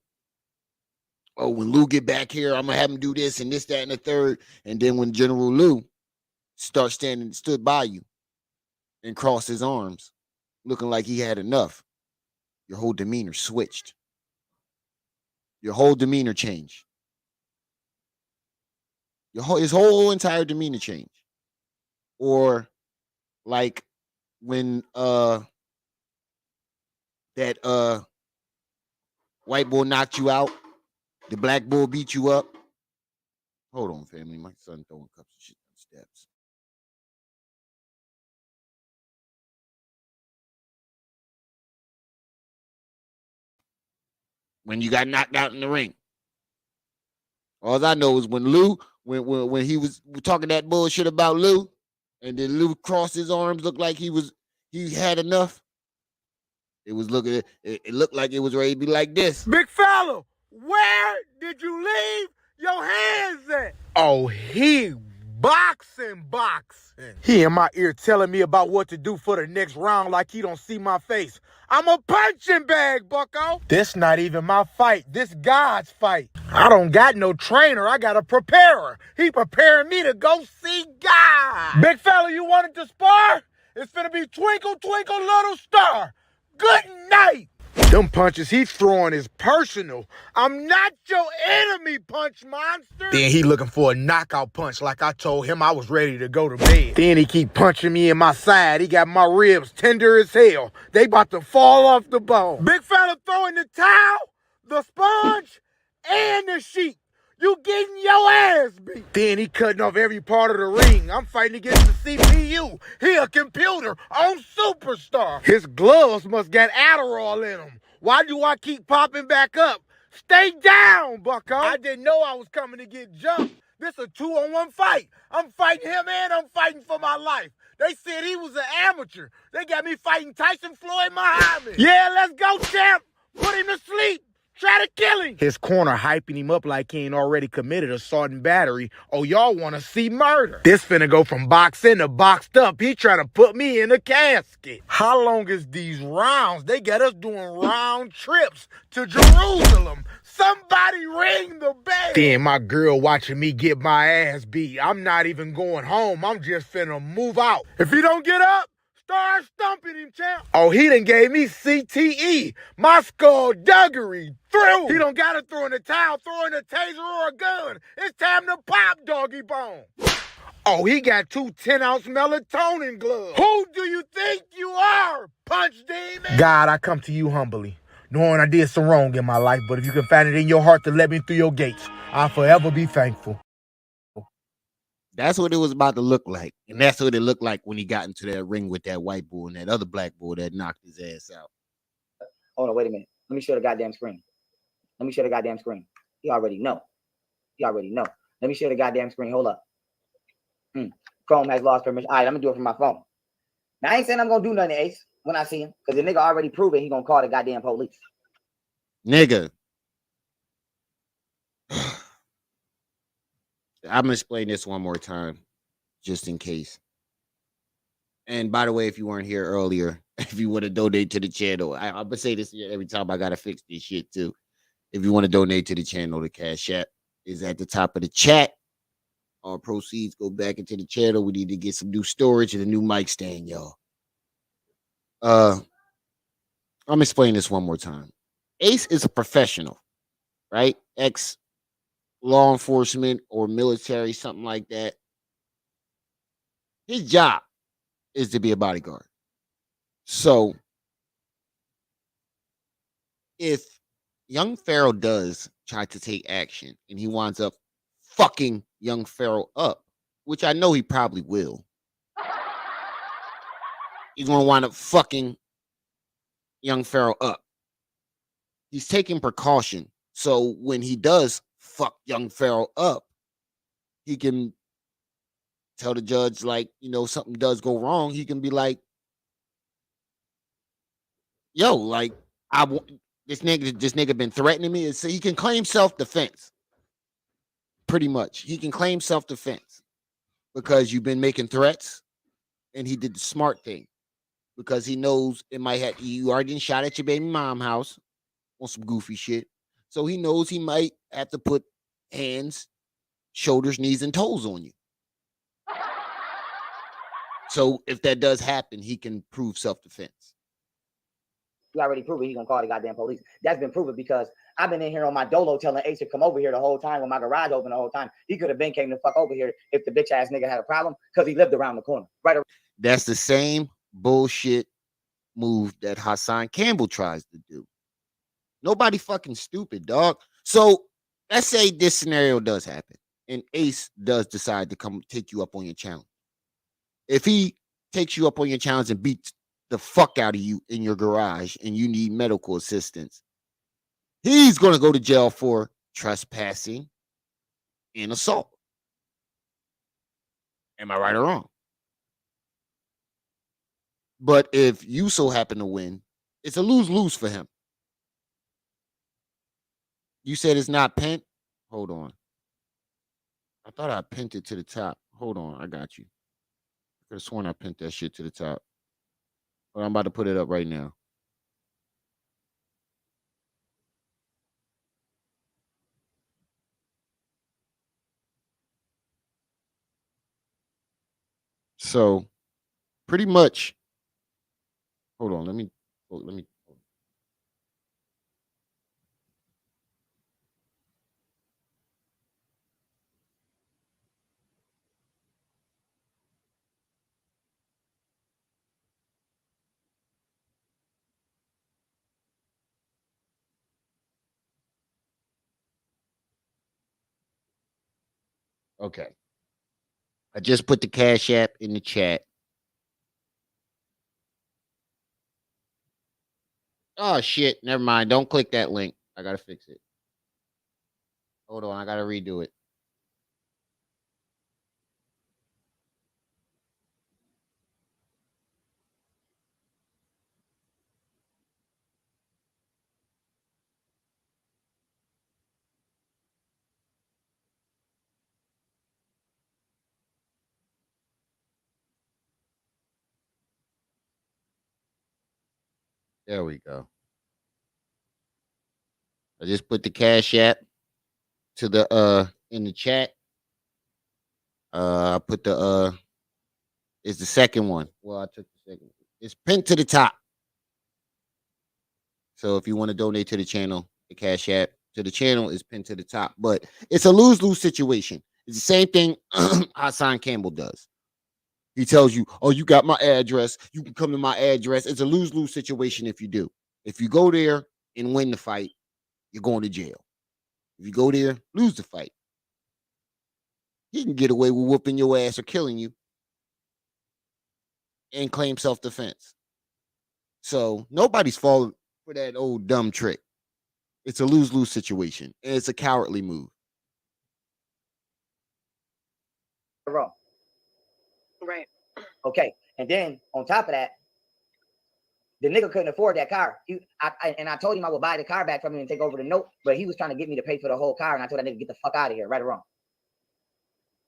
Oh, when Lou get back here, I'm gonna have him do this and this, that, and the third. And then when General Lou stood by you and crossed his arms, looking like he had enough, your whole demeanor switched. Your whole demeanor changed. His whole entire demeanor changed. Or like when that white boy knocked you out, the black boy beat you up. Hold on, family. My son throwing cups of shit on the steps. When you got knocked out in the ring. All I know is when Lou, when he was talking that bullshit about Lou, and then Lou crossed his arms, looked like he had enough. It looked like it was ready to be like this. Big fella, where did you leave your hands at? Oh, he boxing. He in my ear telling me about what to do for the next round like he don't see my face. I'm a punching bag, bucko. This not even my fight. This God's fight. I don't got no trainer. I got a preparer. He preparing me to go see God. Big fella, you wanted to spar? It's finna be twinkle, twinkle, little star. Good night. Them punches he's throwing is personal. I'm not your enemy, punch monster. Then he looking for a knockout punch like I told him I was ready to go to bed. Then he keep punching me in my side. He got my ribs tender as hell. They about to fall off the bone. Big fella throwing the towel, the sponge, and the sheet. You getting your ass beat. Then he cutting off every part of the ring. I'm fighting against the CPU. He a computer on Superstar. His gloves must got Adderall in them. Why do I keep popping back up? Stay down, bucko. I didn't know I was coming to get jumped. This a 2-on-1 fight. I'm fighting him and I'm fighting for my life. They said he was an amateur. They got me fighting Tyson Floyd Muhammad. Yeah, let's go, champ. Put him to sleep. Try to kill him. His corner hyping him up like he ain't already committed assault and battery. Oh, y'all want to see murder. This finna go from boxed in to boxed up. He trying to put me in a casket. How long is these rounds? They got us doing round trips to Jerusalem. Somebody ring the bell. Then my girl watching me get my ass beat. I'm not even going home. I'm just finna move out. If he don't get up, start stumping him, champ. Oh, he done gave me CTE. My skullduggery through. He don't gotta throw in the towel, throw in a taser or a gun. It's time to pop, doggy bone. Oh, he got 2 10-ounce melatonin gloves. Who do you think you are, punch demon? God, I come to you humbly, knowing I did some wrong in my life, but if you can find it in your heart to let me through your gates, I'll forever be thankful. That's what it was about to look like. And that's what it looked like when he got into that ring with that white bull and that other black bull that knocked his ass out. Hold on, wait a minute. Let me show the goddamn screen. Let me show the goddamn screen. You already know. You already know. Let me show the goddamn screen. Hold up. Chrome has lost permission. All right, I'm going to do it from my phone. Now, I ain't saying I'm going to do nothing to Ace when I see him, because the nigga already proved it. He going to call the goddamn police. Nigga. I'm going to explain this one more time, just in case. And by the way, if you weren't here earlier, if you want to donate to the channel, I'm going to say this every time I got to fix this shit too. If you want to donate to the channel, the Cash App is at the top of the chat. All proceeds go back into the channel. We need to get some new storage and a new mic stand, y'all. I'm going to explain this one more time. Ace is a professional, right? Ex law enforcement or military, something like that. His job is to be a bodyguard. So if young Pharaoh does try to take action and he winds up fucking young Pharaoh up, which I know he probably will, he's going to wind up fucking young Pharaoh up. He's taking precaution. So when he does fuck young Pharaoh up, he can tell the judge, like, you know, something does go wrong. He can be like, yo, like, this nigga been threatening me. So he can claim self-defense. Pretty much. He can claim self-defense because you've been making threats, and he did the smart thing because he knows it might have, you already shot at your baby mom house on some goofy shit. So he knows he might have to put hands, shoulders, knees, and toes on you. So if that does happen, he can prove self-defense. You already proved it. He's going to call the goddamn police. That's been proven because I've been in here on my dolo telling Ace to come over here the whole time with my garage open the whole time. He could have been came the fuck over here if the bitch ass nigga had a problem because he lived around the corner. Right. That's the same bullshit move that Hassan Campbell tries to do. Nobody fucking stupid, dog. So let's say this scenario does happen and Ace does decide to come take you up on your challenge. If he takes you up on your challenge and beats the fuck out of you in your garage and you need medical assistance, he's going to go to jail for trespassing and assault. Am I right or wrong? But if you so happen to win, it's a lose-lose for him. You said it's not pent? Hold on. I thought I pinned it to the top. Hold on. I got you. I could have sworn I pinned that shit to the top. But I'm about to put it up right now. So pretty much, hold on. Let me. Okay. I just put the Cash App in the chat. Oh shit! Never mind. Don't click that link. I gotta fix it. Hold on. I gotta redo it. There we go. I just put the Cash App to the in the chat. I put the it's the second one. Well, I took the second one. It's pinned to the top. So if you want to donate to the channel, the Cash App to the channel is pinned to the top. But it's a lose-lose situation. It's the same thing Hassan Campbell does. He tells you, "Oh, you got my address. You can come to my address." It's a lose-lose situation if you do. If you go there and win the fight, you're going to jail. If you go there, lose the fight, he can get away with whooping your ass or killing you and claim self-defense. So nobody's falling for that old dumb trick. It's a lose-lose situation, and it's a cowardly move. Wrong. Right. Okay, and then on top of that, the nigga couldn't afford that car. I told him I would buy the car back from him and take over the note, but he was trying to get me to pay for the whole car, and I told that nigga get the fuck out of here, right or wrong.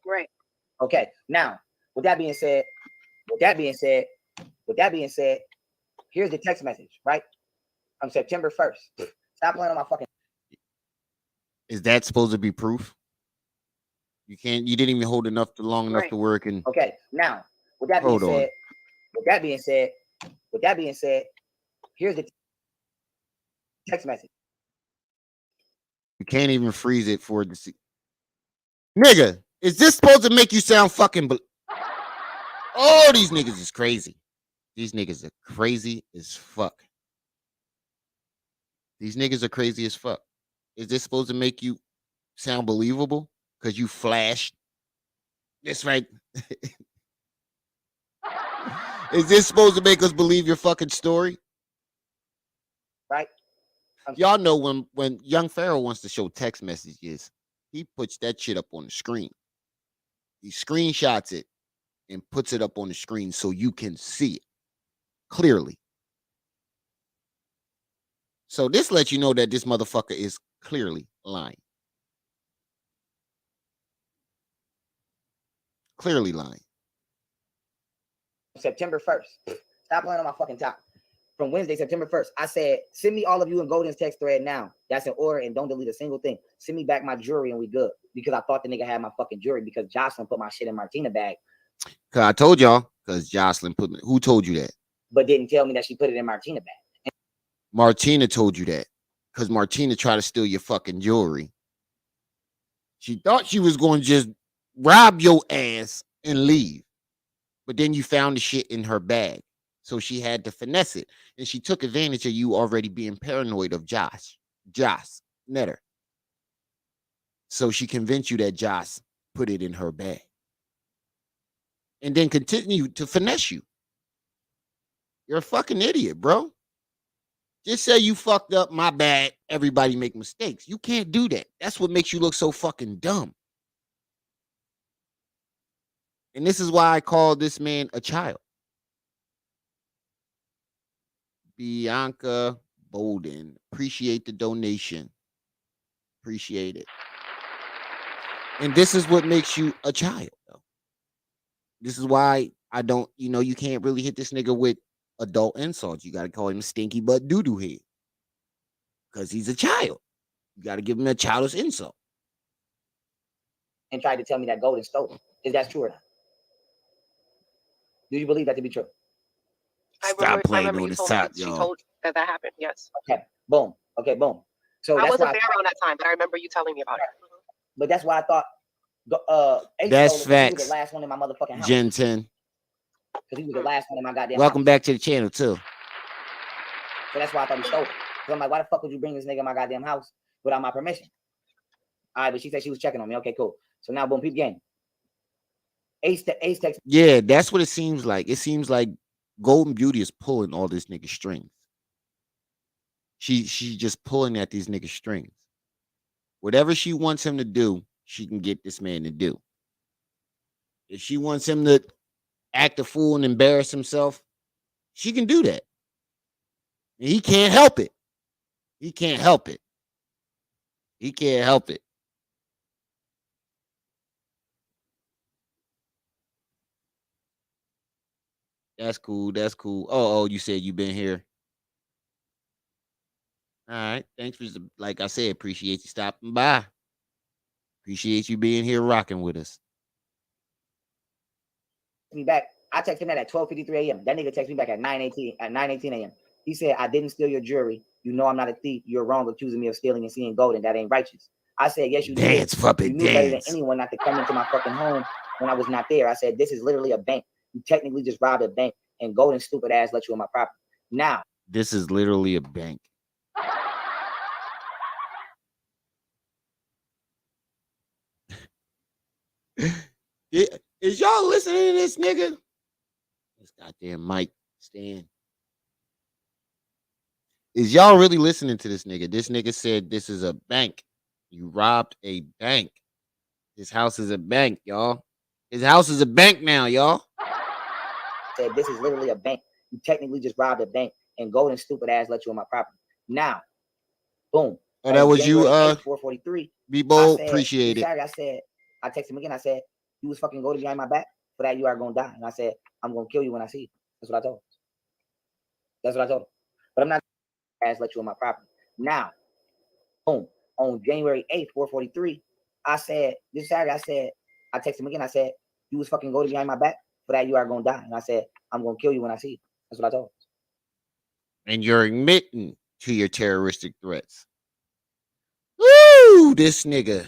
Right. Okay, now with that being said, here's the text message, right? On September 1st. Stop playing on my fucking. Is that supposed to be proof? You didn't even hold long enough to work. And okay, now with that being said, here's the text message. You can't even freeze it for it to see. Nigga, is this supposed to make you sound fucking? Oh, these niggas is crazy. These niggas are crazy as fuck. These niggas are crazy as fuck. Is this supposed to make you sound believable? Because you flashed. That's right. Is this supposed to make us believe your fucking story? Right. Y'all know when young Pharaoh wants to show text messages, he puts that shit up on the screen. He screenshots it and puts it up on the screen so you can see it clearly. So this lets you know that this motherfucker is clearly lying. Clearly lying. September 1st. Stop playing on my fucking top. From Wednesday, September 1st, I said, send me all of you in Golden's text thread now. That's in order, and don't delete a single thing. Send me back my jewelry and we good. Because I thought the nigga had my fucking jewelry because Jocelyn put my shit in Martina bag. Cause I told y'all, because Jocelyn put me. Who told you that? But didn't tell me that she put it in Martina bag. Martina told you that. Because Martina tried to steal your fucking jewelry. She thought she was going to just rob your ass and leave. But then you found the shit in her bag. So she had to finesse it. And she took advantage of you already being paranoid of Josh Netter. So she convinced you that Josh put it in her bag. And then continued to finesse you. You're a fucking idiot, bro. Just say you fucked up, my bad. Everybody make mistakes. You can't do that. That's what makes you look so fucking dumb. And this is why I call this man a child. Bianca Bolden. Appreciate the donation. Appreciate it. And this is what makes you a child, though. This is why I don't, you can't really hit this nigga with adult insults. You got to call him stinky butt doo-doo head. Because he's a child. You got to give him a childish insult. And tried to tell me that Golden stole it. Is that true or not? Do you believe that to be true? Stop playing on this top, y'all. She told that happened, yes. Okay, boom. Okay, boom. So I wasn't there around that time, but I remember you telling me about it. But that's why I thought that's facts. He was the last one in my motherfucking house. Gen 10. Because he was the last one in my goddamn Welcome house. back to the channel, too. So that's why I thought he stole it. So I'm like, why the fuck would you bring this nigga in my goddamn house without my permission? All right, but she said she was checking on me. Okay, cool. So now, boom, peep game. Ace text. Yeah, that's what it seems like. It seems like Golden Beauty is pulling all this nigga strings. She's just pulling at these nigga strings. Whatever she wants him to do, she can get this man to do. If she wants him to act a fool and embarrass himself, she can do that. And he can't help it. He can't help it. He can't help it. That's cool. That's cool. Oh, you said you been here. All right. Thanks for, like I said, appreciate you stopping by. Appreciate you being here rocking with us. Me back. I texted him at 12:53 a.m. That nigga texted me back at 9:18 a.m. He said, I didn't steal your jewelry. You know I'm not a thief. You're wrong accusing me of stealing and seeing gold, and that ain't righteous. I said, yes, you Dance, did. puppet, You knew better than dance. anyone not to come into my fucking home when I was not there. I said, this is literally a bank. You technically just robbed a bank, and golden stupid ass let you on my property. Now, This is literally a bank. Is y'all listening to this nigga? This goddamn mic stand. Is y'all really listening to this nigga? This nigga said this is a bank. You robbed a bank. His house is a bank, y'all. His house is a bank now, y'all. Said this is literally a bank. You technically just robbed a bank, and golden stupid ass let you on my property. Now, boom. Oh, that was you, 4:43. Be bold. I Appreciate it. Saturday, I texted him again. I said, you was fucking golden behind my back. For that, you are gonna die. And I said, I'm gonna kill you when I see you. That's what I told him. That's what I told him. But I'm not ass let you on my property. Now, boom. On January 8th, 4:43, I said, this Saturday, I texted him again. I said, you was fucking golden behind my back. For that, you are gonna die. And I said, I'm gonna kill you when I see you. That's what I told him. And you're admitting to your terroristic threats. Woo! This nigga.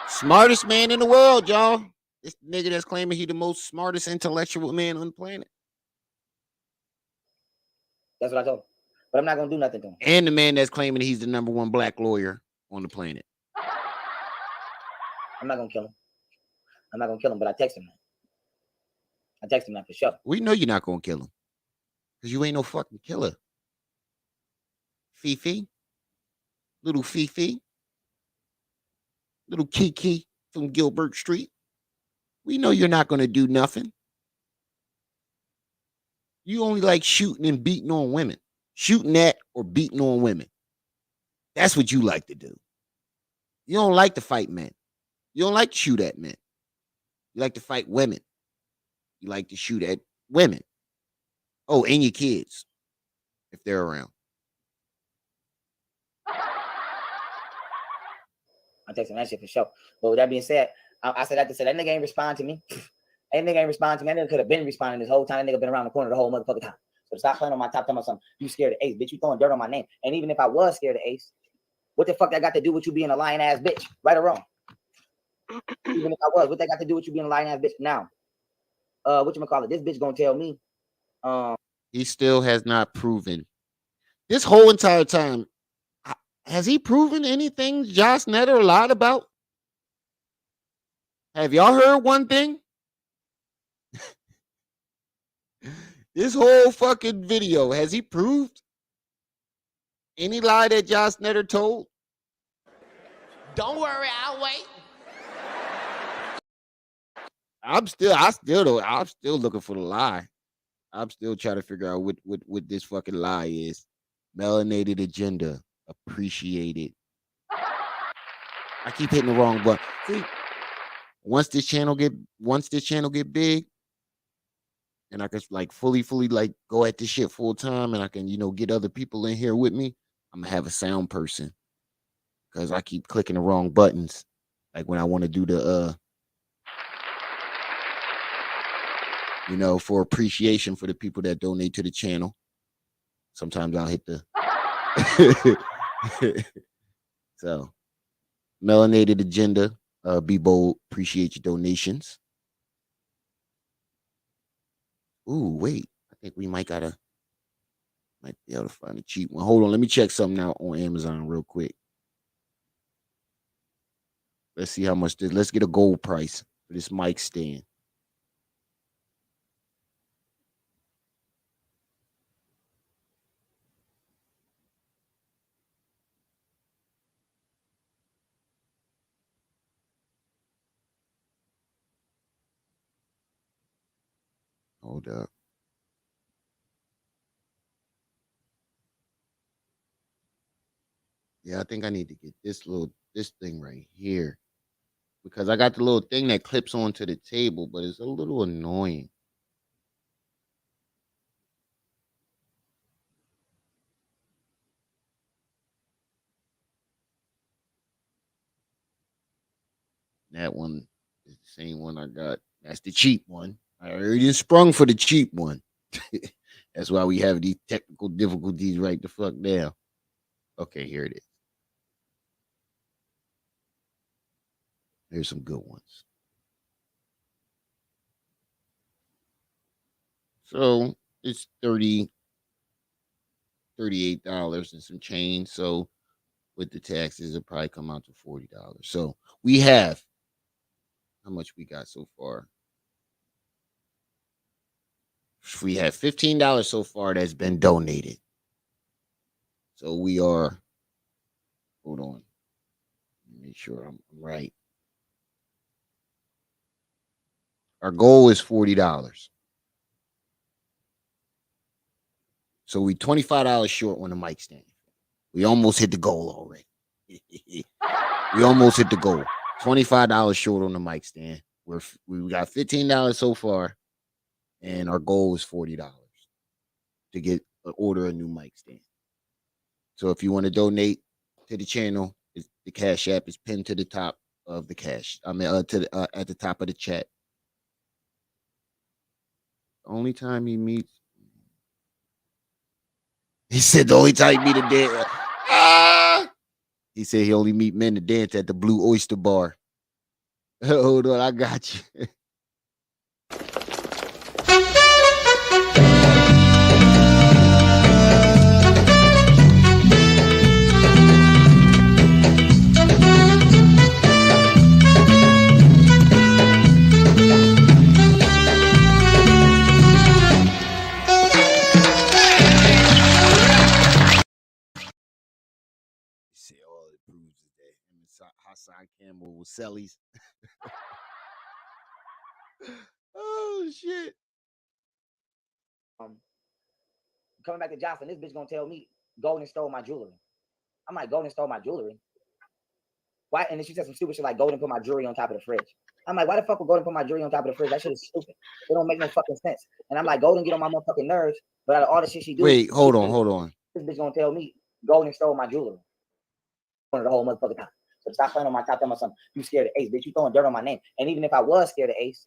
Smartest man in the world, y'all. This nigga that's claiming he the most smartest intellectual man on the planet. That's what I told him. But I'm not gonna do nothing to him. And the man that's claiming he's the #1 black lawyer on the planet. I'm not gonna kill him. I'm not gonna kill him, but I text him that. I text him that for sure. We know you're not gonna kill him. Because you ain't no fucking killer. Fifi. Little Fifi. Little Kiki from Gilbert Street. We know you're not gonna do nothing. You only like shooting and beating on women. Shooting at or beating on women. That's what you like to do. You don't like to fight men. You don't like to shoot at men. You like to fight women. You like to shoot at women. Oh, and your kids, if they're around. I'm texting that shit for sure. But with that being said, I said that to say that nigga ain't respond to me. That nigga ain't respond to me. That nigga could have been responding this whole time. That nigga been around the corner the whole motherfucking time. So stop playing on my top, talking about something. You scared of Ace, bitch. You throwing dirt on my name. And even if I was scared of Ace, what the fuck that got to do with you being a lying ass bitch? Right or wrong? Even if I was, what that got to do with you being a lying ass bitch? Now, whatchamacallit, this bitch gonna tell me. He still has not proven. This whole entire time, has he proven anything Josh Netter lied about? Have y'all heard one thing? This whole fucking video, has he proved any lie that Josh Netter told? Don't worry, I'll wait. I'm still looking for the lie. I'm still trying to figure out what this fucking lie is. Melanated agenda. Appreciate it. I keep hitting the wrong button. See, once this channel get big, and I can like fully like go at this shit full time, and I can get other people in here with me, I'm gonna have a sound person because I keep clicking the wrong buttons. Like when I want to do the for appreciation for the people that donate to the channel. Sometimes I'll hit the so melanated agenda. Be bold. Appreciate your donations. Ooh, wait. I think we might be able to find a cheap one. Hold on. Let me check something out on Amazon real quick. Let's see how much this. Let's get a gold price for this mic stand. Hold up. Yeah, I think I need to get this thing right here because I got the little thing that clips onto the table, but it's a little annoying. that one is the same one I got. That's the cheap one. I already sprung for the cheap one. That's why we have these technical difficulties right the fuck now. Okay, here it is. Here's some good ones. So it's $38 and some change. So with the taxes, it'll probably come out to $40. So we have how much we got so far? We have $15 so far that's been donated. So we are, hold on. Make sure I'm right. Our goal is $40. So we $25 short on the mic stand. We almost hit the goal already. We almost hit the goal. $25 short on the mic stand. We got $15 so far, and our goal is $40 to get order a new mic stand. So if you want to donate to the channel, the Cash App is pinned to the top of the cash. I mean, at the top of the chat. Only time he meets. He said the only time he meet a dance. He said he only meet men to dance at the Blue Oyster Bar. Hold on, I got you. Hassan Campbell with Sellies. Oh shit. Coming back to Jocelyn, this bitch gonna tell me Golden stole my jewelry. I'm like, Golden stole my jewelry. Why? And then she said some stupid shit like Golden put my jewelry on top of the fridge. I'm like, why the fuck would Golden put my jewelry on top of the fridge? That shit is stupid. It don't make no fucking sense. And I'm like, Golden get on my motherfucking nerves, but out of all the shit she do, wait, hold on. This bitch gonna tell me Golden stole my jewelry. The whole motherfucking time. So stop playing on my top. Tell me something. You scared of Ace, bitch. You throwing dirt on my name. And even if I was scared of Ace,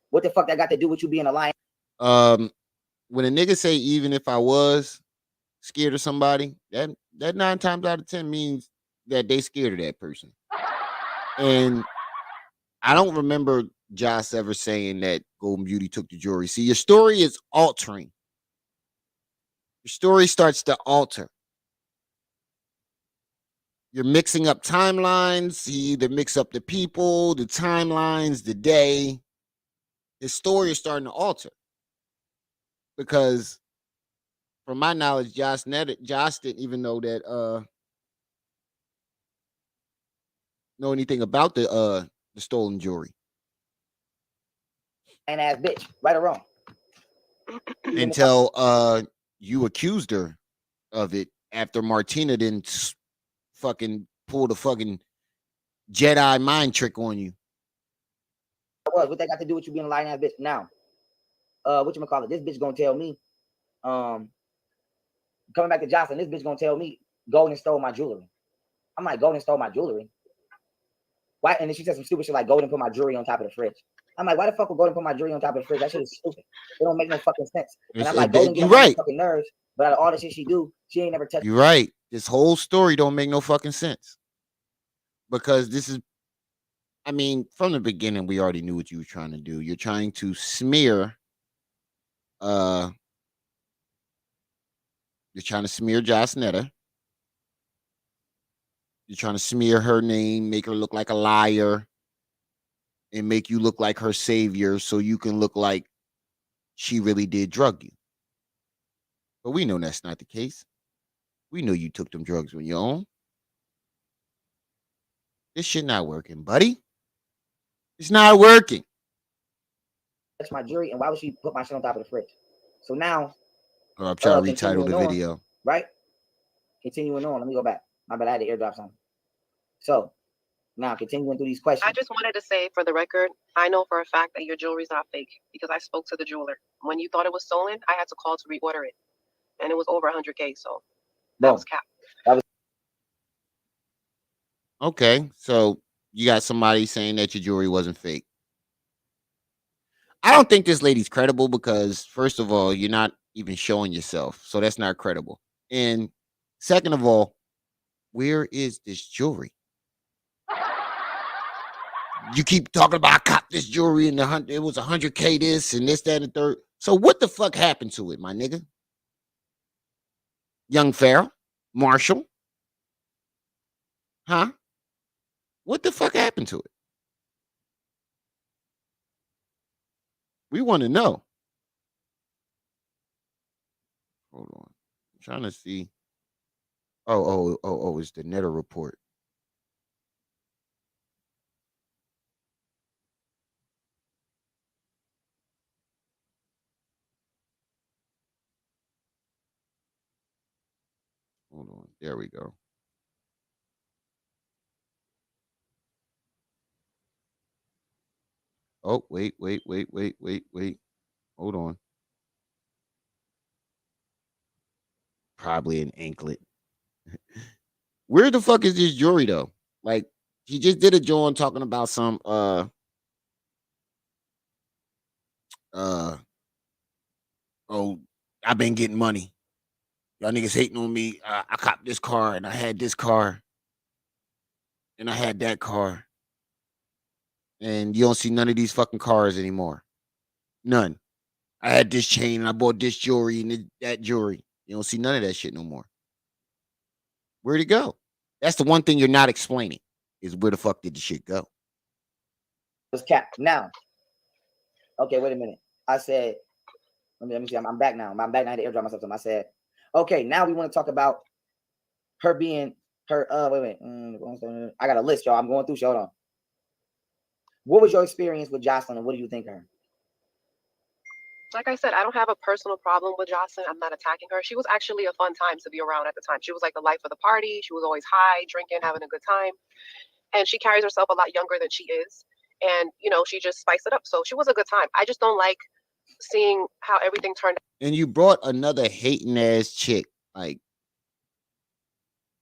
what the fuck that got to do with you being a lion? When a nigga say even if I was scared of somebody, that 9 times out of 10 means that they scared of that person. And I don't remember Joss ever saying that Golden Beauty took the jewelry. See, your story is altering. Your story starts to alter. You're mixing up timelines. He either mix up the people, the timelines, the day. His story is starting to alter. Because from my knowledge, Josh didn't even know that know anything about the stolen jewelry. And ass bitch, right or wrong. Until you accused her of it after Martina didn't fucking pull the fucking Jedi mind trick on you. What they got to do with you being a lying ass bitch? Now, whatchamacallit, this bitch gonna tell me, coming back to Jocelyn, this bitch gonna tell me Golden stole my jewelry. I'm like, Golden stole my jewelry. Why? And then she said some stupid shit like Golden put my jewelry on top of the fridge. I'm like, why the fuck would Golden put my jewelry on top of the fridge? That shit is stupid. It don't make no fucking sense. And I'm like, Golden get on my fucking nerves, but out of all the shit she do, she ain't never touched. You're right. This whole story don't make no fucking sense. Because this is, I mean, from the beginning, we already knew what you were trying to do. You're trying to smear, you're trying to smear Joss Netter. You're trying to smear her name, make her look like a liar, and make you look like her savior so you can look like she really did drug you. But we know that's not the case. We know you took them drugs on your own. This shit not working, buddy. It's not working. That's my jewelry, and why would she put my shit on top of the fridge? So now, I'm trying to retitle the video. Right? Continuing on. Let me go back. My bad, I had to airdrop something. So now continuing through these questions. I just wanted to say for the record, I know for a fact that your jewelry's not fake because I spoke to the jeweler. When you thought it was stolen, I had to call to reorder it. And it was over 100K, so that was cap. Okay, so you got somebody saying that your jewelry wasn't fake. I don't think this lady's credible because, first of all, you're not even showing yourself, so that's not credible. And second of all, where is this jewelry? You keep talking about I copped this jewelry and it was 100K this and this, that, and the third. So what the fuck happened to it, my nigga? Young Pharaoh, Marshall, huh? What the fuck happened to it? We want to know. Hold on, I'm trying to see. Oh! It's the Netter report. Hold on, there we go. Oh, wait. Hold on. Probably an anklet. Where the fuck is this jewelry though? Like, he just did a joint talking about some oh, I've been getting money. Y'all niggas hating on me. I copped this car and I had this car and I had that car. And you don't see none of these fucking cars anymore. None. I had this chain and I bought this jewelry and that jewelry. You don't see none of that shit no more. Where'd it go? That's the one thing you're not explaining is where the fuck did the shit go? Was capped. Now, okay, wait a minute. I said, let me see. I'm back now. I'm back now. I had to airdrop myself. I said, okay, now we want to talk about her being her. Wait. I got a list, y'all. I'm going through. Hold on. What was your experience with Jocelyn, and what do you think of her? Like I said, I don't have a personal problem with Jocelyn. I'm not attacking her. She was actually a fun time to be around at the time. She was like the life of the party. She was always high, drinking, having a good time. And she carries herself a lot younger than she is. And, you know, she just spiced it up. So she was a good time. I just don't like seeing how everything turned out. And you brought another hating ass chick, like,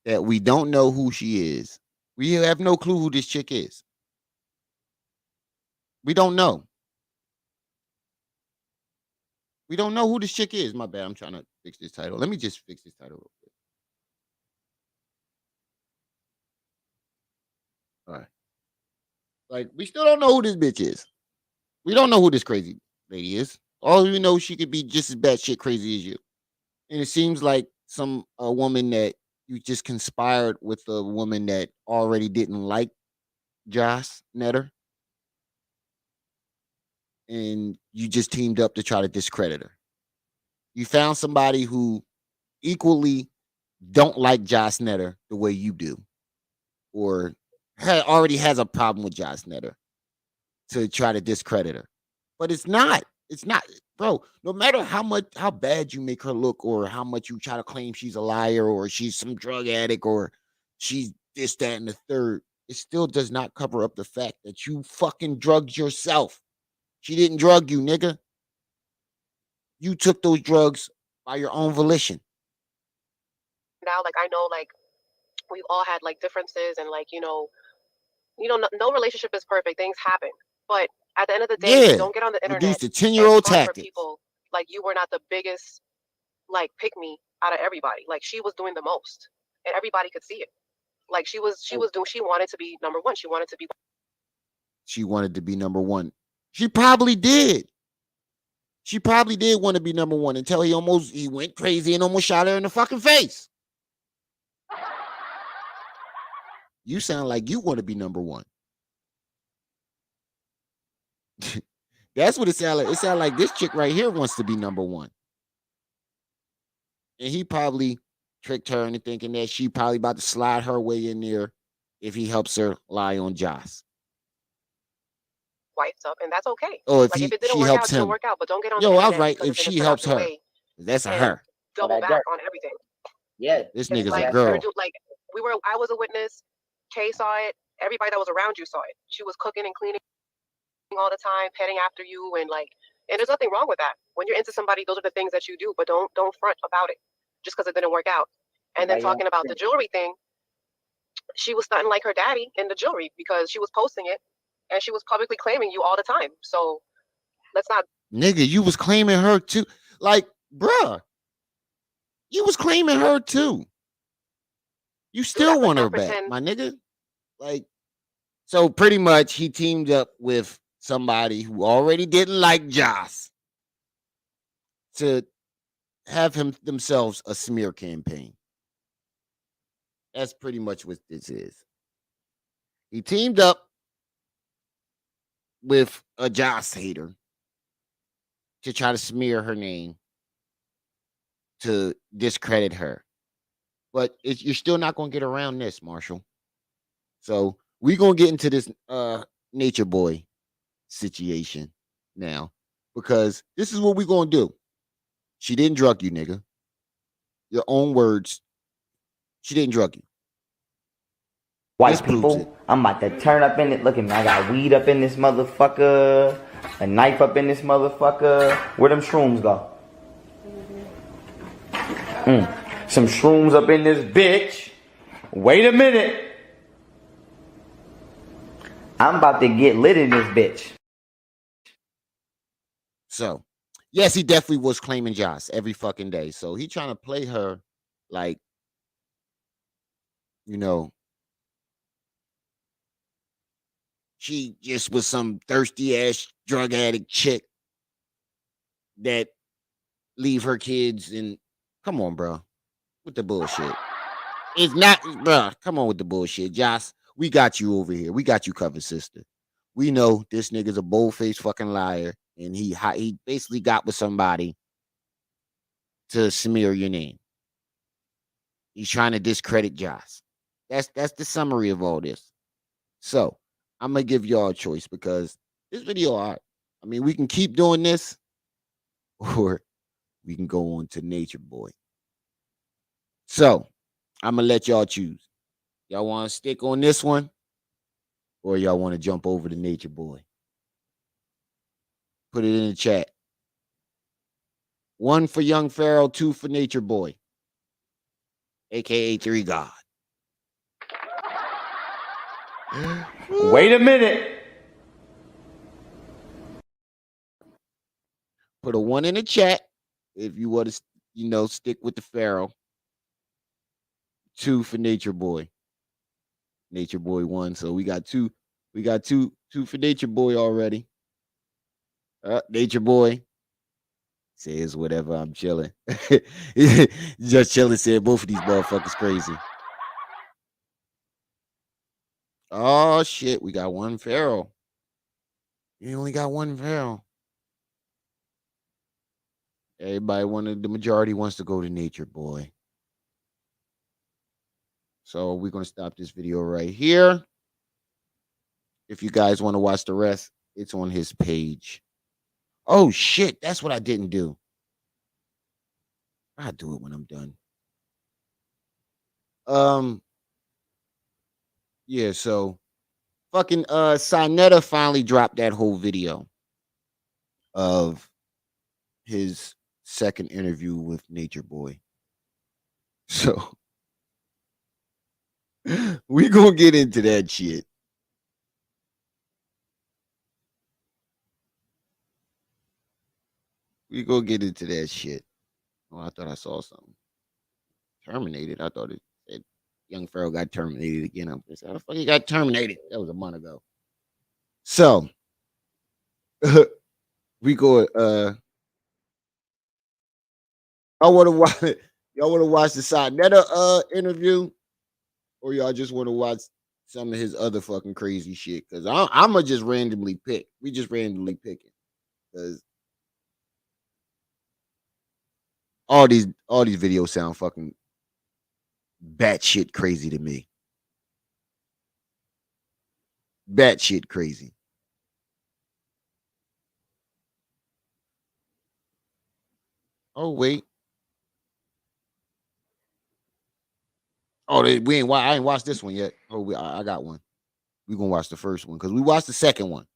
that we don't know who she is. We have no clue who this chick is. We don't know. We don't know who this chick is. My bad. I'm trying to fix this title. Let me just fix this title real quick. All right. Like, we still don't know who this bitch is. We don't know who this crazy lady is. All we know, she could be just as bad shit crazy as you. And it seems like a woman that you just conspired with a woman that already didn't like Josh Netter. And you just teamed up to try to discredit her. You found somebody who equally don't like Josh Netter the way you do, or already has a problem with Josh Netter to try to discredit her. But it's not, bro. No matter how bad you make her look, or how much you try to claim she's a liar, or she's some drug addict, or she's this, that, and the third, it still does not cover up the fact that you fucking drugged yourself. She didn't drug you, nigga. You took those drugs by your own volition. Now, like, I know, like, we've all had like differences, and like, no relationship is perfect. Things happen. But at the end of the day, don't get on the internet reduce the 10-year-old and front for tactics. people like you were not the biggest, like, pick me out of everybody. Like, she was doing the most, and everybody could see it. Like, she wanted to be number one. She wanted to be number one. She probably did. She probably did want to be number one until he went crazy and almost shot her in the fucking face. You sound like you want to be number one. That's what it sounds like. It sounds like this chick right here wants to be number one. And he probably tricked her into thinking that she probably about to slide her way in there if he helps her lie on Josh. wiped up, and that's okay. Oh, if like, if it didn't she work helps out, it didn't him. work out. But don't get on Yo, the I was internet right. because If it didn't she turn out helps the her, way, that's a and her. double back on everything. Yeah. This It's nigga's like, a girl. I was a witness. Kay saw it. Everybody that was around you saw it. She was cooking and cleaning all the time, petting after you, and there's nothing wrong with that. When you're into somebody, those are the things that you do. But don't front about it just because it didn't work out. And then talking about the jewelry thing, she was stunting like her daddy in the jewelry because she was posting it and she was publicly claiming you all the time. So let's not. Nigga, you was claiming her too. Like, bruh, you was claiming her too. You still want her back, my nigga. Like, so pretty much he teamed up with somebody who already didn't like Joss to have themselves a smear campaign. That's pretty much what this is. He teamed up with a Joss hater to try to smear her name to discredit her. But you're still not going to get around this, Marshall. So we're going to get into this Nature Boy situation now because this is what we're going to do. She didn't drug you, nigga. Your own words. She didn't drug you. White people, I'm about to turn up in it. Look at me. I got weed up in this motherfucker. A knife up in this motherfucker. Where them shrooms go? Some shrooms up in this bitch. Wait a minute. I'm about to get lit in this bitch. So, yes, he definitely was claiming Joss every fucking day. So he trying to play her like, you know, she just was some thirsty ass drug addict chick that leave her kids and come on, bro, with the bullshit. It's not, bro. Come on with the bullshit, Joss. We got you over here. We got you covered, sister. We know this nigga's a bold-faced fucking liar, and he basically got with somebody to smear your name. He's trying to discredit Joss. That's the summary of all this. So I'm gonna give y'all a choice because this video, all right. I mean, we can keep doing this, or we can go on to Nature Boy. So I'm gonna let y'all choose. Y'all want to stick on this one, or y'all want to jump over to Nature Boy? Put it in the chat. 1 for Young Pharaoh, 2 for Nature Boy, aka 3 God. Wait a minute. Put a 1 in the chat if you want to, stick with the Pharaoh. 2 for Nature Boy. Nature Boy 1. So we got two. We got two for Nature Boy already. Nature Boy says whatever. I'm chilling. Just chilling. Said both of these motherfuckers crazy. Oh shit, we got 1 Pharaoh. You only got 1 Pharaoh. The majority wants to go to Nature Boy. So we're gonna stop this video right here. If you guys want to watch the rest, it's on his page. Oh shit, that's what I didn't do. I'll do it when I'm done. Yeah, so fucking Sinetta finally dropped that whole video of his second interview with Nature Boy. So we gonna get into that shit. We gonna get into that shit. Oh, I thought I saw something. Terminated. I thought it said Young Pharaoh got terminated again. I'm just how the fuck he got terminated? That was a month ago. So we go I wanna watch it. Y'all wanna watch the Sinetta interview, or y'all just wanna watch some of his other fucking crazy shit? Cause I'ma just randomly pick. We just randomly picking. Cause all these videos sound fucking batshit crazy to me. Batshit crazy. Oh wait. Oh, we ain't. I ain't watched this one yet. Oh, I got one. We gonna watch the first one because we watched the second one.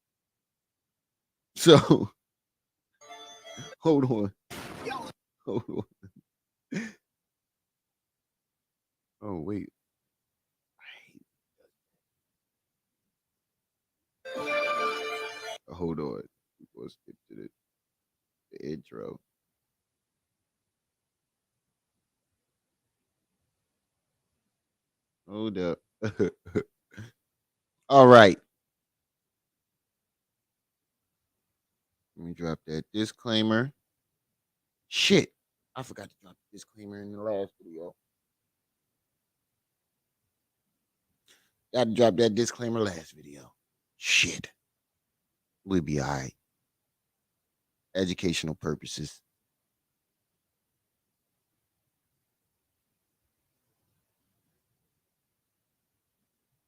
So hold on. Hold on. Oh wait. Hold on. We'll skip to the intro. Hold up. All right. Let me drop that disclaimer. Shit. I forgot to drop the disclaimer in the last video. Got to drop that disclaimer last video. Shit. We'll be all right. Educational purposes.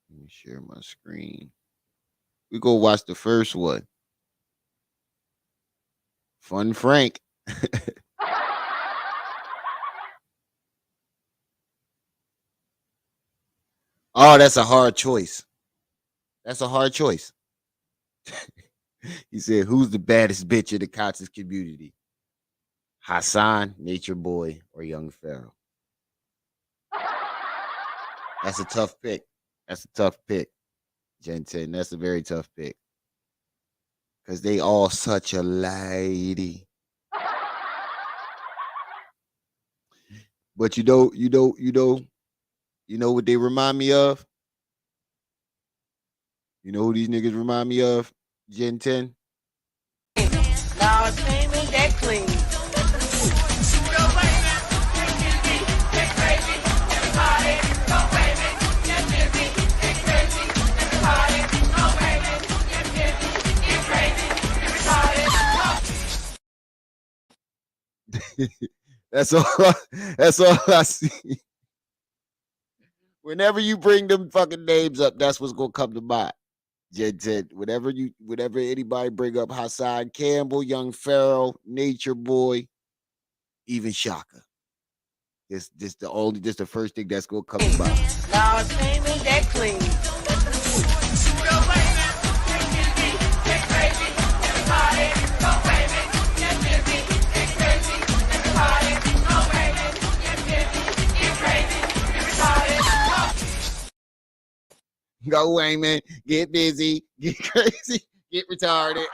Let me share my screen. We go watch the first one. Fun Frank. Oh, that's a hard choice. That's a hard choice. He said, who's the baddest bitch in the conscious community? Hassan, Nature Boy, or Young Pharaoh? That's a tough pick. That's a tough pick, Gen 10. That's a very tough pick. Because they all such a lady. But you know what they remind me of? You know who these niggas remind me of? Gen 10? Now it's clean and get clean. That's all I see. Whenever you bring them fucking names up, that's what's gonna come to mind. Gen 10. Whenever anybody bring up Hassan Campbell, Young Pharaoh, Nature Boy, even Shaka. This the first thing that's gonna come to mind. Now it's clean and get clean. Go away, man. Get busy. Get crazy. Get retarded.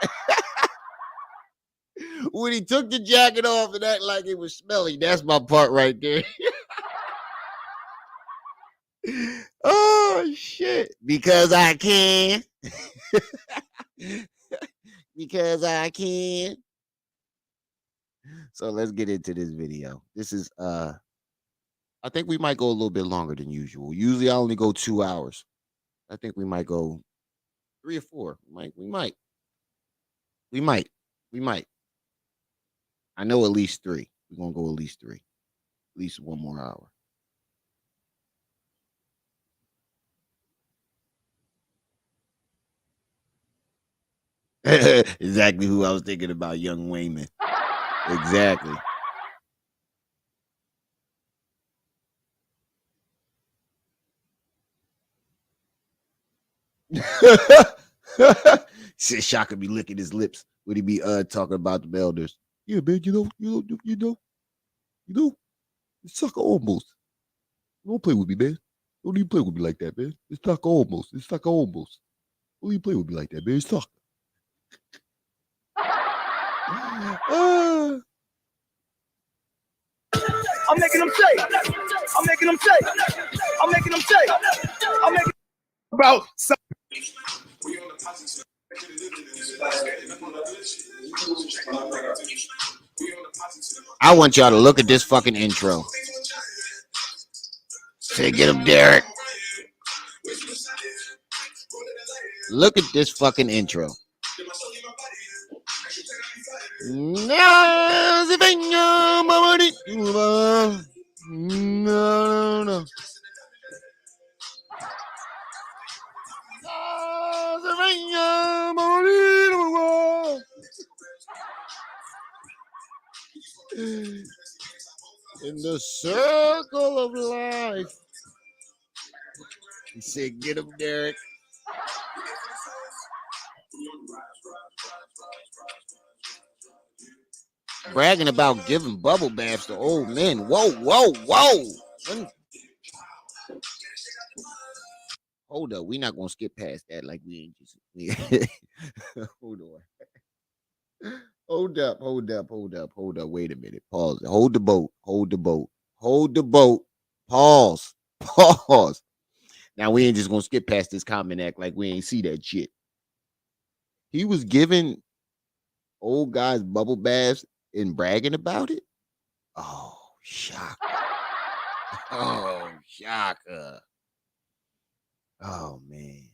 When he took the jacket off and acted like it was smelly, that's my part right there. Oh, shit. Because I can. Because I can. So let's get into this video. This is, I think we might go a little bit longer than usual. Usually I only go 2 hours. I think we might go 3 or 4. We might. I know at least 3. We're gonna go at least 3. At least 1 more hour. Exactly who I was thinking about, Young Wayman. Exactly. Said Shaka be licking his lips when he be talking about the elders. Yeah, man, you know, it's Shaka almost. Don't play with me, man. Don't even play with me like that, man. It's Shaka almost. Don't even play with me like that, man. It's Shaka. I'm making them say. I'm making them say. I'm making them say. I'm making about some. I want y'all to look at this fucking intro. Say, get him, Derek. Look at this fucking intro. No. In the circle of life. He said, get him, Derek. Bragging about giving bubble baths to old men. Whoa. hold up. We're not gonna skip past that like we ain't just hold on. Hold up, hold up, hold up, hold up. Wait a minute. Pause. Hold the boat. Hold the boat. Hold the boat. Pause. Pause. Now we ain't just gonna skip past this comment act like we ain't see that shit. He was giving old guys bubble baths and bragging about it. Oh, shocker. Oh, shocker. Oh man.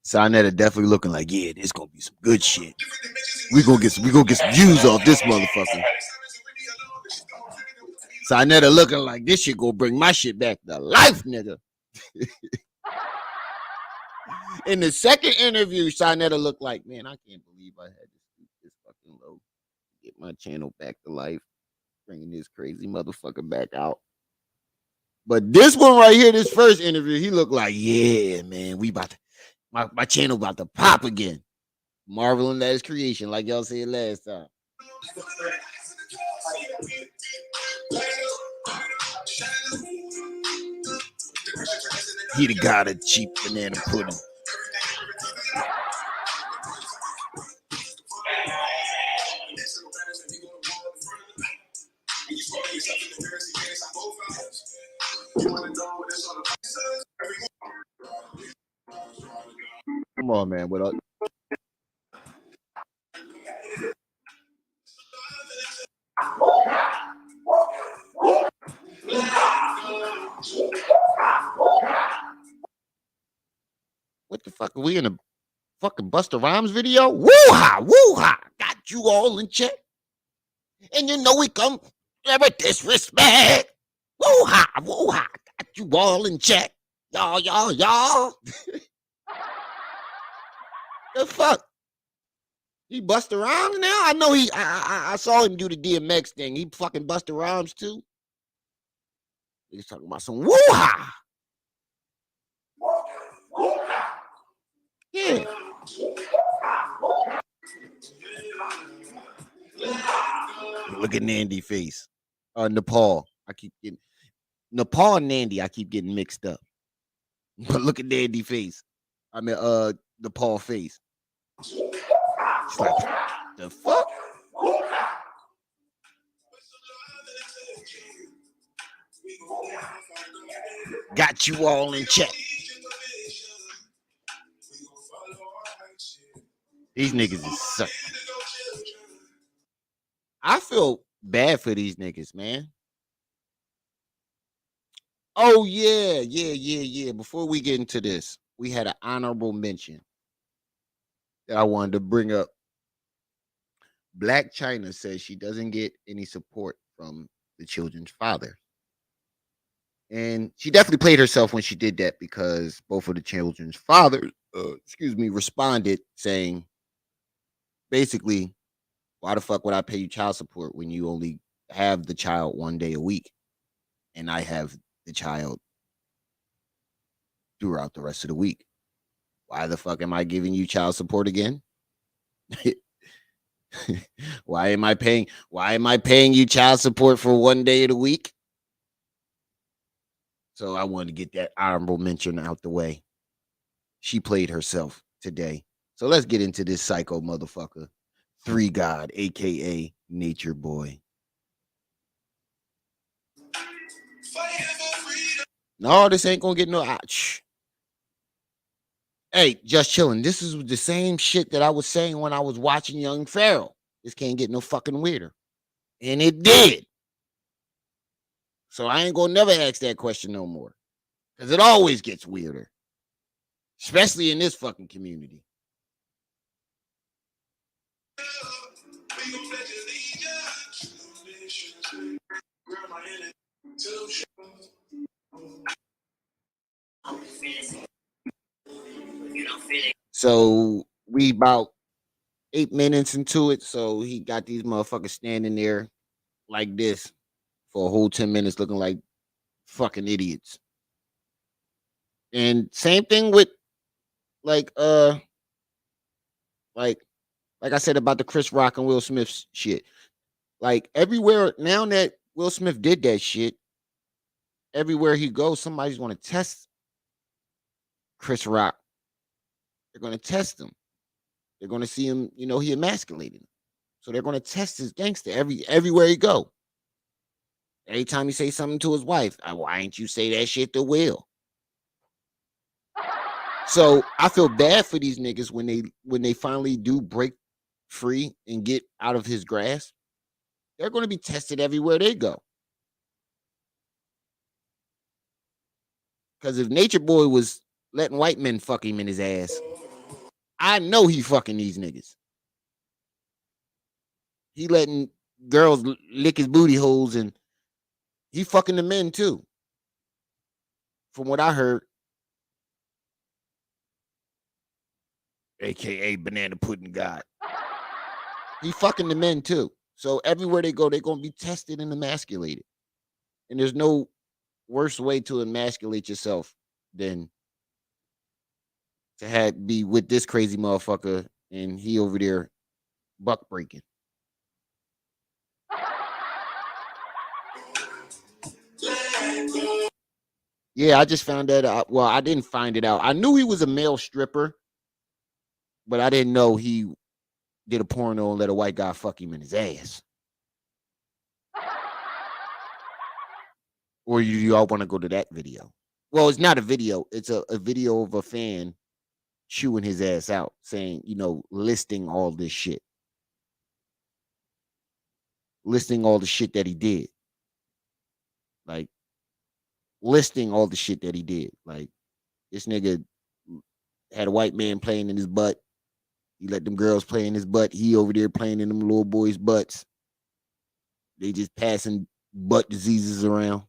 Sonetta definitely looking like, yeah, this gonna be some good shit. We gonna get some views off this motherfucker. Sonetta looking like this shit gonna bring my shit back to life, nigga. In the second interview, Sonetta looked like, man, I can't believe I had to stoop this fucking low. Get my channel back to life. Bringing this crazy motherfucker back out. But this one right here, this first interview, he looked like, yeah, man, we about to, my channel about to pop again. Marveling at his creation, like y'all said last time. He the god of cheap banana pudding. Come on, man. What up? What the fuck? Are we in a fucking Busta Rhymes video? Woo-ha! Woo-ha! Got you all in check. And you know we come never disrespect. Woo-ha! Woo-ha! Got you all in check. Y'all. The fuck? He Busta Rhymes now? I know I saw him do the DMX thing. He fucking Busta Rhymes too. He's talking about some woo-ha. Yeah. Look at Nandy face. Nepal. I keep getting Nepal and Nandy. I keep getting mixed up. But look at Nandy face. I mean, Nepal face. It's like, the fuck? Got you all in check. These niggas is suck. I feel bad for these niggas, man. Oh, yeah. Before we get into this, we had an honorable mention that I wanted to bring up. Black China says she doesn't get any support from the children's father. And she definitely played herself when she did that because both of the children's fathers, responded saying, basically, why the fuck would I pay you child support when you only have the child 1 day a week and I have the child throughout the rest of the week? Why the fuck am I giving you child support again? Why am I paying you child support for 1 day of the week? So I wanted to get that honorable mention out the way. She played herself today. So let's get into this psycho motherfucker. 3 God, aka Nature Boy. No, this ain't gonna get no ouch. Hey, just chilling. This is the same shit that I was saying when I was watching Young Pharaoh. This can't get no fucking weirder. And it did. So I ain't gonna never ask that question no more. Because it always gets weirder. Especially in this fucking community. So we about 8 minutes into it, so he got these motherfuckers standing there like this for a whole 10 minutes looking like fucking idiots. And same thing with like like like I said about the Chris Rock and Will Smith shit. Like everywhere now that Will Smith did that shit, everywhere he goes, somebody's going to test Chris Rock. They're going to test him. They're going to see him, he emasculated him. So they're going to test his gangster everywhere he go. Every time he say something to his wife, why ain't you say that shit to Will? So I feel bad for these niggas when they finally do break free and get out of his grasp. They're going to be tested everywhere they go. Because if Nature Boy was letting white men fuck him in his ass, I know he fucking these niggas. He letting girls lick his booty holes and he fucking the men too. From what I heard. AKA Banana Pudding God. He fucking the men too. So everywhere they go, they're going to be tested and emasculated. And there's no worse way to emasculate yourself than to be with this crazy motherfucker and he over there buck breaking. Yeah, I just found that out. Well, I didn't find it out. I knew he was a male stripper, but I didn't know he did a porno and let a white guy fuck him in his ass. Or you all want to go to that video? Well, it's not a video. It's a video of a fan chewing his ass out, saying, listing all this shit. Listing all the shit that he did. Like, listing all the shit that he did. Like, this nigga had a white man playing in his butt. He let them girls play in his butt. He over there playing in them little boys' butts. They just passing butt diseases around.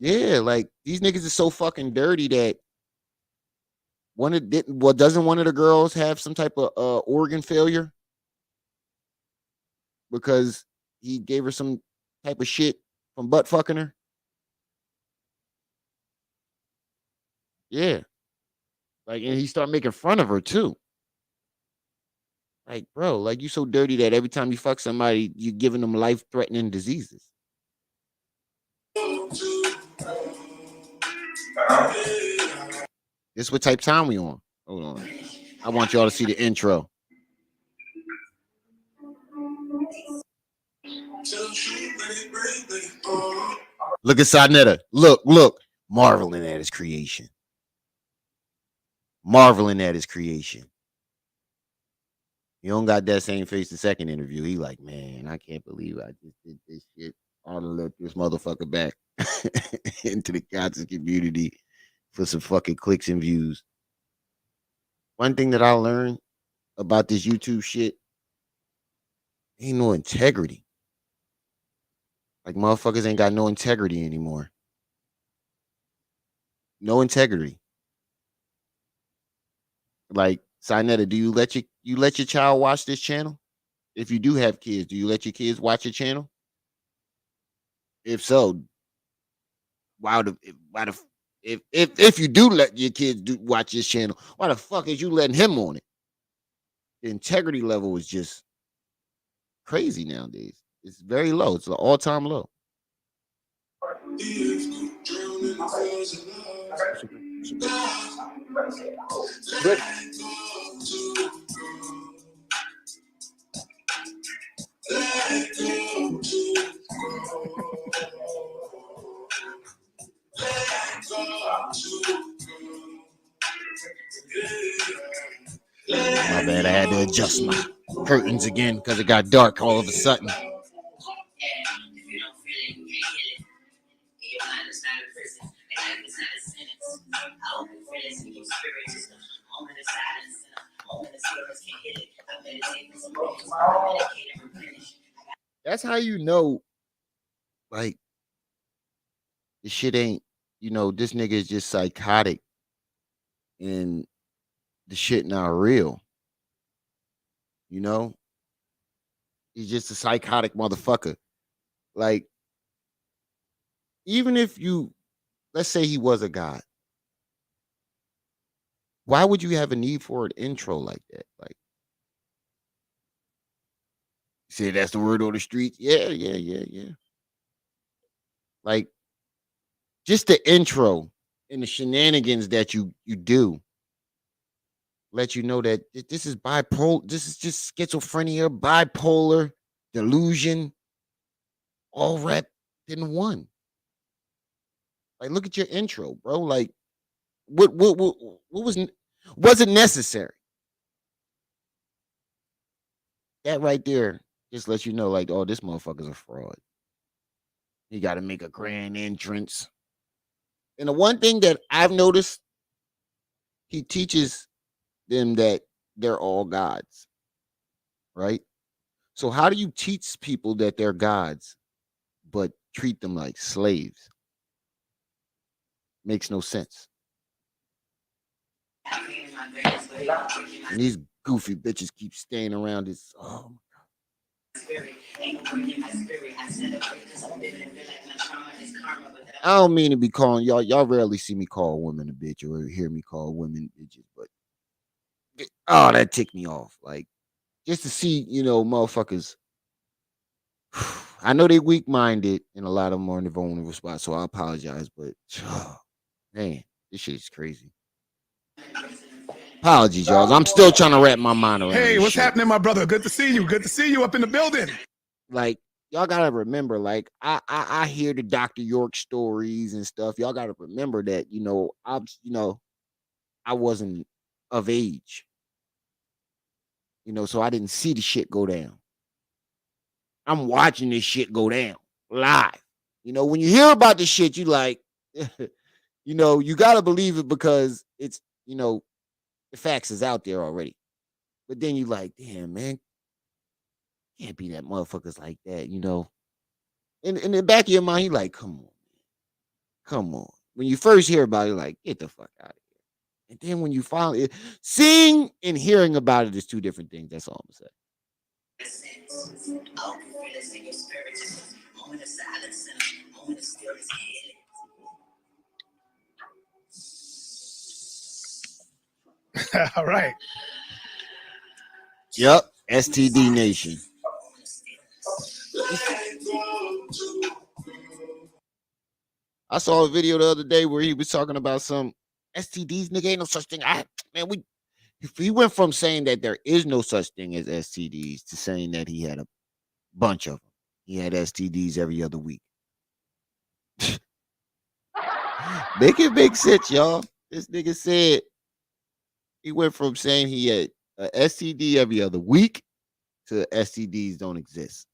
Yeah, like these niggas are so fucking dirty that doesn't one of the girls have some type of organ failure because he gave her some type of shit from butt fucking her? Yeah. Like, and he started making fun of her too. Like, bro, like you so dirty that every time you fuck somebody, you're giving them life-threatening diseases. This what type of time we on? Hold on. I want y'all to see the intro. Look at Sonetta. Look. Marveling at his creation. Marveling at his creation. He don't got that same face the second interview. He like, man, I can't believe I just did this shit. I ought to let this motherfucker back into the content community for some fucking clicks and views. One thing that I learned about this YouTube shit, ain't no integrity. Like motherfuckers ain't got no integrity anymore. No integrity. Like, Sinetta, do you let your child watch this channel? If you do have kids, do you let your kids watch your channel? If so, if you do let your kids watch this channel, why the fuck is you letting him on it? The integrity level is just crazy nowadays. It's very low. It's an all-time low. My bad, I had to adjust my curtains again because it got dark all of a sudden. That's how you know, like, this shit ain't, this nigga is just psychotic and the shit not real. You know, he's just a psychotic motherfucker. Like, even if you, let's say he was a god, why would you have a need for an intro like that? Like, you say that's the word on the streets? Yeah. Like, just the intro and the shenanigans that you do let you know that this is bipolar. This is just schizophrenia, bipolar, delusion, all wrapped in one. Like, look at your intro, bro. Like, what was it necessary? That right there just lets you know, like, oh, this motherfucker's a fraud. He got to make a grand entrance. And the one thing that I've noticed, he teaches them that they're all gods, right? So how do you teach people that they're gods, but treat them like slaves? Makes no sense. And these goofy bitches keep staying around this. Oh, I don't mean to be calling y'all. Y'all rarely see me call women a bitch or hear me call women bitches, but oh, that ticked me off. Like, just to see, motherfuckers. I know they weak minded and a lot of them are in the vulnerable spot, so I apologize, but man, this shit is crazy. Apologies, y'all. I'm still trying to wrap my mind around. Hey, this what's shit. happening, my brother? Good to see you. Good to see you up in the building. Like, y'all gotta remember, like, I hear the Dr. York stories and stuff. Y'all gotta remember that, I wasn't of age. So I didn't see the shit go down. I'm watching this shit go down live. When you hear about this shit, you like, you gotta believe it because it's, the facts is out there already. But then you like, damn, man, can't be that motherfuckers like that, In the back of your mind, you like, come on. Come on. When you first hear about it, like, get the fuck out of here. And then when you finally seeing and hearing about it is two different things. That's all I'm gonna say. All right. Yep. STD Nation. I saw a video the other day where he was talking about some STDs, nigga. Ain't no such thing. He went from saying that there is no such thing as STDs to saying that he had a bunch of them. He had STDs every other week. Make it make sense, y'all. This nigga said he went from saying he had a STD every other week to STDs don't exist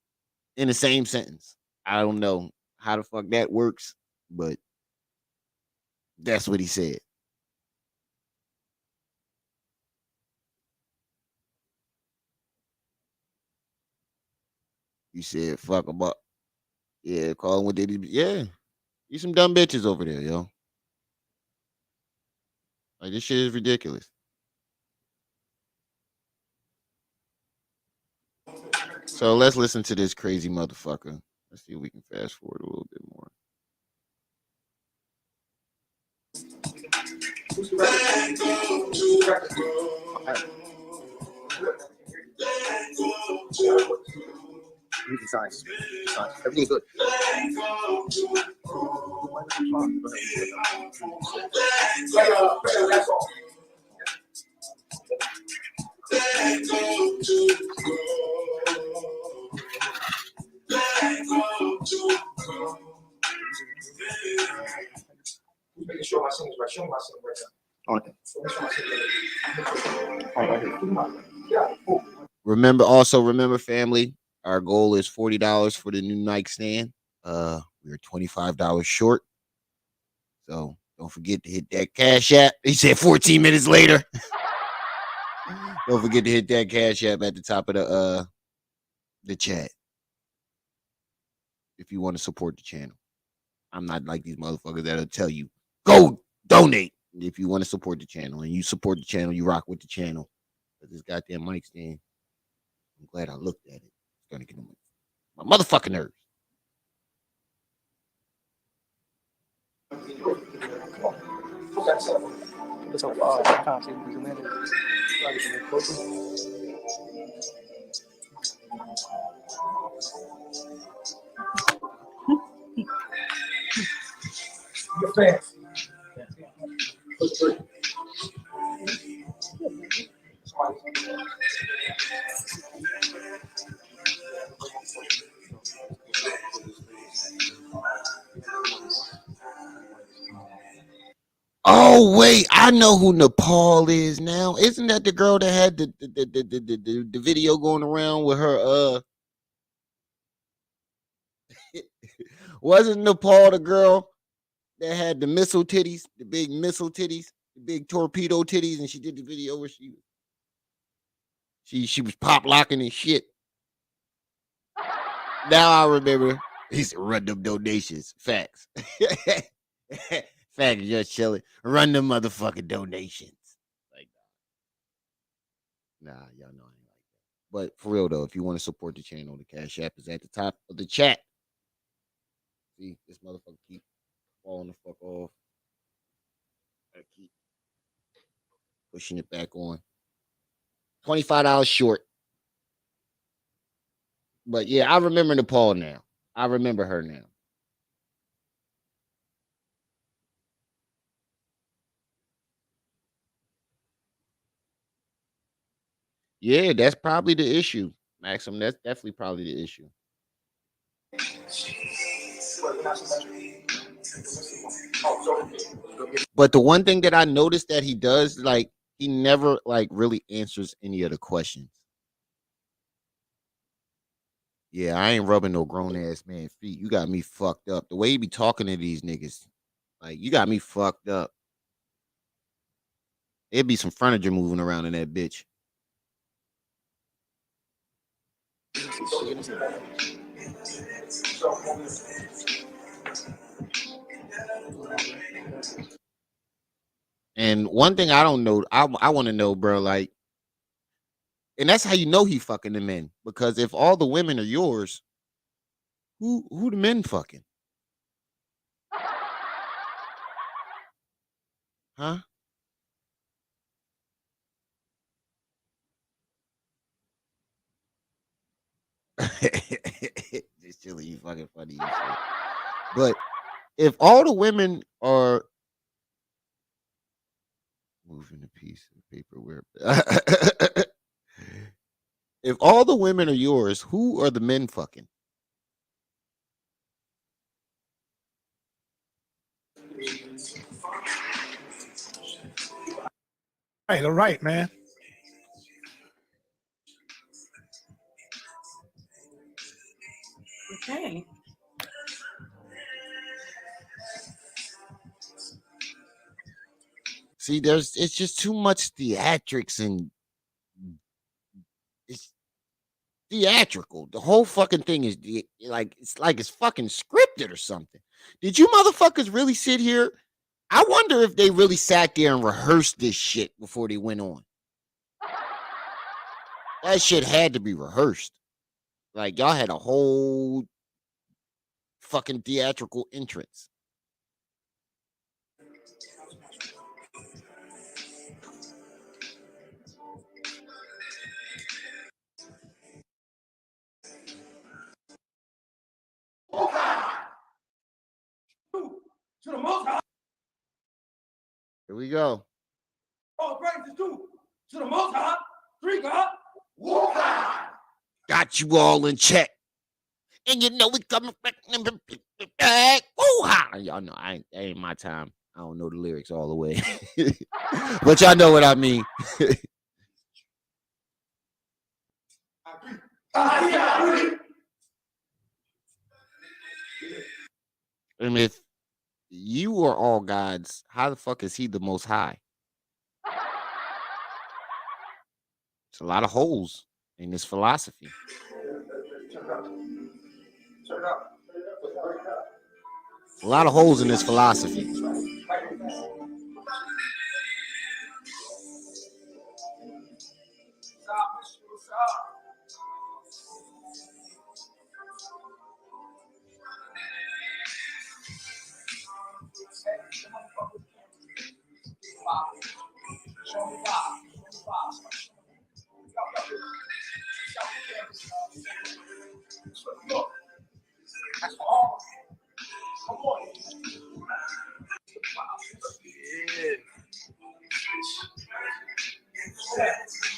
in the same sentence. I don't know how the fuck that works, but that's what he said. You said fuck about, yeah, call him what they did. Yeah, you some dumb bitches over there, yo. Like, this shit is ridiculous. So let's listen to this crazy motherfucker. Let's see if we can fast forward a little bit more. Everything good. Making sure my singers right. Show me my singers right. Remember, family, our goal is $40 for the new Nike stand. We're $25 short. So don't forget to hit that Cash App. He said 14 minutes later. Don't forget to hit that Cash App at the top of the chat if you want to support the channel. I'm not like these motherfuckers that'll tell you, go donate. If you want to support the channel and you support the channel, you rock with the channel. But this goddamn mic stand, I'm glad I looked at it. It's gonna get on my motherfucking nerves. Oh wait, I know who Nepal is now. Isn't that the girl that had the video going around with her? Wasn't Nepal the girl that had the missile titties, the big missile titties, the big torpedo titties, and she did the video where she was pop locking and shit. Now I remember. He said, "Run them donations." Facts. Facts. Just chilling. Run them motherfucking donations. Like, nah, y'all know I ain't like that. But for real though, if you want to support the channel, the Cash App is at the top of the chat. See, this motherfucker keep falling the fuck off. I keep pushing it back on. $25 short. But yeah, I remember Nepal now. I remember her now. Yeah, that's probably the issue, Maxim. That's definitely probably the issue. But the one thing that I noticed that he does, like, he never like really answers any of the questions. Yeah, I ain't rubbing no grown ass man feet. You got me fucked up. The way you be talking to these niggas, like, you got me fucked up. It'd be some furniture moving around in that bitch. And one thing I don't know, I want to know, bro, like, and that's how you know he fucking the men. Because if all the women are yours, who the men fucking? Huh? Just chilling, you fucking funny. But if all the women are moving a piece of paper where if all the women are yours, who are the men fucking? All right, man. Okay. See, it's just too much theatrics and it's theatrical. The whole fucking thing is like it's fucking scripted or something. Did you motherfuckers really sit here? I wonder if they really sat there and rehearsed this shit before they went on. That shit had to be rehearsed. Like, y'all had a whole fucking theatrical entrance. To the Most High. Here we go. All praises due to the Most High. Three God. Woo-ha! Got you all in check. And you know we coming back. Woo-ha! Y'all know that ain't my time. I don't know the lyrics all the way. But y'all know what I mean. And if you are all gods, how the fuck is he the most high? It's a lot of holes in this philosophy. A lot of holes in this philosophy.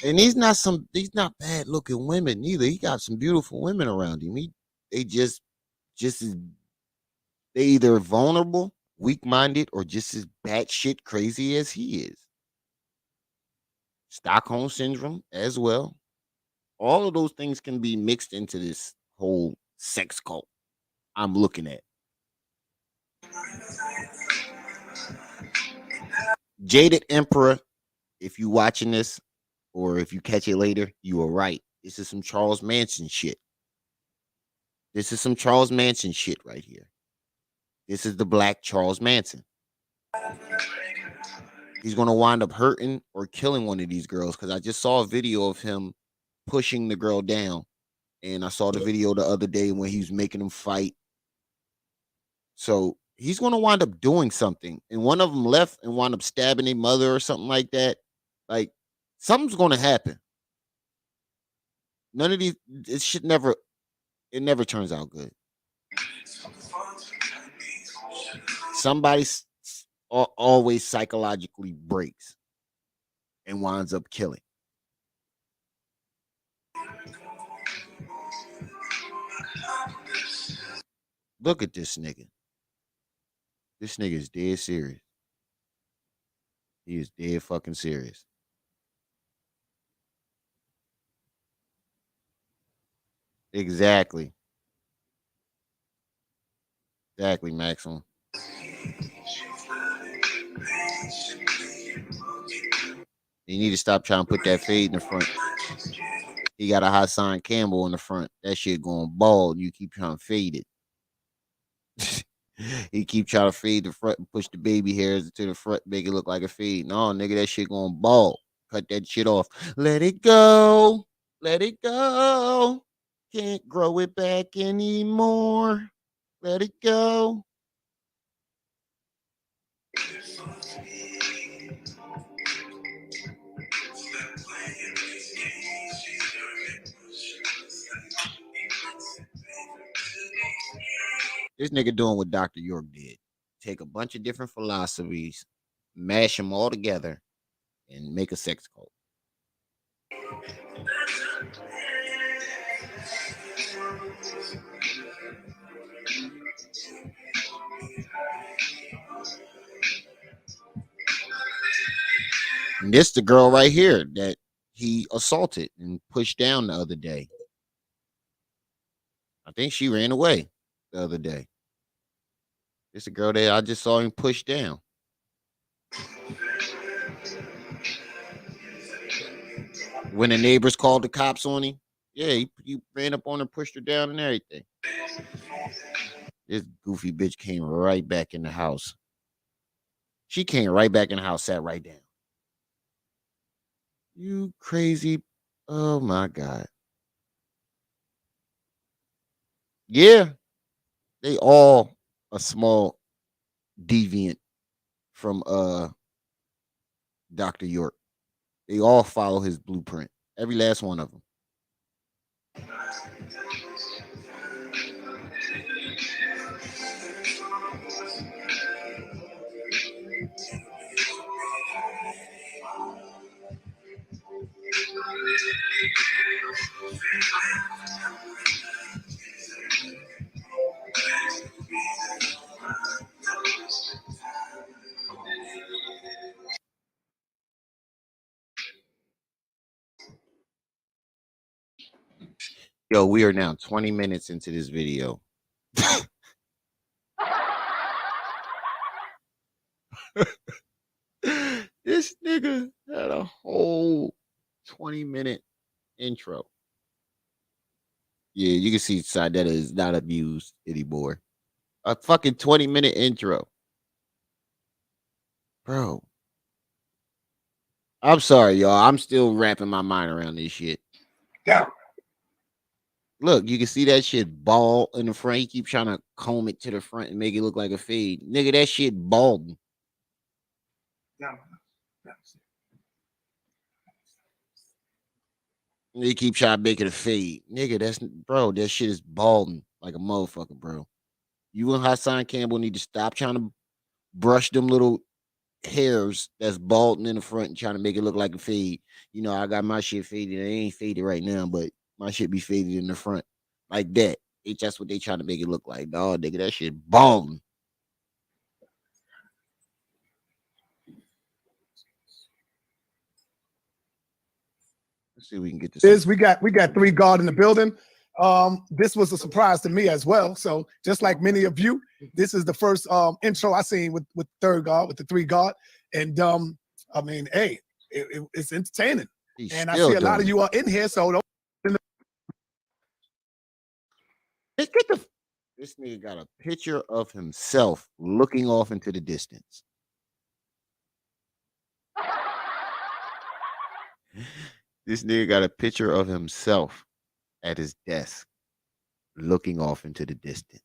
And these not bad looking women either. He got some beautiful women around him. They just as they either vulnerable, weak minded, or just as batshit crazy as he is. Stockholm syndrome as well. All of those things can be mixed into this whole sex cult I'm looking at. Jaded Emperor, if you watching this or if you catch it later, you are right. This is some Charles Manson shit. This is some Charles Manson shit right here. This is the black Charles Manson. He's going to wind up hurting or killing one of these girls because I just saw a video of him pushing the girl down. And I saw the video the other day when he was making them fight. So he's going to wind up doing something. And one of them left and wound up stabbing a mother or something like that. Like, something's going to happen. None of these, it never turns out good. Somebody always psychologically breaks and winds up killing. Look at this nigga. This nigga is dead serious. He is dead fucking serious. Exactly. Exactly, Maxim. You need to stop trying to put that fade in the front. He got a Hassan Campbell in the front. That shit going bald. You keep trying to fade it. He keep trying to fade the front and push the baby hairs to the front, make it look like a fade. No, nigga, that shit going bald. Cut that shit off. Let it go. Let it go. Can't grow it back anymore. Let it go. This nigga doing what Dr. York did. Take a bunch of different philosophies, mash them all together, and make a sex cult. And this the girl right here that he assaulted and pushed down the other day. I think she ran away the other day. This the girl that I just saw him push down. When the neighbors called the cops on him, yeah, he ran up on her, pushed her down and everything. This goofy bitch came right back in the house. She came right back in the house, sat right down. You crazy. Oh my God. Yeah. They all a small deviant from Dr. York. They all follow his blueprint. Every last one of them. Yo, we are now 20 minutes into this video. This nigga had a whole 20-minute intro. Yeah, you can see Sidetta is not abused anymore. A fucking 20-minute intro. Bro. I'm sorry, y'all. I'm still wrapping my mind around this shit. Yeah. Look, you can see that shit bald in the front. He keep trying to comb it to the front and make it look like a fade. Nigga, that shit bald. They keep trying to make it a fade. Nigga, that's bro, that shit is balding like a motherfucker, bro. You and Hassan Campbell need to stop trying to brush them little hairs that's balding in the front and trying to make it look like a fade. You know, I got my shit faded. It ain't faded right now, but my shit be faded in the front. Like that. That's what they trying to make it look like. Dog, nigga, that shit balding. Let's see if we can get this. We got 3 guard in the building. This was a surprise to me as well. So just like many of you, this is the first intro I seen with third guard, with the 3 guard. And I mean, hey, it's entertaining. And I see a lot of you are in here, so don't. Let's get the. This nigga got a picture of himself looking off into the distance. This nigga got a picture of himself at his desk looking off into the distance.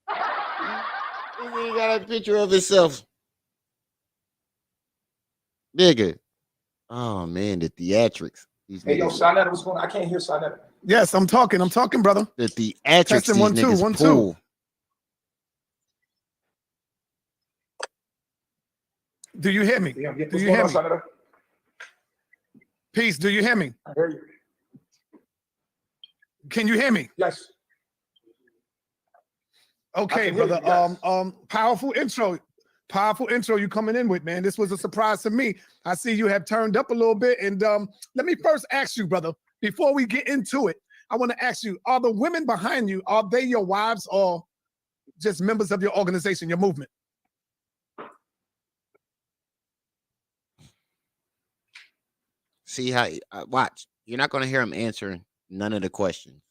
This nigga got a picture of himself. Nigga. Oh man, the theatrics. Hey, yo, Sinetta, what's going on? I can't hear Sinetta. Yes, I'm talking, brother. The theatrics. Testing 1 2 1 2. Do you hear me? Yeah, do you hear me? Peace, do you hear me? I hear you. Can you hear me? Yes. Okay, brother. Powerful intro. Powerful intro you coming in with, man. This was a surprise to me. I see you have turned up a little bit. And let me first ask you, brother, before we get into it, I want to ask you, are the women behind you, are they your wives or just members of your organization, your movement? See how watch. You're not gonna hear him answering none of the questions.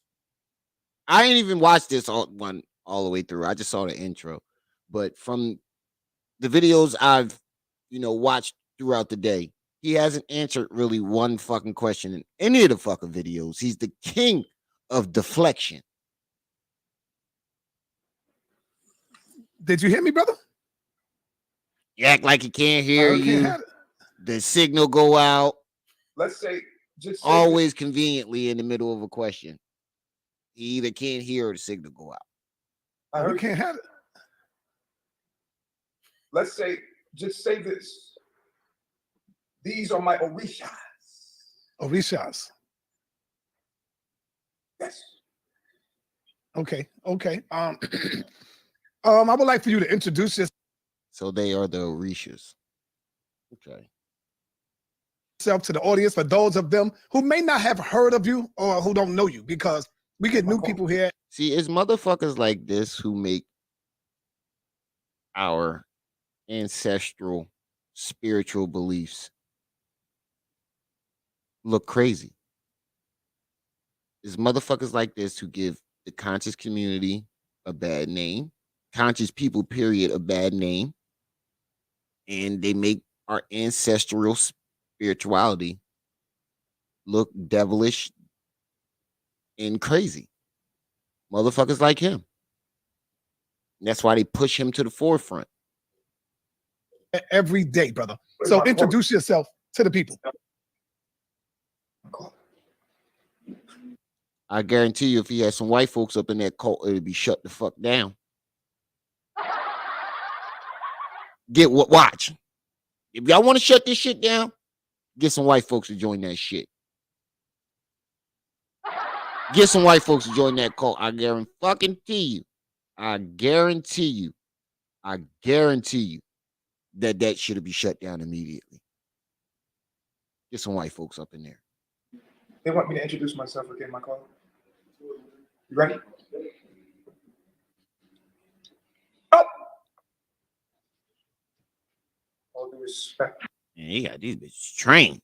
I ain't even watched this all the way through. I just saw the intro, but from the videos I've watched throughout the day, he hasn't answered really one fucking question in any of the fucking videos. He's the king of deflection. Did you hear me, brother? You act like he can't hear you. The signal go out. Let's say just always conveniently in the middle of a question. He either can't hear or the signal go out. You can't have it. Let's say, just say this. These are my orishas. Orishas. Yes. Okay. I would like for you to introduce yourself. So they are the orishas. Okay. To the audience, for those of them who may not have heard of you or who don't know you, because we get new people here. See, it's motherfuckers like this who make our ancestral spiritual beliefs look crazy. It's motherfuckers like this who give the conscious community a bad name, conscious people, period, a bad name, and they make our ancestral spirituality look devilish and crazy. Motherfuckers like him. And that's why they push him to the forefront. Every day, brother. So introduce yourself to the people. I guarantee you, if he had some white folks up in that cult, it'd be shut the fuck down. Watch. If y'all want to shut this shit down, get some white folks to join that shit. Get some white folks to join that cult. I guarantee you that should be shut down immediately. Get some white folks up in there. They want me to introduce myself again, my call. You ready? Oh! All due respect. Man, he got these bitches trained.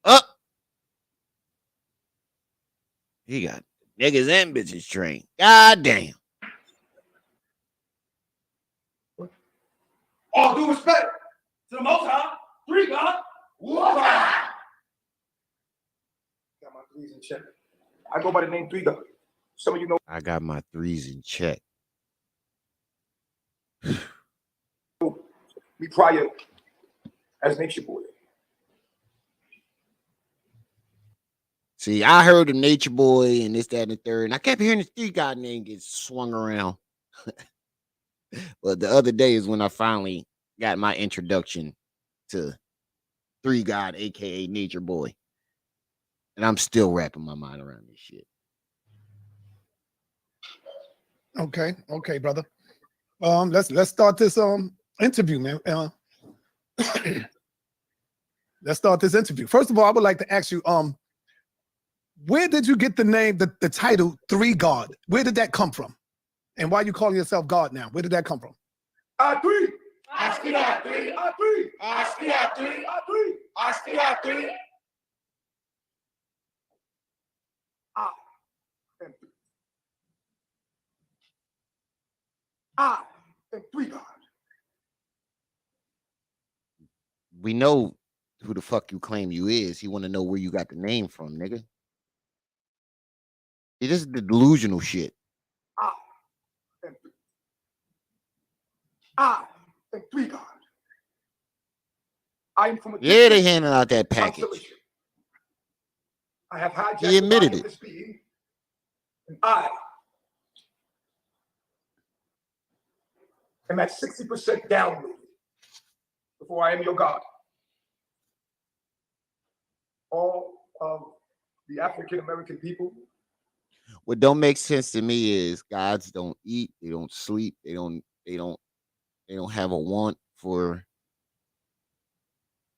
Up. He got niggas and bitches trained. God damn. All due respect To the Most High, three God, one God. Got my threes in check. I go by the name Three God. Some of you know. I got my threes in check. Me prior as Nature Boy. See, I heard of Nature Boy and this, that, and the third, and I kept hearing the Three God name get swung around. But the other day is when I finally got my introduction to Three God, aka Nature Boy. And I'm still wrapping my mind around this shit. Okay, brother. Let's start this interview, man. Let's start this interview. First of all, I would like to ask you, where did you get the name, the title Three God? Where did that come from? And why are you calling yourself God now? Where did that come from? Three. I see that three. Three. I see that three. Three. I see that three. I am three. I am Three God. We know who the fuck you claim you is. He want to know where you got the name from, nigga. See, this is the delusional shit. I am three. I am Three God. I am from a Yeah, they handing out that package. I have hijacked He admitted the body it. of this being, and I am at 60% downloaded before I am your God. All of the African American people. What don't make sense to me is gods don't eat, they don't sleep, they don't have a want for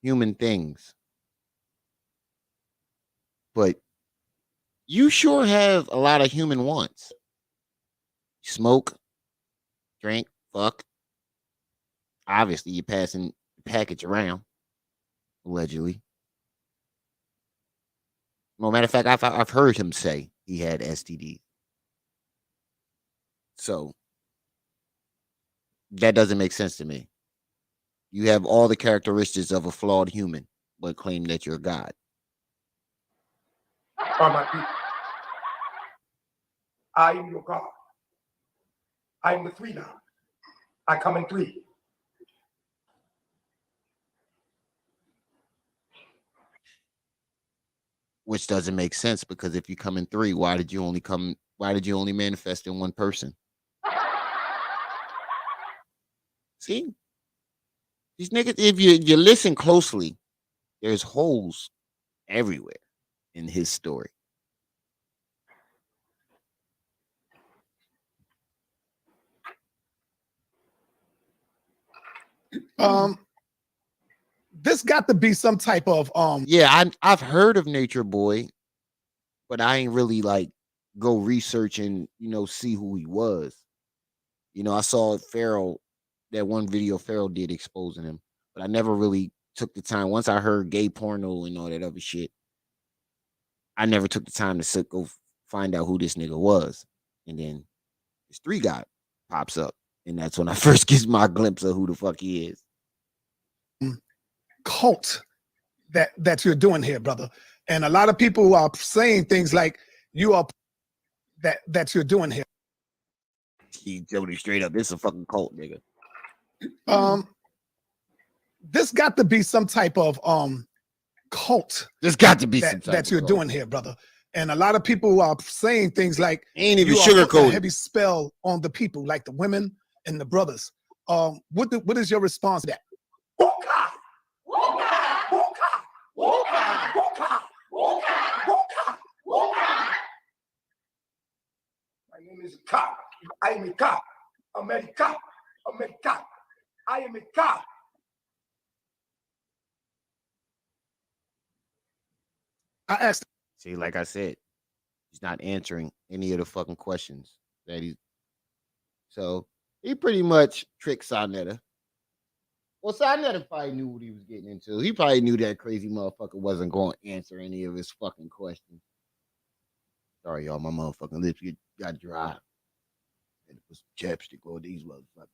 human things. But you sure have a lot of human wants. Smoke, drink, fuck. Obviously, you're passing the package around, allegedly. No matter of fact, I've heard him say he had STD. So that doesn't make sense to me. You have all the characteristics of a flawed human, but claim that you're God. Are my people. I am your God. I am the Three God. I come in three. Which doesn't make sense because if you come in three, why did you only manifest in one person? See? These niggas, if you listen closely, there's holes everywhere in his story. This got to be some type of Yeah, I've heard of Nature Boy, but I ain't really like go research and see who he was. I saw Pharaoh, that one video Pharaoh did exposing him, but I never really took the time. Once I heard gay porno and all that other shit, I never took the time to go find out who this nigga was. And then this Three God pops up, and that's when I first get my glimpse of who the fuck he is. Cult that you're doing here, brother. And a lot of people are saying things like you are that you're doing here. He told you straight up, this is a fucking cult, nigga. This got to be some type of cult. There's got to be some type that of you're cult. doing here, brother. And a lot of people are saying things like ain't even you are putting a sugarcoated. heavy spell on the people, like the women and the brothers. What is your response to that? My name is Ka. I am a Ka. America. I am a Ka. I asked. See, like I said, he's not answering any of the fucking questions that he's. So he pretty much tricked Sarnetta. Well, Sarnetta probably knew what he was getting into. He probably knew that crazy motherfucker wasn't going to answer any of his fucking questions. Sorry, y'all, my motherfucking lips got dry. And it was chapstick on these motherfuckers.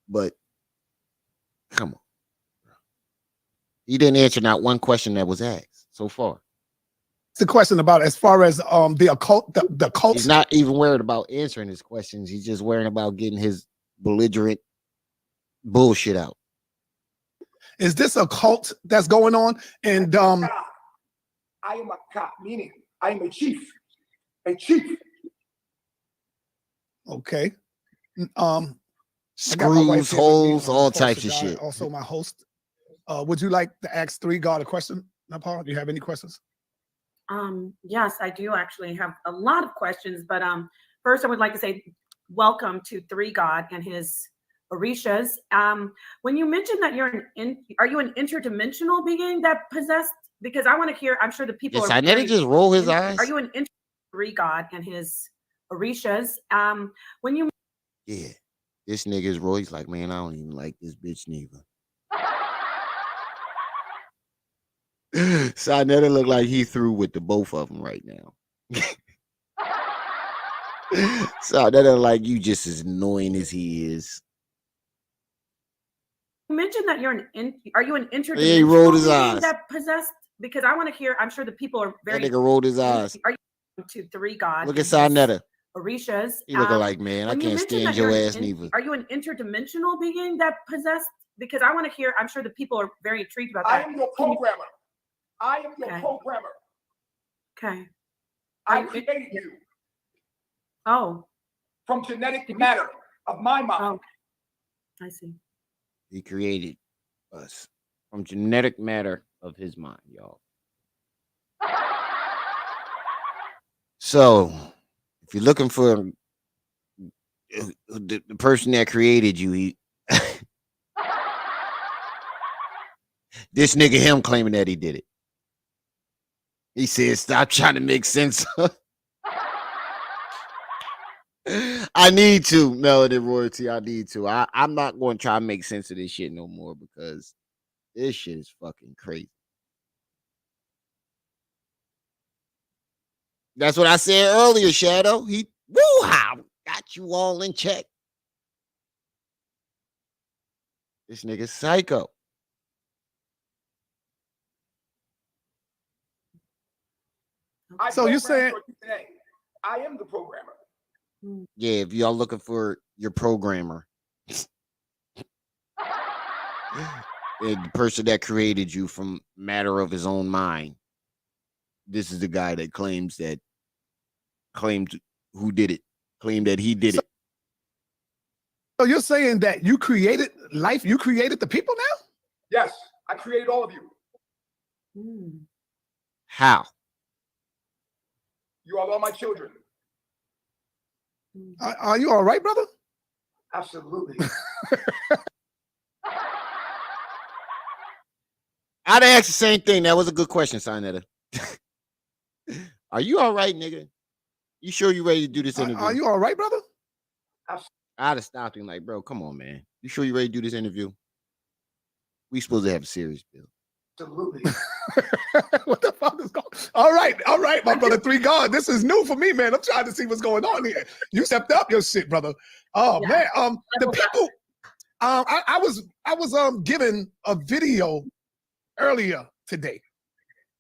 But come on. He didn't answer not one question that was asked so far. It's a question about as far as the occult, the cult. He's not even worried about answering his questions. He's just worried about getting his belligerent bullshit out. Is this a cult that's going on? And I am a cop, meaning I am a chief. A chief. okay. Screws, holes, all types of shit. Also, my host. Would you like to ask 3 God a question, Nepal? Do you have any questions? Yes, I do actually have a lot of questions, but first I would like to say welcome to 3 God and his Orishas. When you mentioned that are you an interdimensional being that possessed? Because I want to hear, I'm sure the people Yes, I let it just roll his eyes. Are you an 3 God and his Orishas? When you Yeah, this nigga is Roy. He's like, man, I don't even like this bitch neither. Sarnetta look like he through with the both of them right now. Sarnetta like you just as annoying as he is. You mentioned that are you an interdimensional he rolled his being eyes. that possessed? Because I want to hear, I'm sure the people are very. That nigga rolled his eyes. Are you to 3 God? Look at Sarnetta. Orishas. He looking like, man, I can't stand your ass neither. Are you an interdimensional being that possessed? Because I want to hear, I'm sure the people are very intrigued about that. I am your programmer. I am your programmer. Okay. I created you. Oh. From genetic matter of my mind. I see. He created us from genetic matter of his mind, y'all. So, if you're looking for the person that created you, this nigga him claiming that he did it. He said, stop trying to make sense. I need to, Melody Royalty. I need to. I'm not going to try to make sense of this shit no more because this shit is fucking crazy. That's what I said earlier, Shadow. He woo-how got you all in check. This nigga's psycho. So you saying today, I am the programmer. Yeah, if y'all looking for your programmer, the person that created you from matter of his own mind, this is the guy that claimed who did it, claimed that he did it. So you're saying that you created life, you created the people now? Yes, I created all of you. How? You are all my children. Are you all right, brother? Absolutely. I'd ask the same thing. That was a good question, Sarnetta. Are you all right, nigga? You sure you ready to do this interview? Are you all right, brother? I'd have stopped him like, bro, come on, man. You sure you ready to do this interview? We supposed to have a serious bill. Absolutely. What the fuck is going on? All right, my brother. 3 God. This is new for me, man. I'm trying to see what's going on here. You stepped up your shit, brother. Oh man. The people. I was given a video earlier today,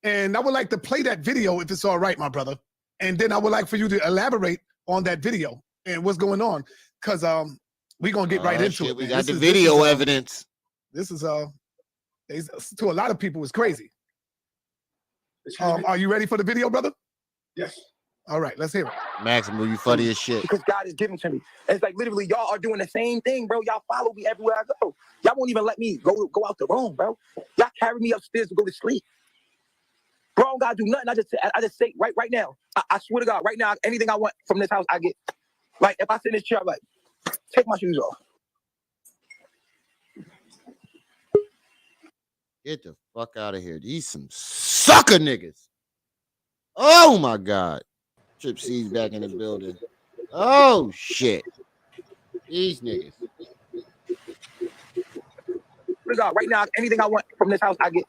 and I would like to play that video if it's all right, my brother. And then I would like for you to elaborate on that video and what's going on, because we're gonna get right into it. We got the video evidence. This is to a lot of people, it's crazy. Are you ready for the video, brother? Yes. All right, let's hear it. Maximum, you funny as shit. Because God is giving to me. It's like literally y'all are doing the same thing, bro. Y'all follow me everywhere I go. Y'all won't even let me go out the room, bro. Y'all carry me upstairs to go to sleep. Bro, I don't gotta do nothing. I just say right now. I swear to God, right now, anything I want from this house, I get. Like if I sit in this chair, I'm like, take my shoes off. Get the fuck out of here. These some sucker niggas. Oh my God. Trip C's back in the building. Oh shit. These niggas. God, right now, anything I want from this house, I get.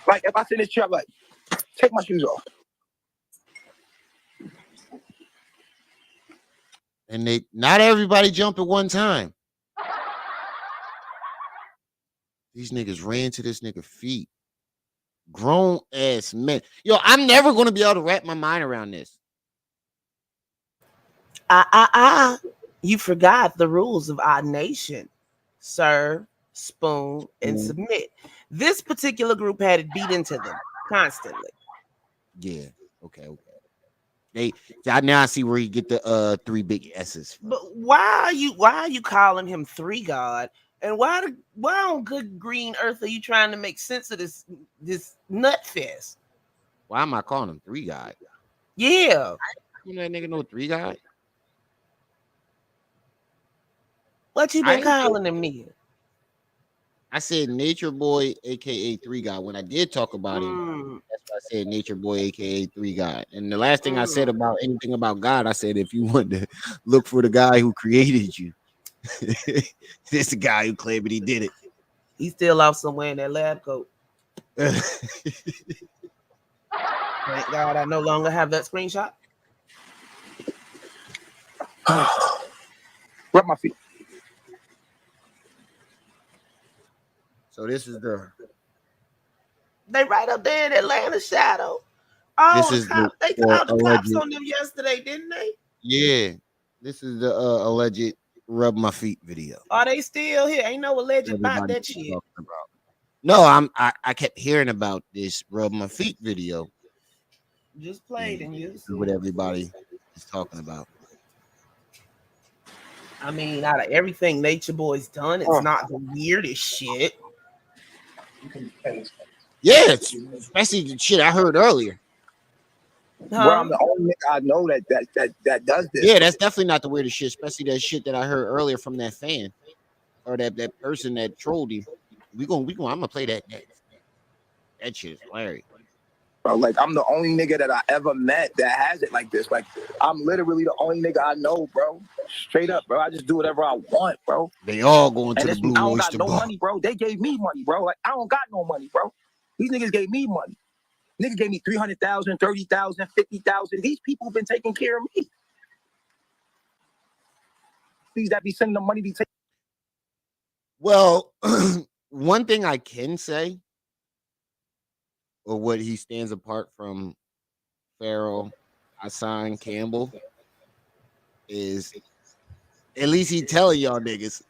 Like if I sit in this chair, I'm like, take my shoes off. And not everybody jump at one time. These niggas ran to this nigga feet Grown ass men. Yo, I'm never gonna be able to wrap my mind around this. You forgot the rules of our nation. Serve, spoon, and Mm. submit. This particular group had it beat into them constantly. Yeah. Okay. Now I see where you get the 3 big S's from. But why are you calling him 3 God? And why on good green earth are you trying to make sense of this nut fest? Why am I calling him 3 God? Yeah. You know that nigga know 3 God? What you I been didn't say- calling him then? I said Nature Boy, aka 3 God. When I did talk about him, that's why I said Nature Boy, aka 3 God. And the last thing I said about anything about God, I said if you want to look for the guy who created you, this the guy who claimed that he did it. He's still off somewhere in that lab coat. Thank God I no longer have that screenshot. Rub my feet. So this is They right up there in Atlanta Shadow. Oh, this is they called the cops on them yesterday, didn't they? Yeah, this is the alleged rub my feet video. Are they still here? Ain't no alleged about Everybody that keeps shit. talking about. No, I kept hearing about this rub my feet video. Just played and you see what everybody is talking about. I mean, out of everything Nature Boy's done, it's not the weirdest shit. Yeah, especially the shit I heard earlier. Bro, I'm the only nigga I know that does this. Yeah, that's definitely not the weirdest shit, especially that shit that I heard earlier from that fan or that person that trolled you. I'm gonna play that next. That shit is hilarious. Bro, like I'm the only nigga that I ever met that has it like this. Like I'm literally the only nigga I know, bro. Straight up, bro. I just do whatever I want, bro. They all going to the Blue I don't Oyster got no Bar. money, bro. They gave me money, bro. Like I don't got no money, bro. These niggas gave me money. Niggas gave me 300,000, 30,000, 50,000. These people been taking care of me. These that be sending the money be taking. Well, one thing I can say, or what he stands apart from Pharaoh, Hassan Campbell, is at least he telling y'all niggas.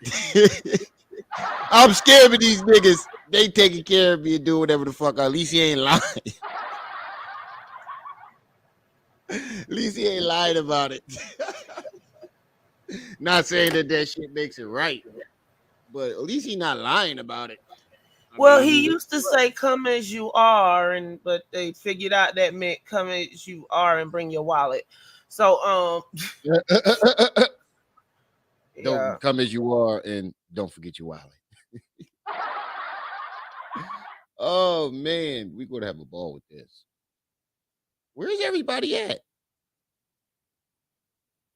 I'm scared of these niggas. They taking care of me and do whatever the fuck. At least he ain't lying. At least he ain't lying about it. Not saying that shit makes it right, but at least he not lying about it. Well, he used to say "come as you are," but they figured out that meant "come as you are and bring your wallet." So, Don't come as you are and don't forget your wallet. Oh man, we're gonna have a ball with this. Where's everybody at?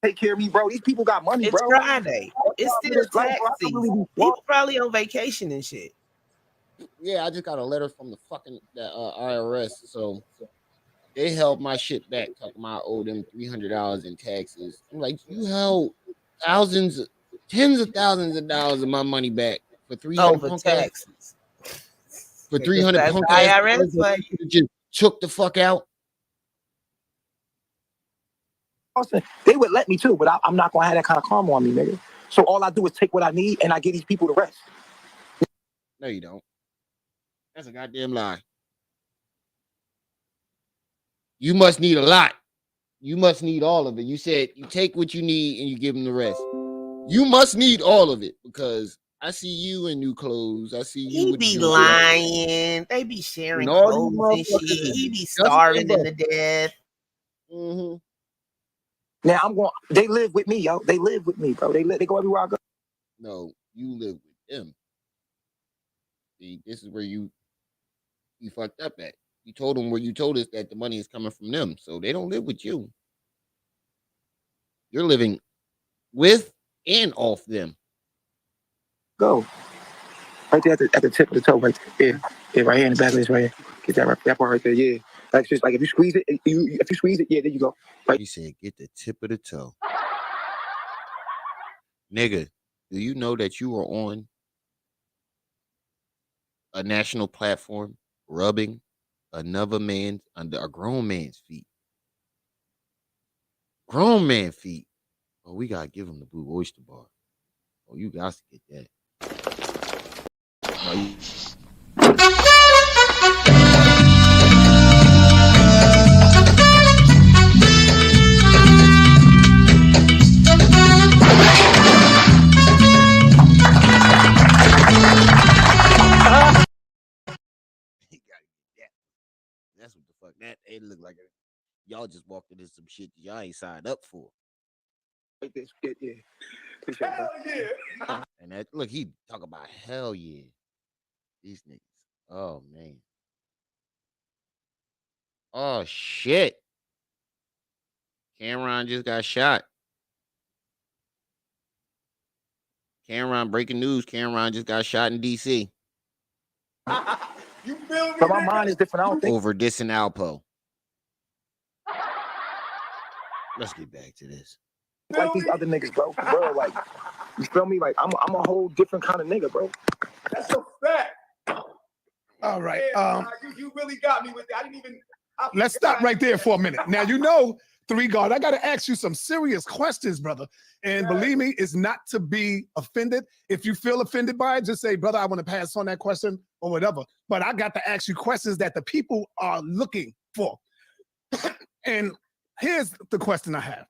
Take care of me, bro. These people got money, it's bro. Friday. It's still tax season. People probably on vacation and shit. Yeah, I just got a letter from the fucking IRS, so they held my shit back. Talking about I owe them $300 in taxes. I'm like, you held tens of thousands of dollars of my money back for 300 over punk taxes. For 300 That's punk IRS, ass just took the fuck out. They would let me too, but I'm not gonna have that kind of karma on me, nigga. So all I do is take what I need and I give these people the rest. No, you don't. That's a goddamn lie. You must need a lot. You must need all of it. You said you take what you need and you give them the rest. You must need all of it because I see you in new clothes. I see you He with be new lying. They be sharing clothes and shit. He be starving to death. Mm-hmm. Now they live with me, yo. They live with me, bro. They go everywhere I go. No, you live with them. See, this is where you fucked up at. You told them where you told us that the money is coming from them. So they don't live with you. You're living with and off them. Go. Right there at the tip of the toe, right there. Yeah, right here in the back of this, right here. Get that part right there, yeah. Like just like if you squeeze it, if you squeeze it, yeah, there you go. Right. He said, get the tip of the toe. Nigga, do you know that you are on a national platform rubbing another man under a grown man's feet. Grown man feet. Oh, we gotta give him the Blue Oyster Bar. Oh, you got to get that. Oh, that's what the fuck that it looked like. Y'all just walked into some shit that y'all ain't signed up for. Hell yeah. And that look, he talk about hell yeah. These niggas. Oh man. Oh shit. Cameron just got shot. Cameron, breaking news. Cameron just got shot in DC. You feel me? But my mind is different. I don't think Over dissing Alpo. Let's get back to this. like these other niggas, bro. Bro, like, you feel me? Like, I'm a whole different kind of nigga, bro. That's a fact. All right. You really got me with that. I didn't even. Let's stop right there for a minute. Now, you know, 3 God, I got to ask you some serious questions, brother. And believe me, it's not to be offended. If you feel offended by it, just say, brother, I want to pass on that question or whatever. But I got to ask you questions that the people are looking for. And here's the question I have.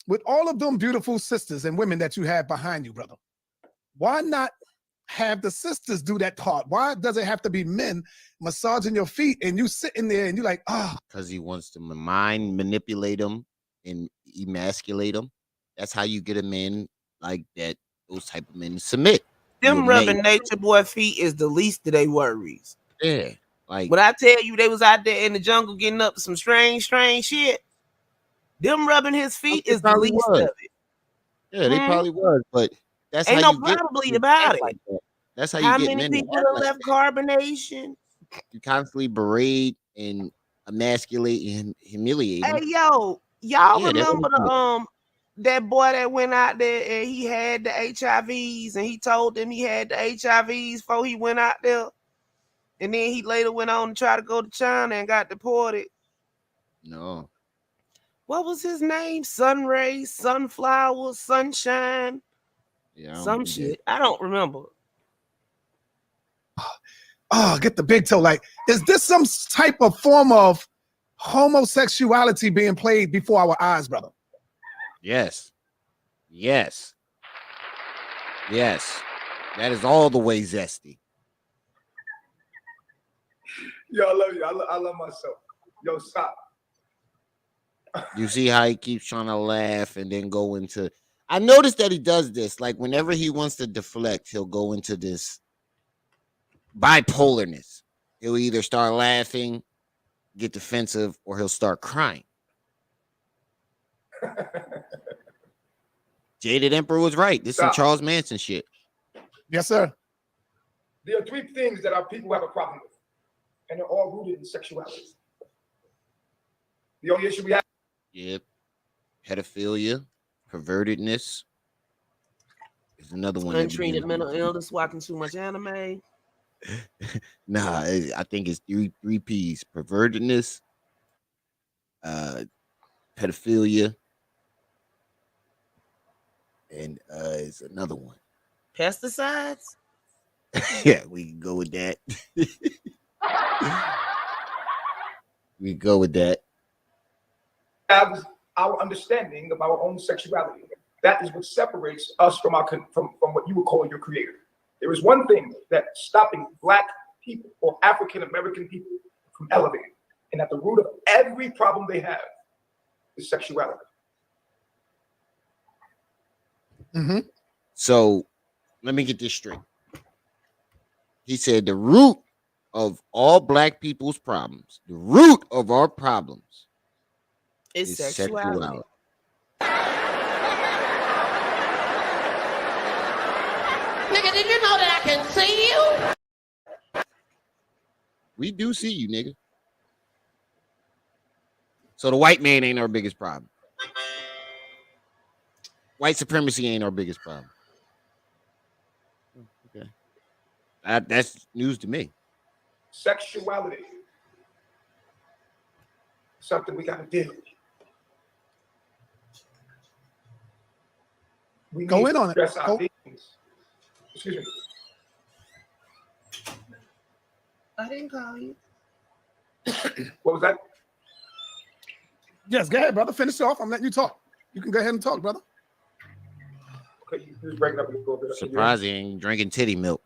With all of them beautiful sisters and women that you have behind you, brother, why not have the sisters do that part? Why does it have to be men massaging your feet and you sitting there and you like, because he wants to mind manipulate them and emasculate them. That's how you get a man like that. Those type of men to submit. Them rubbing Nature Boy feet is the least of their worries. Yeah, like when I tell you they was out there in the jungle getting up some strange shit. Them rubbing his feet is the least of it. Yeah, they probably was, but that's ain't how no you get probably about it. like that. That's how How you get many men. people done left carbonation? You constantly berate and emasculate and humiliate them. Hey yo, y'all Yeah, remember the that boy that went out there and he had the HIVs and he told them he had the HIVs before he went out there, and then he later went on to try to go to China and got deported. No. What was his name? Sunray, Sunflower, Sunshine. Yeah, some shit. I don't remember. get the big toe. Like, is this some type of form of homosexuality being played before our eyes, brother? Yes. Yes. Yes. That is all the way zesty. Yo, I love you. I love myself. Yo, stop. You see how he keeps trying to laugh and then go into. I noticed that he does this. Like, whenever he wants to deflect, he'll go into this bipolarness. He'll either start laughing, get defensive, or he'll start crying. Jaded Emperor was right. This is some Charles Manson shit. Yes, sir. There are 3 things that our people have a problem with, and they're all rooted in sexuality. The only issue we have. Yep. Pedophilia, pervertedness is another one. Untreated mental illness, watching too much anime. Nah, I think it's three P's: pervertedness, pedophilia, and it's another one. Pesticides. Yeah, we can go with that. We go with that. Have our understanding of our own sexuality. That is what separates us from what you would call your creator. There is one thing that's stopping Black people or African American people from elevating, and at the root of every problem they have is sexuality. Mm-hmm. So let me get this straight. He said the root of all Black people's problems, the root of our problems is sexuality. Nigga, did you know that I can see you? We do see you, nigga. So the white man ain't our biggest problem. White supremacy ain't our biggest problem. Okay. That's news to me. Sexuality. something we got to deal with. We Go need in to on it. address our Go. things. Excuse me. I didn't call you. What was that? Yes, go ahead, brother. Finish off. I'm letting you talk. You can go ahead and talk, brother. Okay, you was breaking up a little bit. Surprised he ain't drinking titty milk.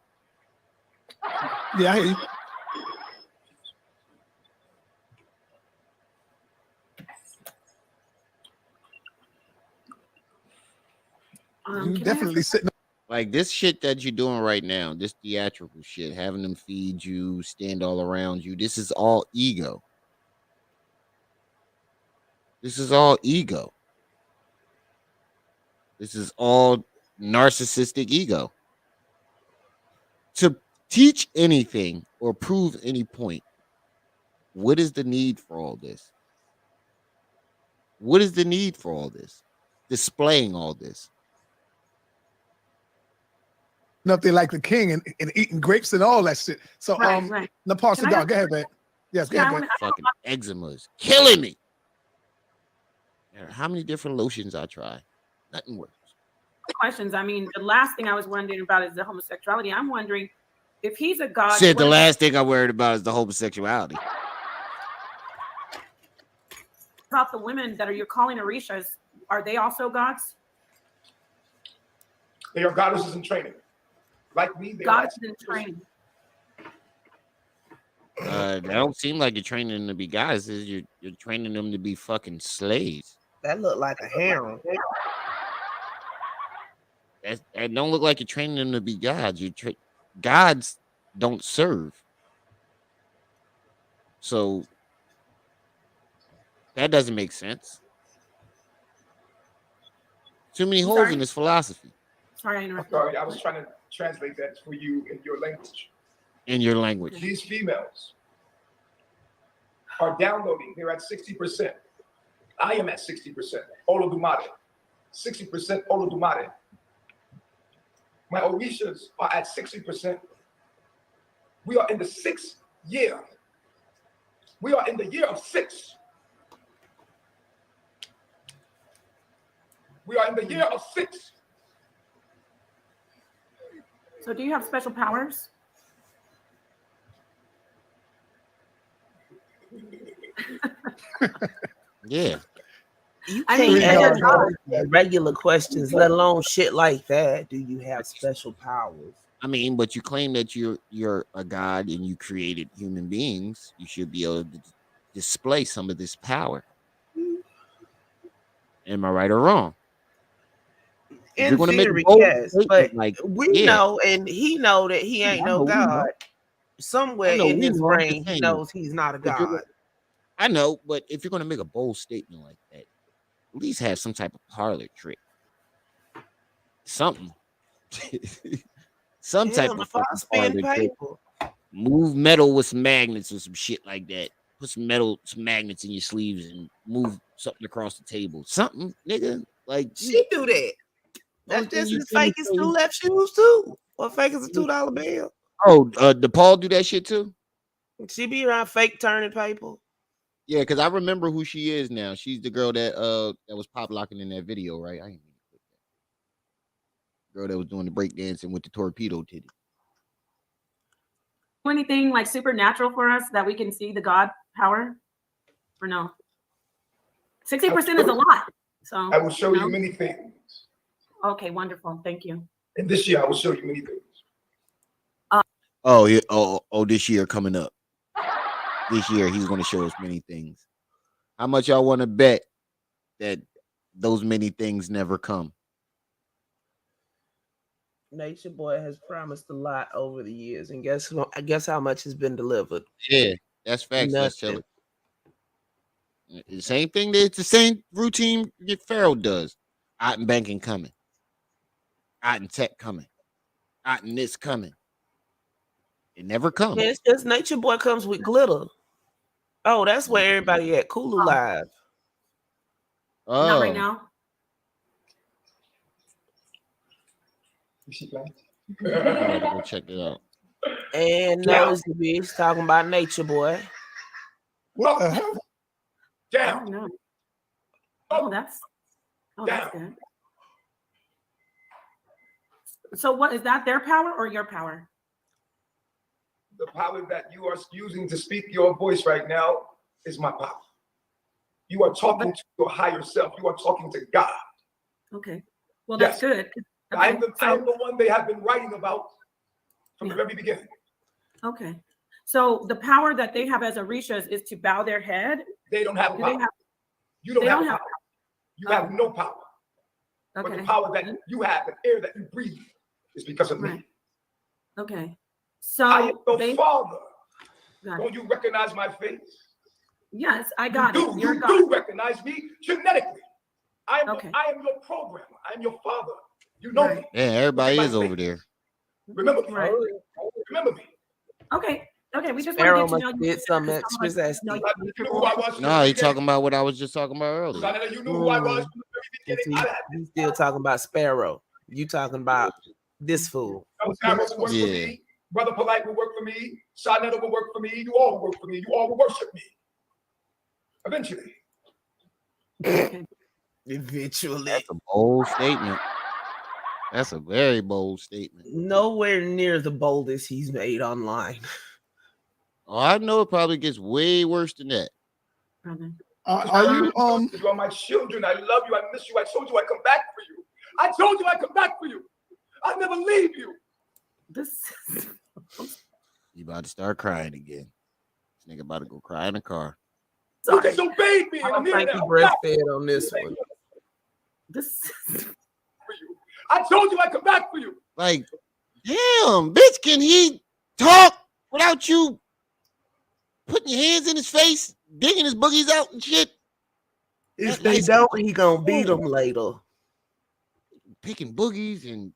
Yeah, I hear you. You definitely sitting. Like this shit that you're doing right now, this theatrical shit, having them feed you, stand all around you. This is all ego. This is all ego. This is all narcissistic ego. To teach anything or prove any point, what is the need for all this? What is the need for all this? Displaying all this. Nothing like the king and eating grapes and all that shit. So, Right. Nepal Can I Sadar, have- go ahead, man. Yes, go Yeah, ahead, man. Fucking eczema is killing me. How many different lotions I try? Nothing works. questions. I mean, the last thing I was wondering about is the homosexuality. I'm wondering if he's a god. Shit, the what- last thing I'm worried about is the homosexuality. about the women that you're calling Orishas, are they also gods? They are goddesses in training. Like me, they Gods are in training. That don't seem like you're training them to be guys. You're training them to be fucking slaves. That looked like a harem. That don't look like you're training them to be gods. Gods don't serve. So that doesn't make sense. Too many holes in this philosophy. Sorry, I I'm interrupted. sorry, I was trying to translate that for you in your language. In your language. These females are downloading. They're at 60%. I am at 60%. Olodumare. 60% Olodumare. My Orishas are at 60%. We are in the 6th year. We are in the year of 6. We are in the year of 6. So, do you have special powers? Yeah. You I can't mean, ask yeah. regular questions, let alone shit like that. Do you have special powers? I mean, but you claim that you're a god and you created human beings. You should be able to display some of this power. Am I right or wrong? If In you're gonna make a theory, bold yes, statement, but like, we yeah. know, and he know that he ain't I no know, we know. god. Somewhere I know, in we his know. I'm just brain, he saying, knows he's not a if you're god. I know, but if you're gonna make a bold statement like that, at least have some type of parlor trick. Something. Some type Hell, of if I fucking spin parlor trick. paper, Move metal with some magnets or some shit like that. Put some magnets in your sleeves and move something across the table. Something, nigga. Like she do that. That's only thing just you as can fake as say- two left shoes too, or fake as a $2 bill. Oh, DePaul do that shit too? She be around fake turning paper. Yeah, because I remember who she is now. She's the girl that was pop locking in that video, right? I ain't mean to click that. Girl that was doing the break dancing with the torpedo titty. Do anything like supernatural for us that we can see the god power, or no? 60% is a lot. So I will show no? you many things. Okay, wonderful. Thank you. And this year, I will show you many things. Oh, yeah. Oh, this year coming up. This year, he's going to show us many things. How much y'all want to bet that those many things never come? Nature Boy has promised a lot over the years, and guess how much has been delivered? Yeah, that's facts. Let's tell Nothing. it. The same thing. It's the same routine that Pharaoh does. Out in banking coming. Out in tech coming. Out in this coming. It never comes. Yeah, it's just Nature Boy comes with glitter. Oh, that's where everybody at. Kulu Live. Not right Oh, now. I'm about to go check it out. And Nosy Beach talking about Nature Boy. What the hell? Down. Oh, no. Oh, that's Down. good. So what is that, their power or your power? The power that you are using to speak your voice right now is my power. You are talking to your higher self. You are talking to God. Okay. Well, Yes. that's good. I Okay. am the one they have been writing about from the very beginning. Okay. So the power that they have as Orishas is to bow their head. They don't have Do power. they have? You don't They have don't power. have- You have no power. But Okay. the power that you have, the air that you breathe, is because of me. Okay. So I am your they. father. Got Don't it. you recognize my face? Yes, I got it. You're You God. do recognize me genetically. I am Okay. your programmer. I am your father. You know me. Yeah, everybody is over there. Remember me. Right. Remember me. Okay. Okay. We just Pharaoh want to must get to know did you. some Because extra someone wants to know zesty. You knew who I was. No, he talking about what I was just talking about earlier. Son, you knew who I was from the very beginning. He's still talking about Sparrow. You talking about this fool. Pharaoh will work for me. Brother Polite will work for me. Sarnetta will work for me. You all will work for me. You all will worship me. Eventually. Eventually. That's a bold statement. That's a very bold statement. Nowhere near the boldest he's made online. Oh, I know it probably gets way worse than that. Are you You are my children. I love you. I miss you. I told you I'd come back for you. I told you I'd come back for you. I'd never leave you. You about to start crying again. This nigga about to go cry in the car. You disobeyed me, and I I'm don't here think now. he I'm back breastfed on this one. for you. I told you I'd come back for you. Like, damn, bitch, can he talk without you putting your hands in his face, digging his boogies out and shit? If they don't, he gonna beat them later. Picking boogies and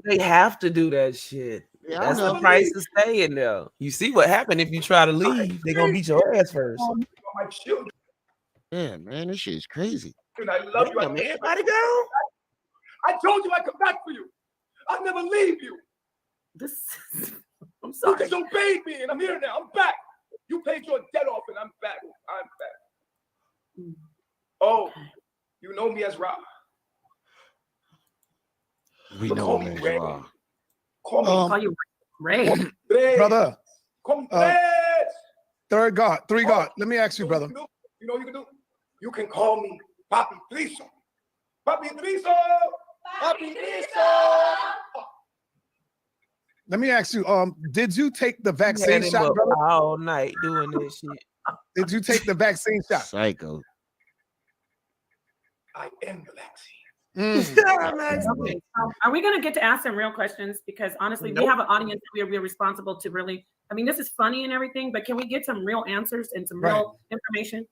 they have to do that shit. Yeah, I That's the know. price of staying there. You see what happened if you try to leave? They're gonna beat your ass first. You are my children. Yeah, man, this shit is crazy. And I love you. Damn, everybody go. I told you I'd come back for you. I'll never leave you. I'm sorry. You disobeyed me, and I'm here now. I'm back. You paid your debt off, and I'm back. I'm back. Oh, you know me as Ra. We But know call him me as Ray. Ra. Call me you Ray. brother? Come Third God, three God. Let me ask you, brother. You know what you can do? You can call me Papi Triso. Papi Triso. Papi Triso. Let me ask you. Did you take the Had vaccine him shot, up brother? all night doing this shit. Did you take the vaccine shot? Psycho. I am the vaccine. Okay. Are we going to get to ask some real questions? Because honestly, we Nope. have an audience that we're responsible to really. I mean, this is funny and everything, but can we get some real answers and some real information?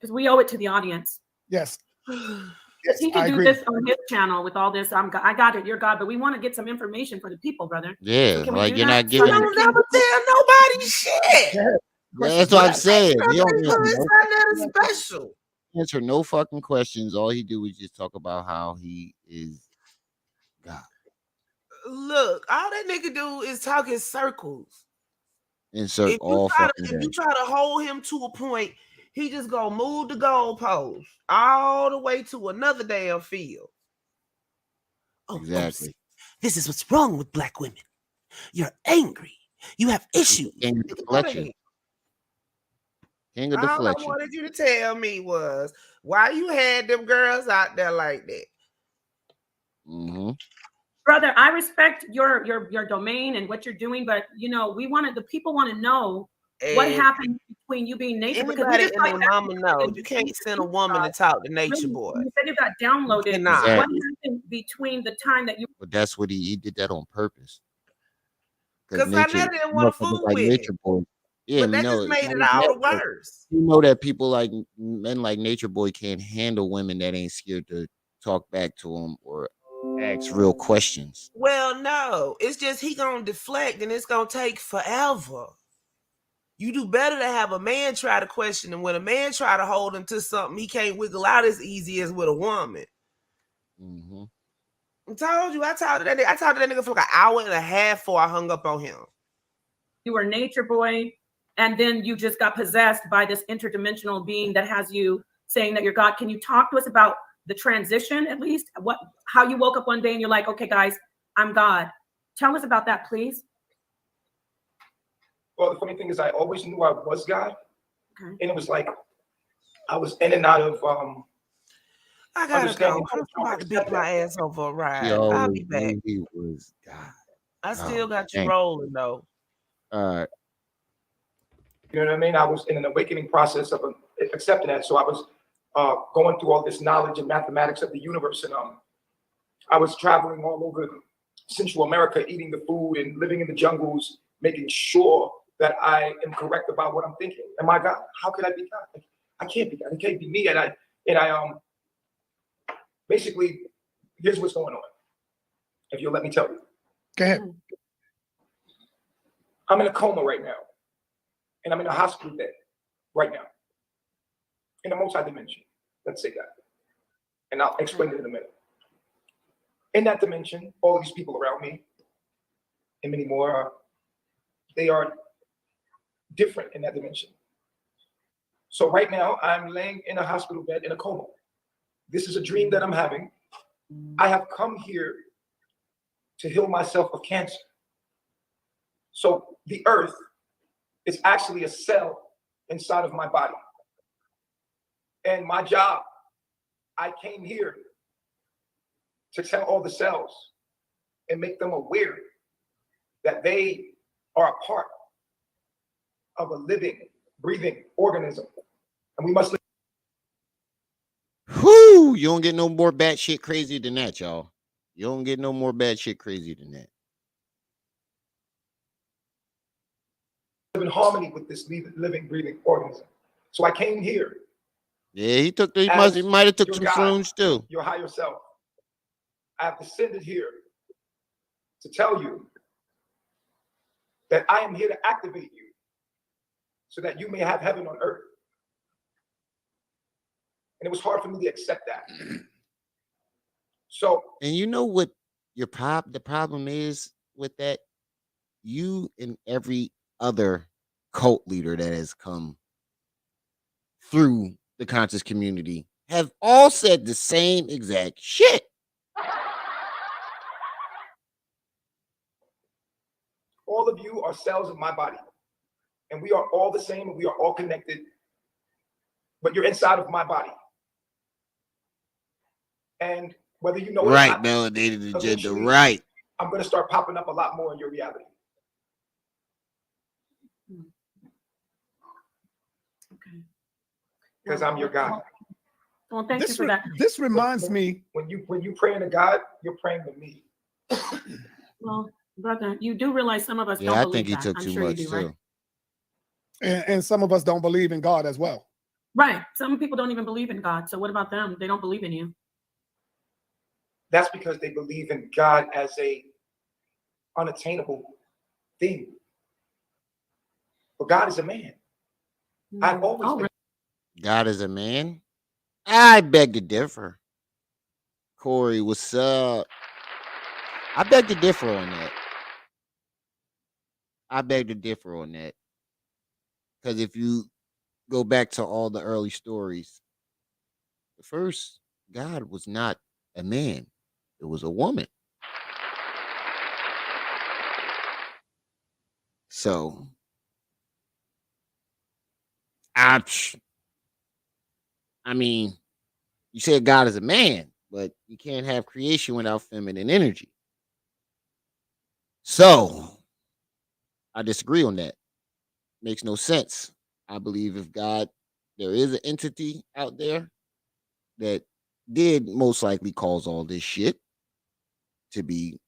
Because we owe it to the audience. Yes. Because he can do this on his channel with all this. I got it. You're God, but we want to get some information for the people, brother. Yeah, So can we like do you're that? not giving. I don't never tell nobody shit. Yeah, that's what I'm saying. He don't It's answer not that special. answer no fucking questions. All he do is just talk about how he is God. Look, all that nigga do is talk in circles. Insert If all fucking you day. try to hold him to a point, he just gonna move the goalpost all the way to another damn field. Exactly. This is what's wrong with black women. You're angry. You have issues. King of deflection. King of All I deflection. wanted you to tell me was why you had them girls out there like that. Mm-hmm. Brother, I respect your domain and what you're doing, but you know, the people want to know what And happened between you being nature. Because we anybody just and talked their about mama know you can't send a woman to talk to Nature Boy. You said you got downloaded. cannot. What Exactly. happened between the time that you But that's what he did that on purpose. Because I never didn't want to fool like with Nature him. Boy. Yeah, But that no, just made it all the worse. You know that people like men like Nature Boy can't handle women that ain't scared to talk back to him or ask real questions. Well, no, it's just he gonna deflect and it's gonna take forever. You do better to have a man try to question him. When a man try to hold him to something, he can't wiggle out as easy as with a woman. Mm-hmm. I talked to that nigga for like an hour and a half before I hung up on him. were Nature Boy, and then you just got possessed by this interdimensional being that has you saying that you're God. Can you talk to us about the transition, at least how you woke up one day and you're like, okay, guys, I'm God. Tell us about that, please. Well, the funny thing is I always knew I was God. Okay. And it was like I was in and out of I gotta go. I'm about to beat my ass over a ride. I'll be back. He was God. I still got you rolling though. All right. You know what I mean? I was in an awakening process of accepting that. So I was going through all this knowledge and mathematics of the universe, and I was traveling all over Central America, eating the food and living in the jungles, making sure that I am correct about what I'm thinking. Am I God? How could I be God? I can't be God. It can't be me. And I basically, here's what's going on. If you'll let me tell you. Go ahead. I'm in a coma right now. And I'm in a hospital bed right now. In a multi-dimension. Let's say that. And I'll explain it in a minute. In that dimension, all these people around me, and many more, they are different in that dimension. So right now, I'm laying in a hospital bed in a coma. This is a dream that I'm having. I have come here to heal myself of cancer. So the earth is actually a cell inside of my body. And my job, I came here to tell all the cells and make them aware that they are a part of a living, breathing organism. And we must live. Whoo! You don't get no more bad shit crazy than that, y'all. You don't get no more bad shit crazy than that. Live in harmony with this living, breathing organism. So I came here. Yeah, he might have took some shrooms too. Your higher self. I have descended here to tell you that I am here to activate you so that you may have heaven on earth. And it was hard for me to accept that. So, and you know what the problem is with that? You and every other cult leader that has come through the conscious community have all said the same exact shit. All of you are cells of my body. And we are all the same and we are all connected. But you're inside of my body. And whether you know it right, or not, validated agenda, right. I'm going to start popping up a lot more in your reality. Okay. Because I'm your God. Well, thank you for that. This reminds me. When you praying to God, you're praying to me. Well, brother, you do realize some of us don't I believe think he that. took I'm too sure much you do, too. Right? And some of us don't believe in God as well. Right. Some people don't even believe in God. So what about them? They don't believe in you. That's because they believe in God as a unattainable thing. But God is a man. I've always been. God is a man? I beg to differ. Corey, what's up? I beg to differ on that. Because if you go back to all the early stories, the first God was not a man. It was a woman. So, I mean, you said God is a man, but you can't have creation without feminine energy. So, I disagree on that. Makes no sense. I believe if God, there is an entity out there that did most likely cause all this shit to be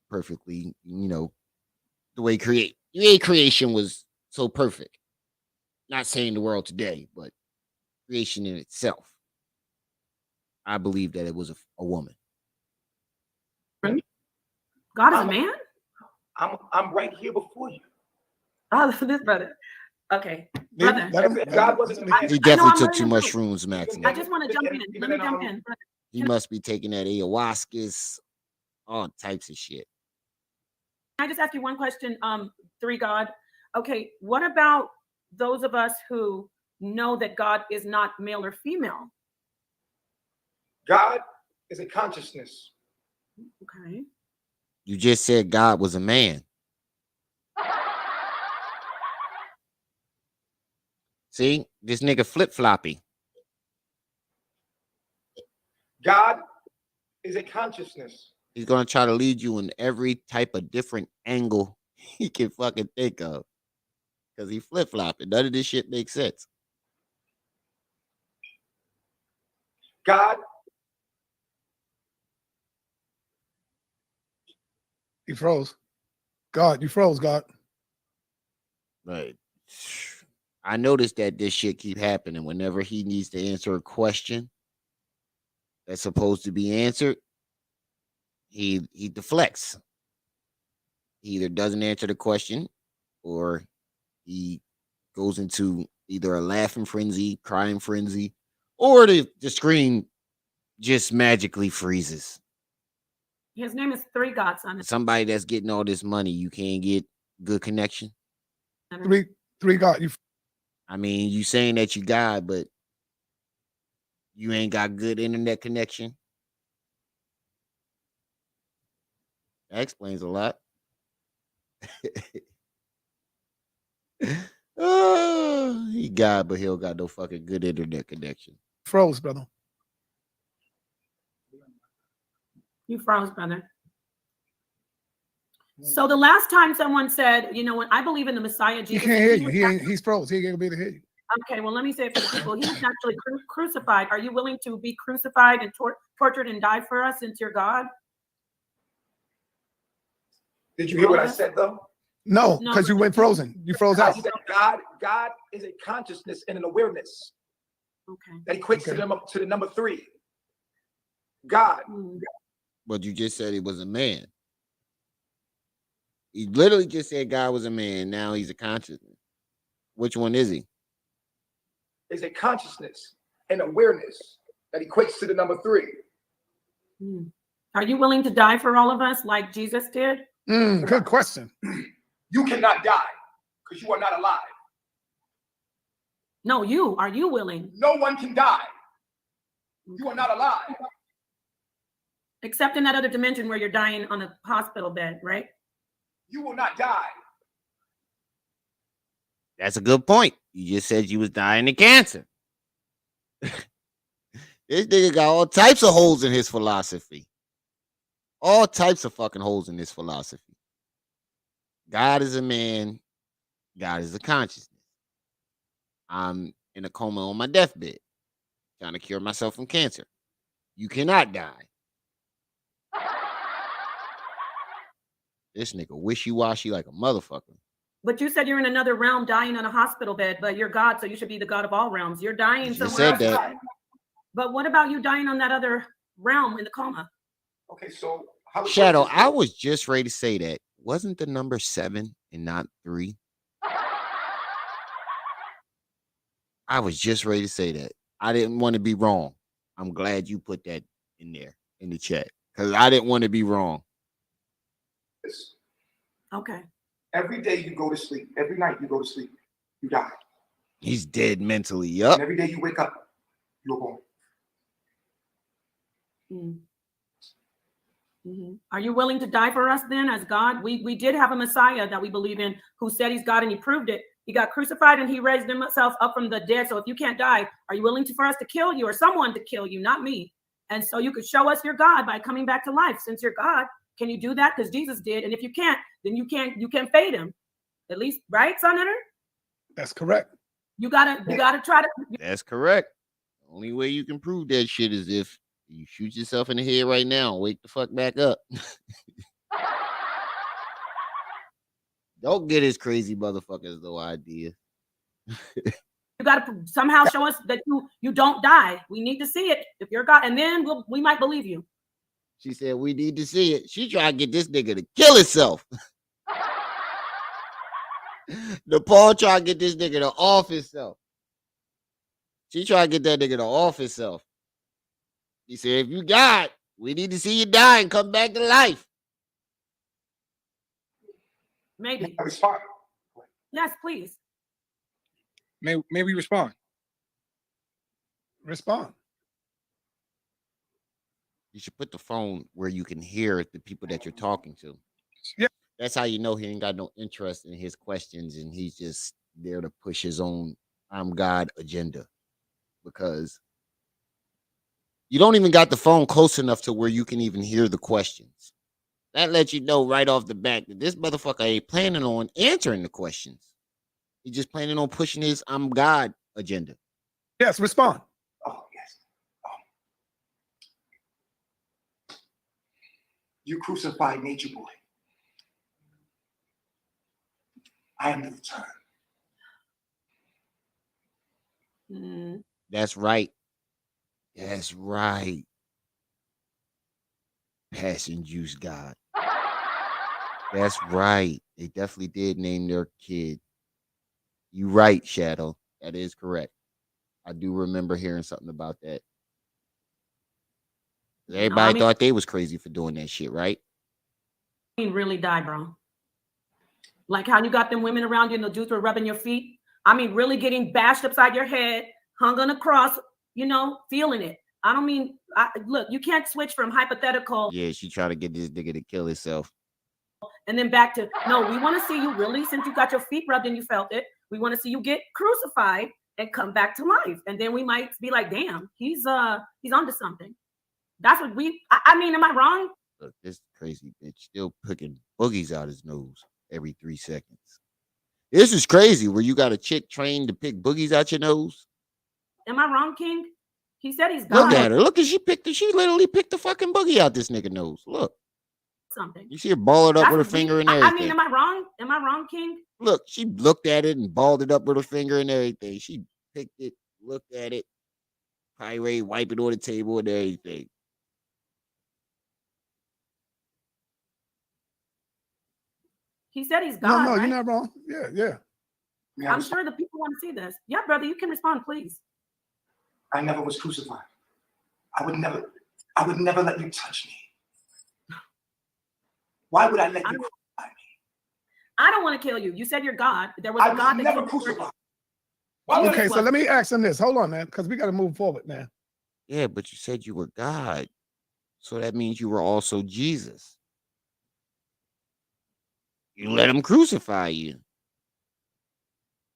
perfectly, the way creation was so perfect. Not saying the world today, but creation in itself. I believe that it was a woman. God is a man? I'm right here before you. Oh, this brother. Okay. Brother. God wasn't a man. He definitely took too much shrooms, Max. I just want to jump in. Let me jump in. He must be taking that ayahuasca, all types of shit. Can I just ask you one question, Three God? Okay, what about those of us who know that God is not male or female? God is a consciousness. Okay. You just said God was a man. See, this nigga flip floppy. God is a consciousness. He's gonna try to lead you in every type of different angle he can fucking think of. Cause he flip flopping. None of this shit makes sense. God. He froze. God, you froze, God. Right. I noticed that this shit keep happening whenever he needs to answer a question that's supposed to be answered. He deflects. He either doesn't answer the question or he goes into either a laughing frenzy, crying frenzy, or the screen just magically freezes. His name is Three Gods on it. Somebody that's getting all this money, you can't get good connection. Three God. You. I mean, you saying that you got, but you ain't got good internet connection. That explains a lot. Oh, he got, but he don't got no fucking good internet connection. Froze, brother. You froze, brother. So the last time someone said, you know, when I believe in the Messiah, Jesus, he can't hear you. He's froze. He ain't gonna be able to hear you. Okay, well, let me say it for the people. He was actually crucified. Are you willing to be crucified and tortured and die for us since you're God? Did you hear what I said, though? No, because you went frozen. You froze I out. said God is a consciousness and an awareness. Okay. That equates to the number 3. God. But you just said he was a man. He literally just said God was a man. Now he's a consciousness. Which one is he? Is a consciousness and awareness that equates to the number 3. Are you willing to die for all of us like Jesus did? Good question. You cannot die because you are not alive. No, you. Are you willing? No one can die. You are not alive. Except in that other dimension where you're dying on a hospital bed, right? You will not die. That's a good point. You just said you was dying of cancer. This nigga got all types of holes in his philosophy. All types of fucking holes in his philosophy. God is a man. God is a consciousness. I'm in a coma on my deathbed, trying to cure myself from cancer. You cannot die. This nigga wishy-washy like a motherfucker. But you said you're in another realm dying on a hospital bed, but you're God, so you should be the God of all realms. You're dying somewhere else. That. But what about you dying on that other realm in the coma? Okay, so Shadow, I was just ready to say that. Wasn't the number 7 and not 3? I was just ready to say that. I didn't want to be wrong. I'm glad you put that in there in the chat because I didn't want to be wrong. Okay. Every day you go to sleep. Every night you go to sleep. You die. He's dead mentally. Yup. And every day you wake up, you're born. Are you willing to die for us then as God? We did have a Messiah that we believe in who said he's God and he proved it. He got crucified and he raised himself up from the dead. So if you can't die, are you willing for us to kill you or someone to kill you, not me? And so you could show us your God by coming back to life. Since you're God, can you do that? Because Jesus did. And if you can't, then you can fade him. At least, right, Son Editor? That's correct. You gotta try to. That's correct. The only way you can prove that shit is if you shoot yourself in the head right now and wake the fuck back up. Don't get his crazy motherfuckers no idea. You got to somehow show us that you don't die. We need to see it if you're God, and then we might believe you. She said we need to see it. She trying to get this nigga to kill himself. Paul trying to get this nigga to off himself. She trying to get that nigga to off himself. He said, if you God, we need to see you die and come back to life. Maybe. Yes, please. May we respond? Respond. You should put the phone where you can hear the people that you're talking to. Yeah. That's how you know he ain't got no interest in his questions and he's just there to push his own I'm God agenda. Because you don't even got the phone close enough to where you can even hear the questions. That lets you know right off the bat that this motherfucker ain't planning on answering the questions. He's just planning on pushing his I'm God agenda. Yes, respond. Oh, yes. You crucified Nature Boy. I am the return. That's right. That's right. Passion juice God. That's right. They definitely did name their kid. You right, Shadow. That is correct. I do remember hearing something about that. Everybody thought they was crazy for doing that shit, right? Really die, bro. Like how you got them women around you and the dudes were rubbing your feet. I mean, really getting bashed upside your head, hung on a cross, you know, feeling it. I don't mean, look, you can't switch from hypothetical. Yeah, she tried to get this nigga to kill himself. And then back to, no, we want to see you really, since you got your feet rubbed and you felt it, we want to see you get crucified and come back to life. And then we might be like, damn, he's onto something. That's what I mean, am I wrong? Look, this crazy bitch still picking boogies out his nose every 3 seconds. This is crazy where you got a chick trained to pick boogies out your nose. Am I wrong, King? He said he's Look God. at her. Look, she literally picked the fucking boogie out this nigga nose. Look. Something. You see her ball it up with her finger and everything. I mean, am I wrong? Am I wrong, King? Look, she looked at it and balled it up with her finger and everything. She picked it, looked at it, probably ready to wipe it on the table and everything. He said he's God. No, right? you're not wrong. Yeah. I'm sure the people want to see this. Yeah, brother, you can respond, please. I never was crucified. I would never let you touch me. Why would I let you crucify me? I don't want to kill you. You said you're God. There was a God that never you crucified. Okay, so let me ask him this. Hold on, man, because we got to move forward, man. Yeah, but you said you were God. So that means you were also Jesus. You let him crucify you.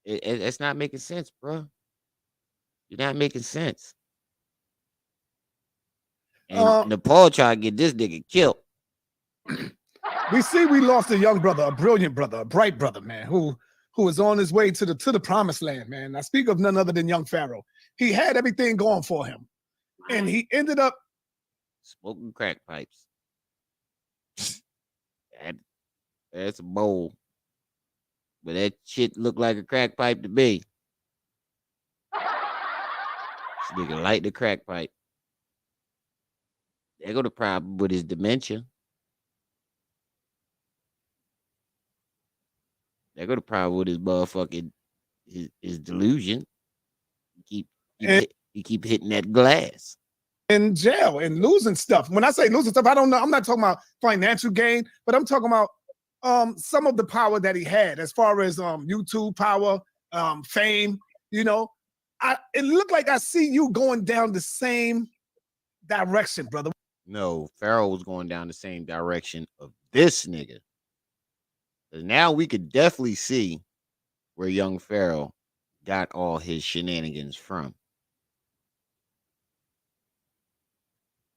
It's not making sense, bro. You're not making sense. And Nepal tried to get this nigga killed. We see we lost a young brother, a brilliant brother, a bright brother, man, who is on his way to the promised land, man. I speak of none other than young Pharaoh. He had everything going for him. And he ended up smoking crack pipes. That's a bowl. But that shit looked like a crack pipe to me. This nigga light the crack pipe. There go the problem with his dementia. There go the problem with his motherfucking his delusion. He keep hitting that glass. In jail and losing stuff. When I say losing stuff, I don't know. I'm not talking about financial gain, but I'm talking about some of the power that he had as far as YouTube power, fame. You know, it looked like I see you going down the same direction, brother. No, Pharaoh was going down the same direction of this nigga. Now we could definitely see where young Pharaoh got all his shenanigans from.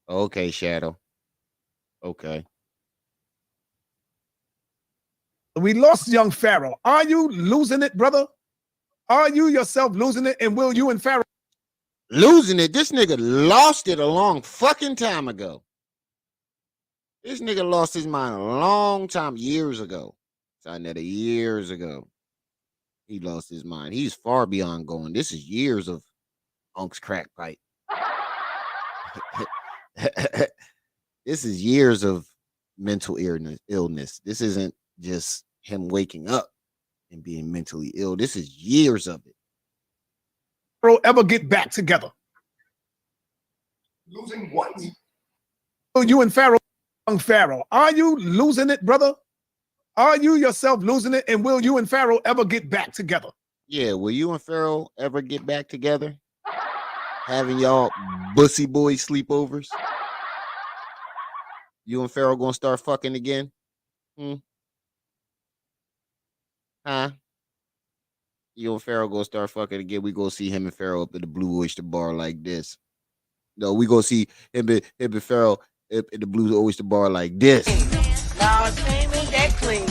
Okay, Shadow. Okay. We lost young Pharaoh. Are you losing it, brother? Are you yourself losing it? And will you and Pharaoh losing it? This nigga lost it a long fucking time ago. This nigga lost his mind a long time, years ago. Years ago. He lost his mind. He's far beyond going. This is years of Unk's crack pipe. This is years of mental illness. This isn't just him waking up and being mentally ill. This is years of it. ever get back together? Losing what? You and Pharaoh, young Pharaoh, are you losing it, brother? Are you yourself losing it? And will you and Pharaoh ever get back together? Yeah, will you and Pharaoh ever get back together? Having y'all bussy boy sleepovers? You and Pharaoh gonna start fucking again? Huh? You and Pharaoh gonna start fucking again. We gonna see him and Pharaoh up at the Blue Oyster Bar like this. No, we gonna see him and Pharaoh up at the Blue Oyster Bar like this. Now, ain't that clean.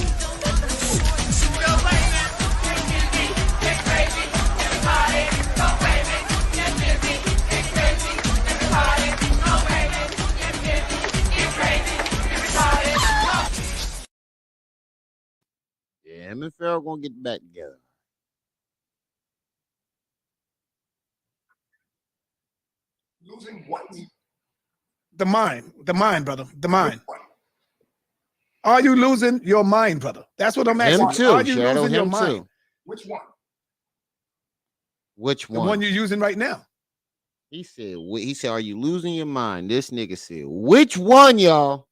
Yeah, him and Pharaoh gonna get back together. Losing what? The mind, brother, the mind. Are you losing your mind, brother? That's what I'm asking. Him too, Are you Shadow, losing your him mind? too. Which one? Which The one? one you're using right now. He said, are you losing your mind? This nigga said, which one, y'all?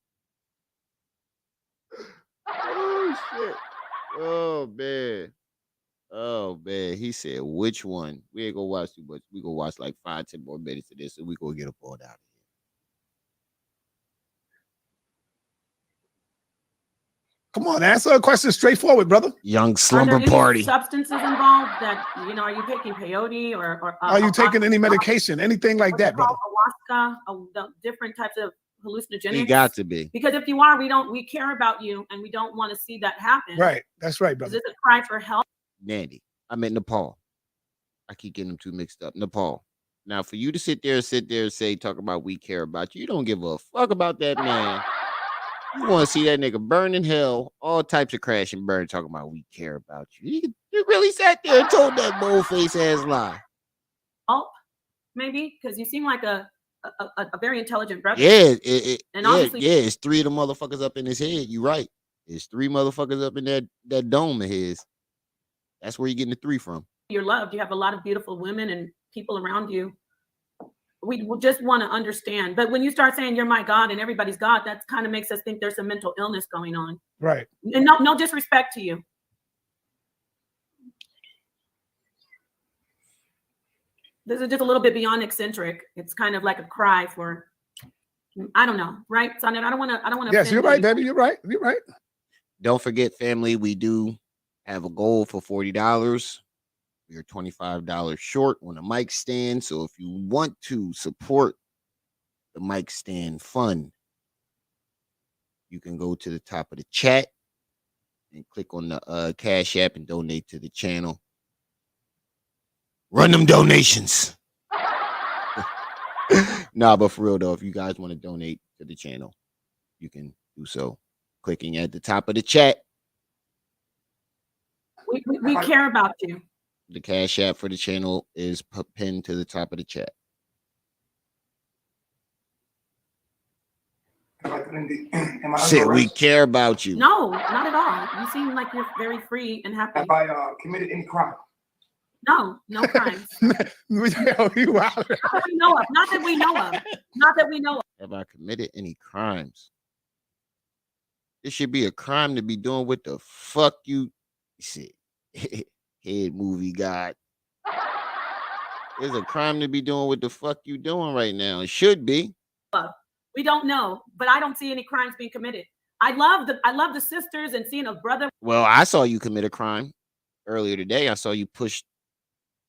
Oh, shit. Oh, man. Oh, man. He said, which one? We ain't gonna watch too much. We gonna watch like 5-10 more minutes of this, and we gonna get up all out of here. Come on, answer a question straightforward, brother. Young Are slumber there any party. substances involved that, you know, are you taking peyote or Are you taking any medication, anything like that, brother? ayahuasca, the different types of hallucinogenics? He got to be. Because if you are, we care about you and we don't want to see that happen. Right, that's right, Is brother. this a cry for help? Nandy. I meant Nepal. I keep getting them too mixed up. Nepal. Now, for you to sit there and say, talk about we care about you, you don't give a fuck about that man. You want to see that nigga burn in hell, all types of crash and burn, talking about we care about you. You really sat there and told that bold-faced ass lie. Oh, maybe because you seem like a very intelligent brother. Yeah, obviously, it's 3 of the motherfuckers up in his head. You right. It's 3 motherfuckers up in that dome of his. That's where you getting the 3 from. You're loved. You have a lot of beautiful women and people around you. We just want to understand. But when you start saying you're my God and everybody's God, that kind of makes us think there's some mental illness going on. Right. And no disrespect to you. This is just a little bit beyond eccentric. It's kind of like a cry for, I don't know, right, Sonia? I don't want to. Yes, you're right, baby. You're right. You're right. Don't forget, family, we do have a goal for $40. We're $25 short on the mic stand. So if you want to support the mic stand fund, you can go to the top of the chat and click on the Cash App and donate to the channel. Run them donations. Nah, but for real though, if you guys want to donate to the channel, you can do so clicking at the top of the chat. We care about you. The Cash App for the channel is pinned to the top of the chat. Shit, we care about you. No, not at all. You seem like you're very free and happy. Have I committed any crime? No crimes. Yo, you out. Not that we know of. Not that we know of. Not that we know of. Have I committed any crimes? It should be a crime to be doing what the fuck you said. Head movie god. It's a crime to be doing what the fuck you doing right now. It should be. We don't know, but I don't see any crimes being committed. I love the sisters and seeing a brother. Well, I saw you commit a crime earlier today. I saw you push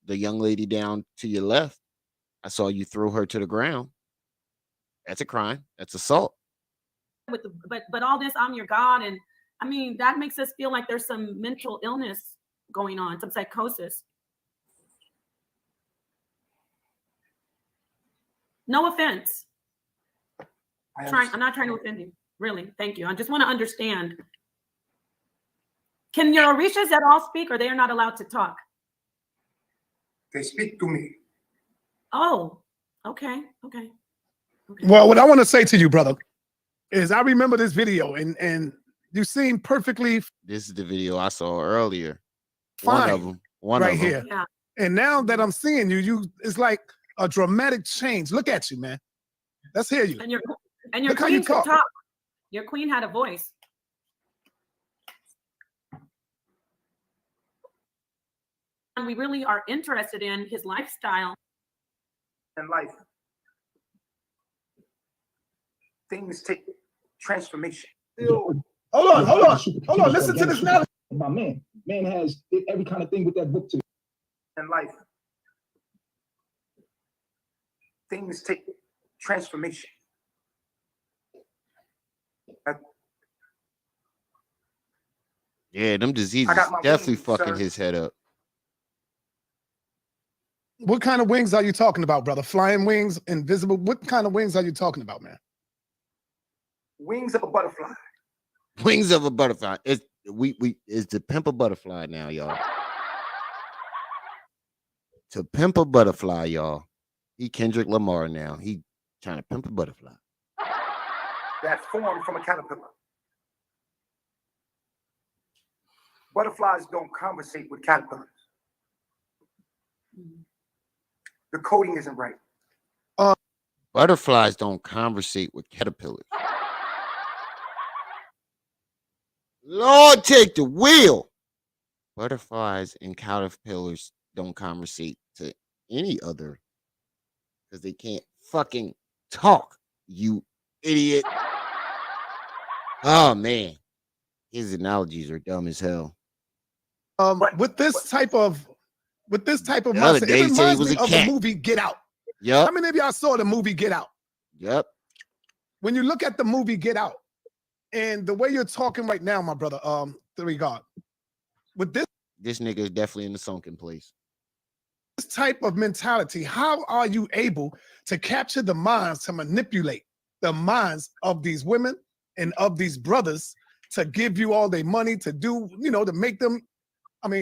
the young lady down to your left. I saw you throw her to the ground. That's a crime. That's assault. But all this, I'm your God, and I mean that makes us feel like there's some mental illness going on, some psychosis. No offense. I'm not trying to offend you. Really, thank you. I just want to understand. Can your Orishas at all speak, or they are not allowed to talk? They speak to me. Oh, okay. Well, what I want to say to you, brother, is I remember this video, and you seem perfectly. This is the video I saw earlier. Fine. One of them. One right of them. here. Yeah. And now that I'm seeing you, it's like a dramatic change. Look at you, man. Let's hear you. And your Look how you queen could talk. talk. Your queen had a voice. we really are interested in his lifestyle. In life, things take transformation. Hold on. Listen to this now. My man has every kind of thing with that book too. In life, things take transformation. Yeah, them diseases got my definitely wings, fucking sir. his head up. What kind of wings are you talking about, brother? Flying wings, invisible? What kind of wings are you talking about, man? Wings of a butterfly. Wings of a butterfly. It's to pimp a butterfly now, y'all. To pimp a butterfly, y'all. He Kendrick Lamar now. He trying to pimp a butterfly. That formed from a caterpillar. Butterflies don't conversate with caterpillars. The coding isn't right. Butterflies don't conversate with caterpillars. Lord, take the wheel. Butterflies and caterpillars don't conversate to any other because they can't fucking talk, you idiot. Oh, man. His analogies are dumb as hell. With this type of The other mindset, day it he said he reminds was me a of the cat. movie Get Out. Yep. How many of y'all saw the movie Get Out? Yep. When you look at the movie Get Out, and the way you're talking right now, my brother, Three God, with This nigga is definitely in the sunken place. this type of mentality, how are you able to capture the minds, to manipulate the minds of these women and of these brothers to give you all their money, to do, to make them,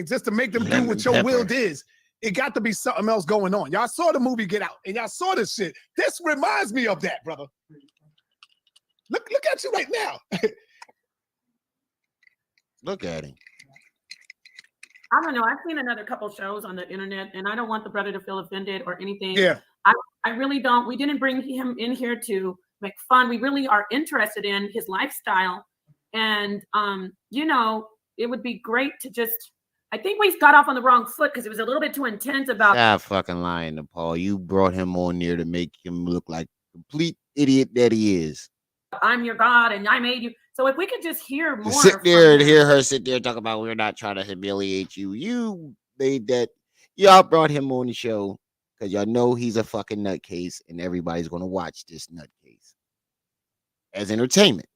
just to make them do what your will is? It got to be something else going on. Y'all saw the movie Get Out, and y'all saw this shit. This reminds me of that, brother. Look at you right now. Look at him. I don't know. I've seen another couple shows on the internet, and I don't want the brother to feel offended or anything. Yeah. I really don't. We didn't bring him in here to make fun. We really are interested in his lifestyle. And, it would be great to just, I think we got off on the wrong foot because it was a little bit too intense about. Stop fucking lying to Paul. You brought him on there to make him look like a complete idiot that he is. I'm your God and I made you. So if we could just hear To more. sit there and from hear her sit there talk about we're not trying to humiliate you. You made that. Y'all brought him on the show because y'all know he's a fucking nutcase and everybody's going to watch this nutcase as entertainment.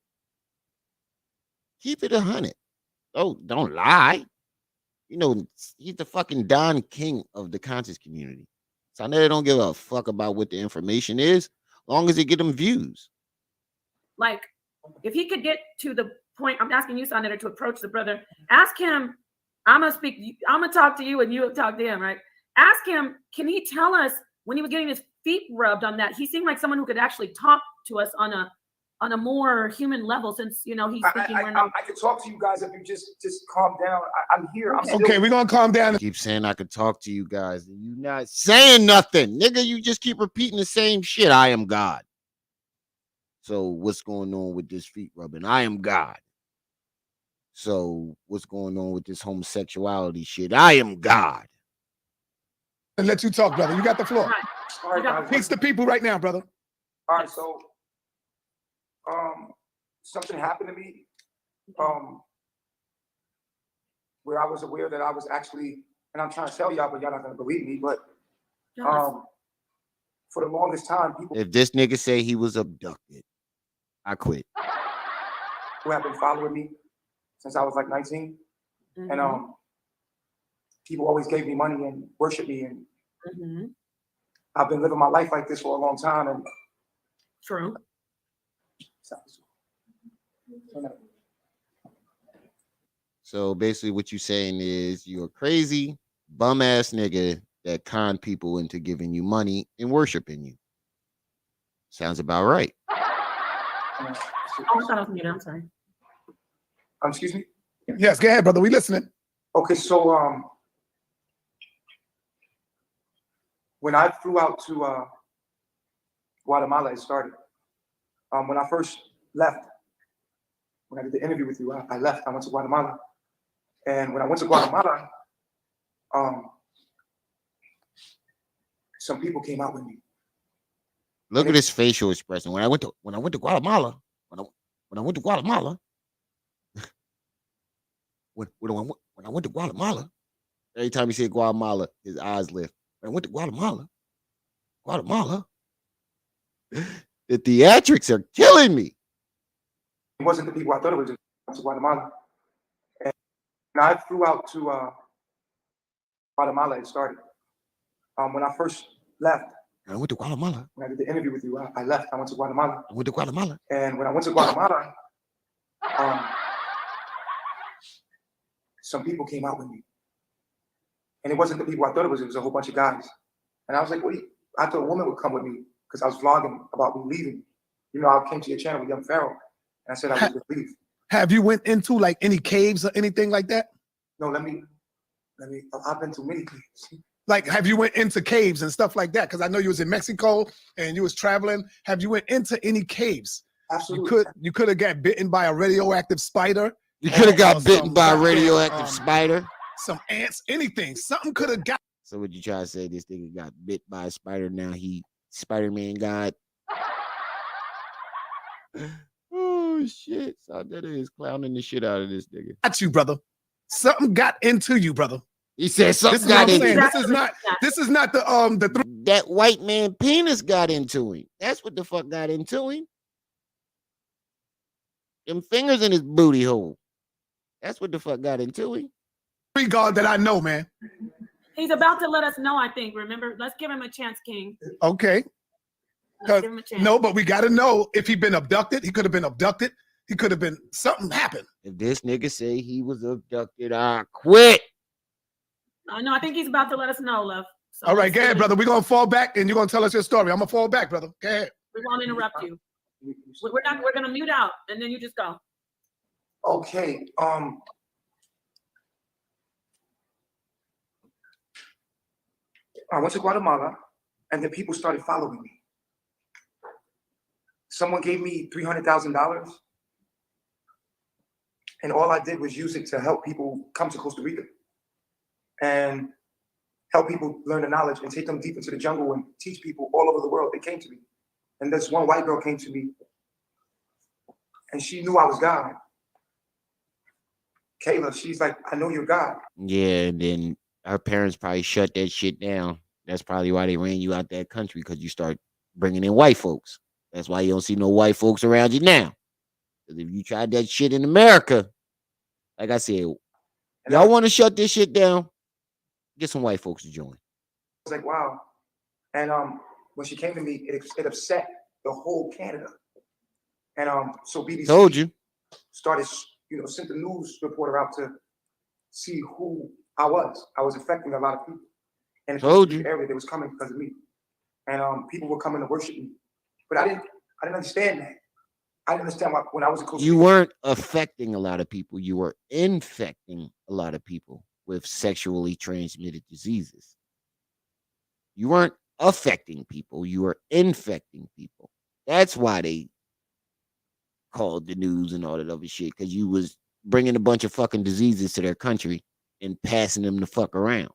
Keep it 100. Oh, don't lie. He's the fucking Don King of the conscious community. So I know they don't give a fuck about what the information is, long as it get them views. Like, if he could get to the point, I'm asking you, Senator, to approach the brother. Ask him, I'm gonna talk to you and you talk to him, right? Ask him, can he tell us when he was getting his feet rubbed on that? He seemed like someone who could actually talk to us on a more human level, since he's thinking we're not. I can talk to you guys if you just calm down. I'm here. Okay, we're gonna calm down. Keep saying I could talk to you guys, and you not saying nothing, nigga. You just keep repeating the same shit. I am God. So what's going on with this feet rubbing? I am God. So what's going on with this homosexuality shit? I am God. And let you talk, brother. You got the floor. All right, guys. Peace to people right now, brother. All right, so something happened to me where I was aware that I was actually, and I'm trying to tell y'all, but y'all not gonna believe me, but for the longest time, people If this nigga say he was abducted, I quit. who have been following me since I was like 19, and people always gave me money and worshiped me, and I've been living my life like this for a long time, and true. So basically what you saying is you're a crazy, bum ass nigga that con people into giving you money and worshiping you. Sounds about right. Oh, I thought I was muted. I'm sorry. Excuse me? Yes, go ahead, brother. We listening. Okay, so when I flew out to Guatemala, it started. When I first left, when I did the interview with you, I left. I went to Guatemala. And when I went to Guatemala, some people came out with me. Look at his facial expression. When I went to Guatemala, when I went to Guatemala, when I went to Guatemala, every time he said Guatemala, his eyes lift. When I went to Guatemala, the theatrics are killing me. It wasn't the people I thought it was. It was Guatemala. And I flew out to Guatemala. It started when I first left. I went to Guatemala. When I did the interview with you, I left. I went to Guatemala. I went to Guatemala. And when I went to Guatemala, some people came out with me. And it wasn't the people I thought it was. It was a whole bunch of guys. And I was like, wait, I thought a woman would come with me because I was vlogging about me leaving. You know, I came to your channel with young Pharaoh. And I said I would leave. Have you went into like any caves or anything like that? No, let me. I've been to many caves. Like, have you went into caves and stuff like that? Because I know you was in Mexico and you was traveling. Have you went into any caves? Absolutely. You could have got bitten by a radioactive spider. You could have got bitten by a radioactive spider. Some ants, anything. Something could have got. So what you try to say? This nigga got bit by a spider. Now he Spider-Man God. Oh shit! So that is clowning the shit out of this nigga. Got you, brother. Something got into you, brother. He said something This is got what I'm into saying. him. This is not the That white man penis got into him. That's what the fuck got into him. Them fingers in his booty hole. That's what the fuck got into him. three God that I know, man. He's about to let us know, I think. Remember, let's give him a chance, King. Okay. Let's give him a chance. No, but we got to know if he been abducted. He could have been abducted. He could have been something happened. If this nigga say he was abducted, I quit. No, I think he's about to let us know, love. So All right, go ahead, brother. We're gonna fall back and you're gonna tell us your story. I'm gonna fall back, brother. Go ahead. We won't interrupt you. We're gonna mute out and then you just go. Okay. I went to Guatemala and then people started following me. Someone gave me $300,000 and all I did was use it to help people come to Costa Rica and help people learn the knowledge and take them deep into the jungle and teach people all over the world. They came to me. And this one white girl came to me and she knew I was God. Kayla, she's like, I know you're God. Yeah, and then her parents probably shut that shit down. That's probably why they ran you out that country, because you start bringing in white folks. That's why you don't see no white folks around you now. Because if you tried that shit in America, like I said, y'all want to shut this shit down, get some white folks to join. I was like, wow. And when she came to me, it upset the whole Canada. And so BBC Told you. started, sent the news reporter out to see who I was. I was affecting a lot of people. And Told you. The area that was coming because of me. And people were coming to worship me. But I didn't understand that. I didn't understand why when I was in Costa Rica. You weren't affecting a lot of people. You were infecting a lot of people with sexually transmitted diseases. You weren't affecting people. You were infecting people. That's why they called the news and all that other shit, because you was bringing a bunch of fucking diseases to their country and passing them the fuck around.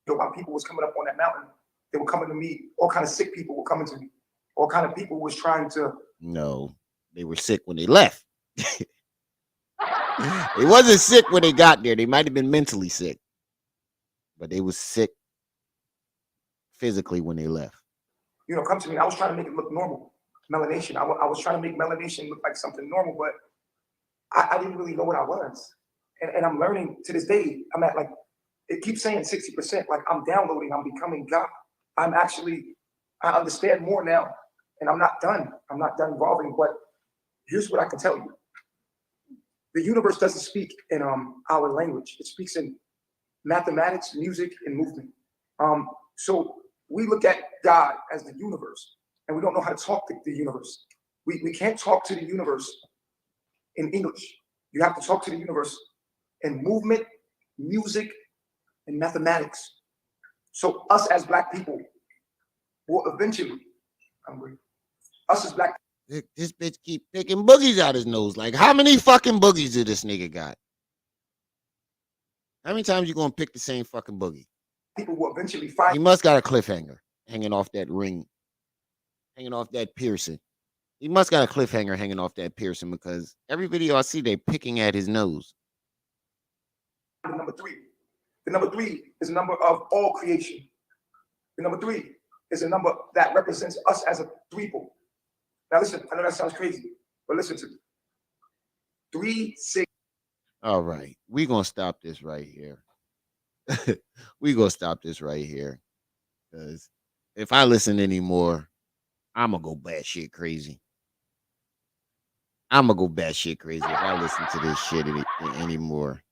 While people was coming up on that mountain, they were coming to me. All kind of sick people were coming to me. All kind of people was trying to. No, they were sick when they left. They wasn't sick when they got there. They might have been mentally sick, but they was sick physically when they left. Come to me. I was trying to make it look normal. Melanation. I was trying to make melanation look like something normal, but I didn't really know what I was. And I'm learning to this day. I'm at like, it keeps saying 60%. Like I'm downloading, I'm becoming God. I understand more now. And I'm not done. I'm not done evolving, but here's what I can tell you. The universe doesn't speak in our language. It speaks in mathematics, music, and movement. So we look at God as the universe, and we don't know how to talk to the universe. We can't talk to the universe in English. You have to talk to the universe in movement, music, and mathematics. So us as Black people will eventually, us as Black. This bitch keep picking boogies out his nose. Like, how many fucking boogies did this nigga got? How many times you gonna pick the same fucking boogie? people will eventually find. He must got a cliffhanger hanging off that ring, hanging off that piercing. He must got a cliffhanger hanging off that piercing because every video I see, they picking at his nose. The number three. The number three is a number of all creation. The number three is a number that represents us as a threeple. Now listen, I know that sounds crazy, but listen to me. 3, 6. All right, we gonna stop this right here. We gonna stop this right here because if I listen anymore, I'm gonna go batshit crazy. I'm gonna go batshit crazy if I listen to this shit anymore.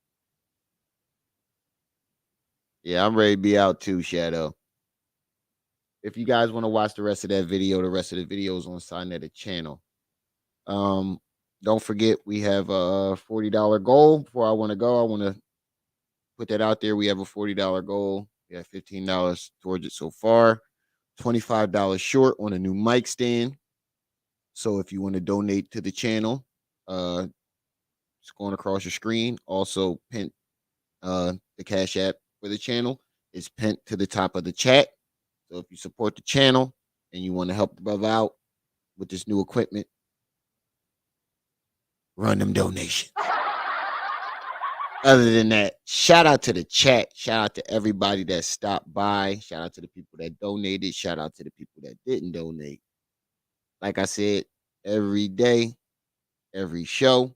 Yeah, I'm ready to be out too, Shadow. If you guys want to watch the rest of that video, the rest of the videos on the side of the channel. Don't forget we have a $40 goal. Before I want to go, I want to put that out there. We have a $40 goal. We have $15 towards it so far. $25 short on a new mic stand. So if you want to donate to the channel, it's going across your screen. Also, pin the Cash App for the channel is pinned to the top of the chat. So if you support the channel and you want to help the brother out with this new equipment, run them donations. Other than that, shout out to the chat. Shout out to everybody that stopped by. Shout out to the people that donated. Shout out to the people that didn't donate. Like I said, every day, every show,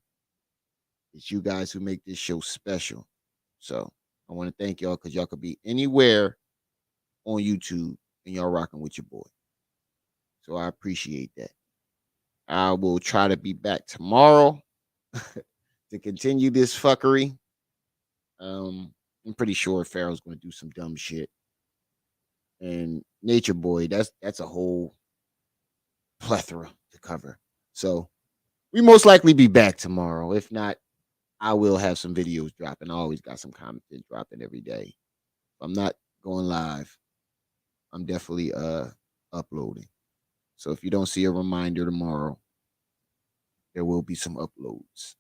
it's you guys who make this show special. So I want to thank y'all because y'all could be anywhere on YouTube and y'all rocking with your boy. So I appreciate that. I will try to be back tomorrow to continue this fuckery. I'm pretty sure Pharaoh's going to do some dumb shit. And Nature Boy, that's a whole plethora to cover. So we most likely be back tomorrow. If not, I will have some videos dropping. I always got some content dropping every day. If I'm not going live, I'm definitely uploading. So if you don't see a reminder tomorrow, there will be some uploads.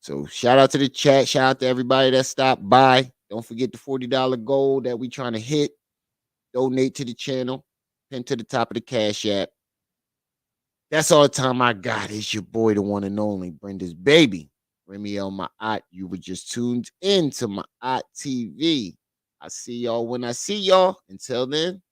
So shout out to the chat. Shout out to everybody that stopped by. Don't forget the $40 goal that we trying to hit. Donate to the channel. Pin to the top of the Cash App. That's all the time I got. It's your boy, the one and only Brenda's baby. Remy L, my aunt. You were just tuned in to my aunt TV. I see y'all when I see y'all. Until then.